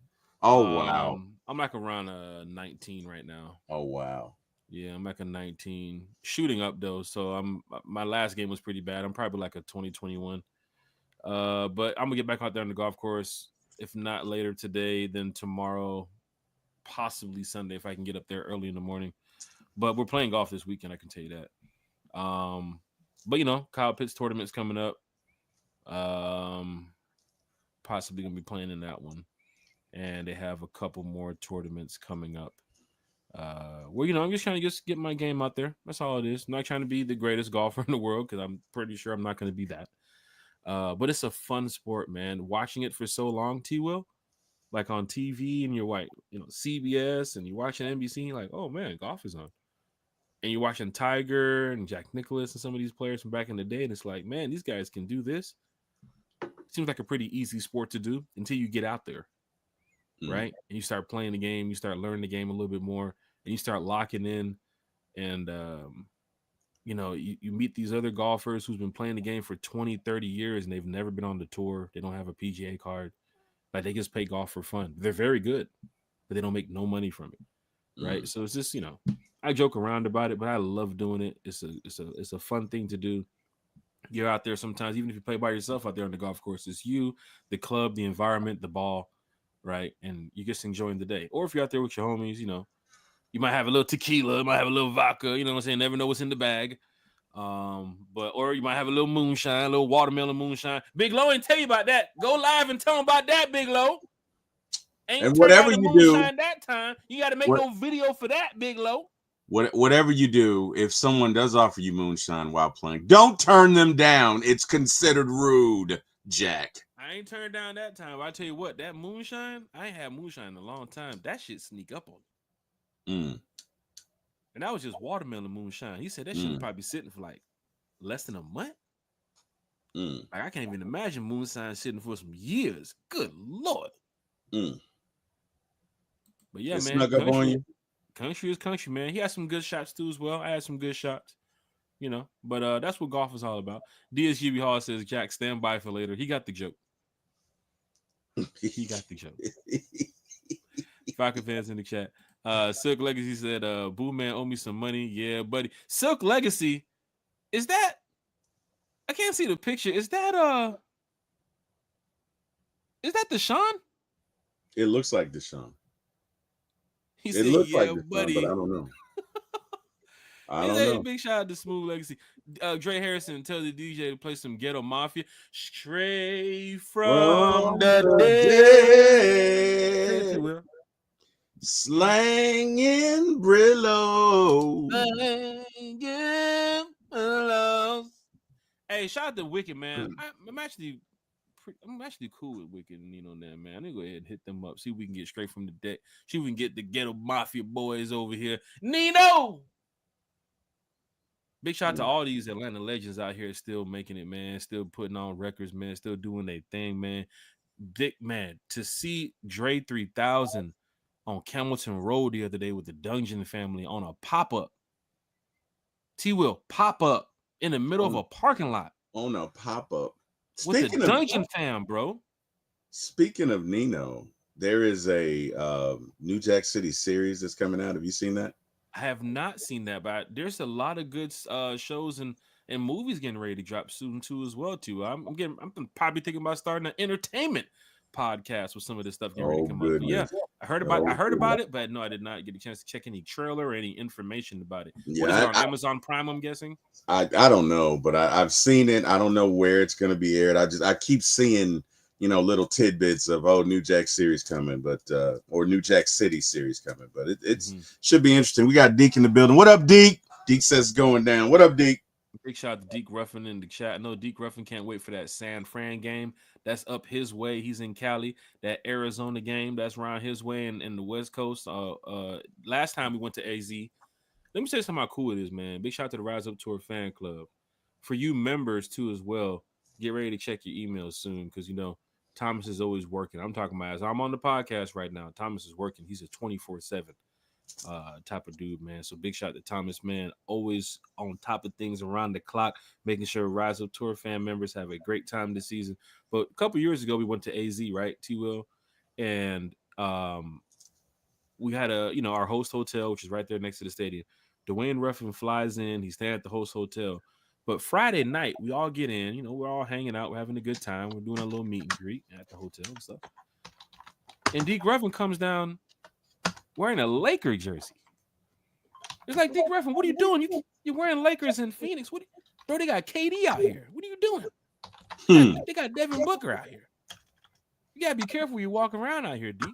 Speaker 1: I'm like around 19 right now.
Speaker 3: Oh wow.
Speaker 1: Yeah, I'm like a 19. Shooting up though, so my last game was pretty bad. I'm probably like a 20-21. But I'm gonna get back out there on the golf course. If not later today, then tomorrow, possibly Sunday if I can get up there early in the morning. But we're playing golf this weekend, I can tell you that. But you know, Kyle Pitts tournament's coming up. Possibly gonna be playing in that one, and they have a couple more tournaments coming up. Well, you know, I'm just trying to get my game out there. That's all it is. I'm not trying to be the greatest golfer in the world because I'm pretty sure I'm not going to be that. But it's a fun sport, man. Watching it for so long, T-Will, like on TV, and you're like, you know, CBS, and you're watching NBC, and you're like, oh man, golf is on. And you're watching Tiger and Jack Nicklaus and some of these players from back in the day, and it's like, man, these guys can do this. Seems like a pretty easy sport to do until you get out there, right? And you start playing the game, you start learning the game a little bit more, and you start locking in. And, you know, you meet these other golfers who's been playing the game for 20, 30 years, and they've never been on the tour. They don't have a PGA card. Like, they just play golf for fun. They're very good, but they don't make no money from it, right? So it's just, you know, I joke around about it, but I love doing it. It's a fun thing to do. You're out there sometimes, even if you play by yourself out there on the golf course, it's you, the club, the environment, the ball, right? And you're just enjoying the day. Or if you're out there with your homies, you know, you might have a little tequila, might have a little vodka, you know what I'm saying? Never know what's in the bag. Or you might have a little moonshine, a little watermelon moonshine. Big Low ain't tell you about that. Go live and tell them about that, Big Low.
Speaker 3: And whatever you do
Speaker 1: that time, you got to make no video for that, Big Low.
Speaker 3: Whatever you do, if someone does offer you moonshine while playing, don't turn them down. It's considered rude, Jack.
Speaker 1: I ain't turned down that time. But I tell you what, that moonshine, I ain't had moonshine in a long time. That shit sneak up on me. And that was just watermelon moonshine. He said that shit would probably be sitting for like less than a month. Like, I can't even imagine moonshine sitting for some years. Good Lord. But yeah,
Speaker 3: it
Speaker 1: man.
Speaker 3: Snuck up on you.
Speaker 1: Country is country, man. He had some good shots too as well. I had some good shots, you know. But that's what golf is all about. DSGB Hall says, Jack, stand by for later. He got the joke. He got the joke. Falcon fans in the chat. Silk Legacy said, Boo Man owe me some money. Yeah, buddy. Silk Legacy, is that? I can't see the picture. Is that Deshaun?
Speaker 3: It looks like Deshaun.
Speaker 1: He said, yeah, buddy.
Speaker 3: But I don't know. I don't know.
Speaker 1: Big shout out to Smooth Legacy. Dre Harrison tells the DJ to play some Ghetto Mafia. Straight from the dead.
Speaker 3: Slanging Brillo.
Speaker 1: Hey, shout out to Wicked, man. I'm actually cool with Wicked and Nino now, man. I'm gonna go ahead and hit them up. See if we can get straight from the deck. See if we can get the Ghetto Mafia boys over here. Nino! Big shout out to all these Atlanta legends out here still making it, man. Still putting on records, man. Still doing their thing, man. Big man, to see Dre 3000 on Camelton Road the other day with the Dungeon family on a pop-up. T-Will pop-up in the middle of a parking lot.
Speaker 3: On a pop-up.
Speaker 1: With the Dungeon fam, bro.
Speaker 3: Speaking of Nino, there is a New Jack City series that's coming out. Have you seen that?
Speaker 1: I have not seen that, but there's a lot of good shows and And movies getting ready to drop soon too as well too. I'm probably thinking about starting an entertainment podcast with some of this stuff getting ready to come up. But yeah, I heard about it, but no, I did not get a chance to check any trailer or any information about it. What is it on Amazon Prime? I'm guessing.
Speaker 3: I don't know, but I've seen it. I don't know where it's going to be aired. I keep seeing little tidbits of New Jack series coming, but or New Jack City series coming, but it's should be interesting. We got Deke in the building. What up, Deke? Deke says it's going down. What up, Deke?
Speaker 1: Big shout out to Deke Ruffin in the chat. I know Deke Ruffin can't wait for that San Fran game. That's up his way. He's in Cali. That Arizona game, that's around his way in the West Coast. Last time we went to AZ. Let me say something how cool it is, man. Big shout out to the Rise Up Tour fan club. For you members too as well, get ready to check your emails soon because Thomas is always working. I'm talking about as I'm on the podcast right now. Thomas is working. He's a 24/7 type of dude, man. So big shout out to Thomas, man. Always on top of things around the clock, making sure Rise Up Tour fan members have a great time this season. But a couple years ago, we went to AZ, right, T-Will? And we had our host hotel, which is right there next to the stadium. Dwayne Ruffin flies in. He's staying at the host hotel. But Friday night, we all get in. We're all hanging out. We're having a good time. We're doing a little meet and greet at the hotel and stuff. And Deke Ruffin comes down wearing a Laker jersey. It's like, Deke Ruffin, what are you doing? You're wearing Lakers in Phoenix. Bro, they got KD out here. What are you doing? They got Devin Booker out here. You got to be careful when you walk around out here, Deke.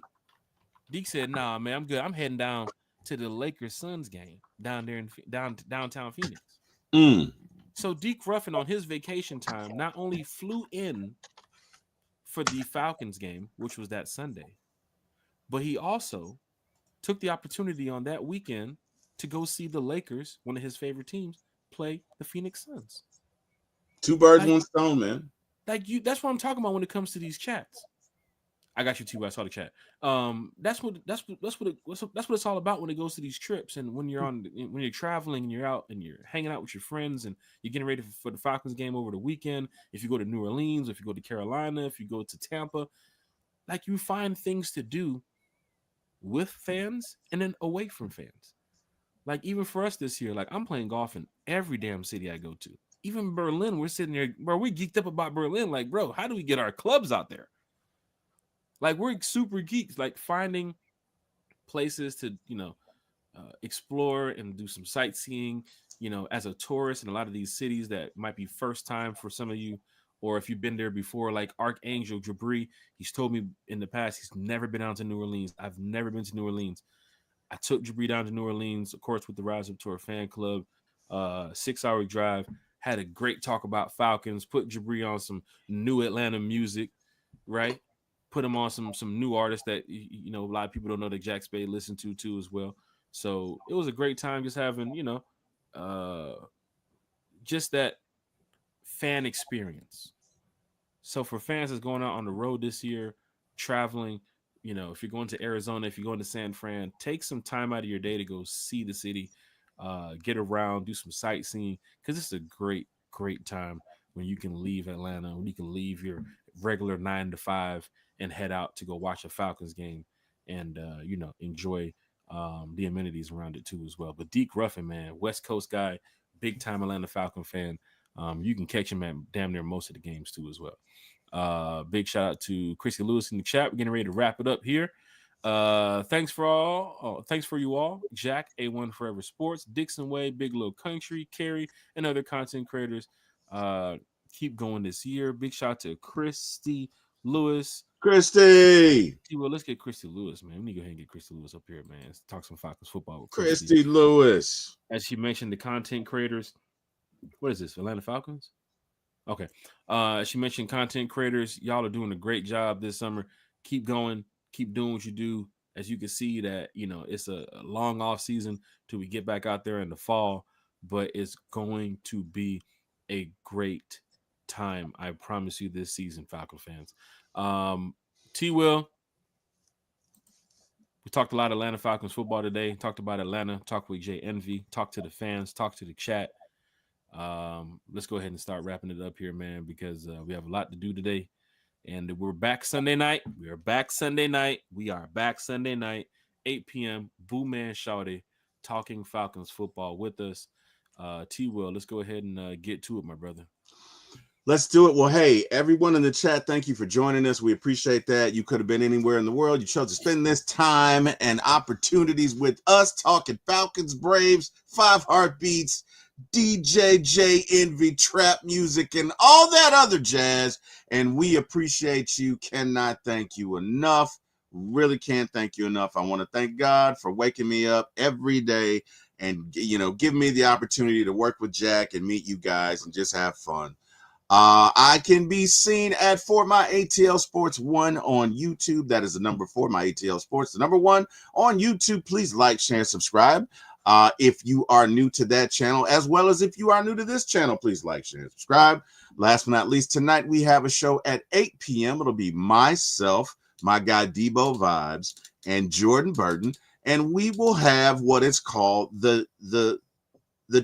Speaker 1: Deke said, nah, man, I'm good. I'm heading down to the Lakers Suns game down there in downtown Phoenix. So Deke Ruffin on his vacation time not only flew in for the Falcons game, which was that Sunday, but he also took the opportunity on that weekend to go see the Lakers, one of his favorite teams, play the Phoenix Suns.
Speaker 3: Two birds, one stone, man.
Speaker 1: That's what I'm talking about when it comes to these chats. I got you too. I saw the chat. That's what it's all about when it goes to these trips and when you're traveling and you're out and you're hanging out with your friends and you're getting ready for the Falcons game over the weekend. If you go to New Orleans, if you go to Carolina, if you go to Tampa, you find things to do with fans and then away from fans. Even for us this year, I'm playing golf in every damn city I go to. Even Berlin, we're sitting there, bro. We geeked up about Berlin. Bro, how do we get our clubs out there? We're super geeks, finding places to, explore and do some sightseeing, as a tourist in a lot of these cities that might be first time for some of you, or if you've been there before, like Archangel Jabri, he's told me in the past he's never been down to New Orleans. I've never been to New Orleans. I took Jabri down to New Orleans, of course, with the Rise Up Tour fan club, 6-hour drive, had a great talk about Falcons, put Jabri on some new Atlanta music, right? Put him on some new artists that a lot of people don't know that Jack Spade listened to too as well. So it was a great time just having just that fan experience. So for fans that's going out on the road this year, traveling, if you're going to Arizona, if you're going to San Fran, take some time out of your day to go see the city, get around, do some sightseeing, because it's a great time when you can leave Atlanta, when you can leave your regular 9 to 5 and head out to go watch a Falcons game and, enjoy the amenities around it too as well. But Deke Ruffin, man, West Coast guy, big time Atlanta Falcon fan. You can catch him at damn near most of the games too as well. Big shout out to Chrissy Lewis in the chat. We're getting ready to wrap it up here. Thanks for you all. Jack, A1 Forever Sports, Dixon Way, Big Little Country, Carrie, and other content creators. Keep going this year. Big shout out to Christy Lewis.
Speaker 3: Christy.
Speaker 1: Well, let's get Christy Lewis, man. We need to go ahead and get Christy Lewis up here, man. Let's talk some Falcons football with
Speaker 3: Christy Lewis.
Speaker 1: As she mentioned, the content creators. What is this? Atlanta Falcons? Okay. She mentioned content creators. Y'all are doing a great job this summer. Keep going. Keep doing what you do. As you can see that, it's a long off season till we get back out there in the fall, but it's going to be a great time. I promise you this season, Falcon fans. T-Will, we talked a lot of Atlanta Falcons football today. Talked about Atlanta. Talked with Jay Envy. Talked to the fans. Talked to the chat. Let's go ahead and start wrapping it up here, man, because we have a lot to do today. And we're back Sunday night. We are back Sunday night. 8 p.m. Boo Man Shawty talking Falcons football with us. T Will, let's go ahead and get to it, my brother.
Speaker 3: Let's do it. Well, hey, everyone in the chat, thank you for joining us. We appreciate that. You could have been anywhere in the world. You chose to spend this time and opportunities with us talking Falcons, Braves, 5 Heartbeats, DJ Envy, trap music, and all that other jazz. And we appreciate you. Cannot thank you enough. Really can't thank you enough. I want to thank God for waking me up every day and, give me the opportunity to work with Jack and meet you guys and just have fun. I can be seen at For My ATL Sports 1 on YouTube. That is the number 4, My ATL Sports, the number 1 on YouTube. Please like, share, and subscribe. If you are new to that channel, as well as if you are new to this channel, please like, share, and subscribe. Last but not least, tonight we have a show at 8 p.m. It'll be myself, my guy Debo Vibes, and Jordan Burton, and we will have what is called the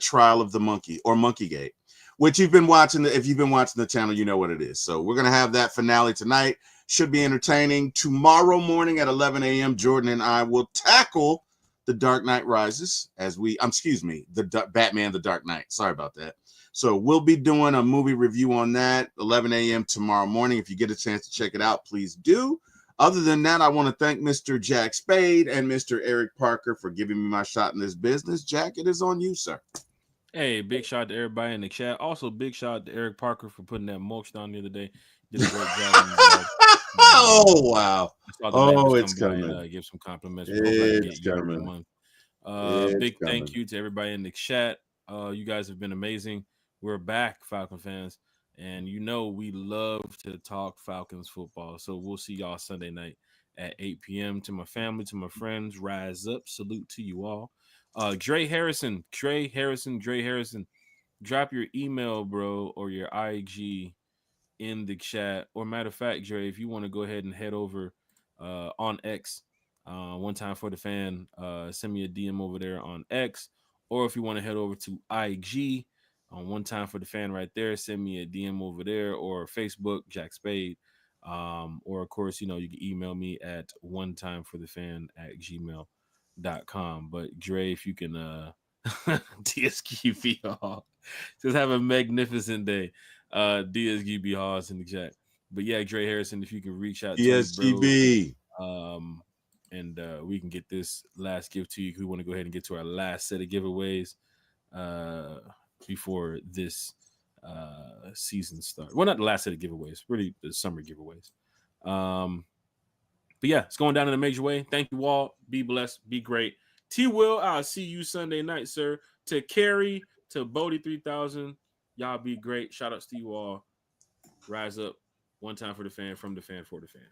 Speaker 3: trial of the monkey, or Monkeygate, which if you've been watching the channel, you know what it is. So we're going to have that finale tonight. Should be entertaining. Tomorrow morning at 11 a.m., Jordan and I will tackle The Dark Knight Rises the Batman, The Dark Knight. Sorry about that. So we'll be doing a movie review on that 11 a.m. tomorrow morning. If you get a chance to check it out, please do. Other than that, I want to thank Mr. Jack Spade and Mr. Eric Parker for giving me my shot in this business. Jack, it is on you, sir.
Speaker 1: Hey, big shout out to everybody in the chat. Also, big shout out to Eric Parker for putting that mulch down the other day. Did a great job.
Speaker 3: Oh, wow.
Speaker 1: I saw the neighbors
Speaker 3: it's
Speaker 1: come
Speaker 3: coming.
Speaker 1: by and give some compliments.
Speaker 3: It's
Speaker 1: Get every
Speaker 3: coming.
Speaker 1: month. Big thank you to everybody in the chat. You guys have been amazing. We're back, Falcon fans. And we love to talk Falcons football. So we'll see y'all Sunday night at 8 p.m. To my family, to my friends, rise up. Salute to you all. Dre Harrison, drop your email, bro, or your IG in the chat. Or matter of fact, Dre, if you want to go ahead and head over on X, One Time for the Fan, send me a DM over there on X. Or if you want to head over to IG on One Time for the Fan right there, send me a DM over there, or Facebook, Jack Spade. Or of course, you can email me at onetimeforthefan@gmail.com. But Dre, if you can DSQB just have a magnificent day. DSGB Hawes in the chat. But yeah, Dre Harrison, if you can reach out to
Speaker 3: DSGB.
Speaker 1: and we can get this last gift to you. We want to go ahead and get to our last set of giveaways before this season starts. Well, not the last set of giveaways, really the summer giveaways. But yeah, it's going down in a major way. Thank you all. Be blessed. Be great. T Will, I'll see you Sunday night, sir. To Carrie, to Bodie 3000, y'all be great. Shout outs to you all. Rise up. One time for the fan, from the fan, for the fan.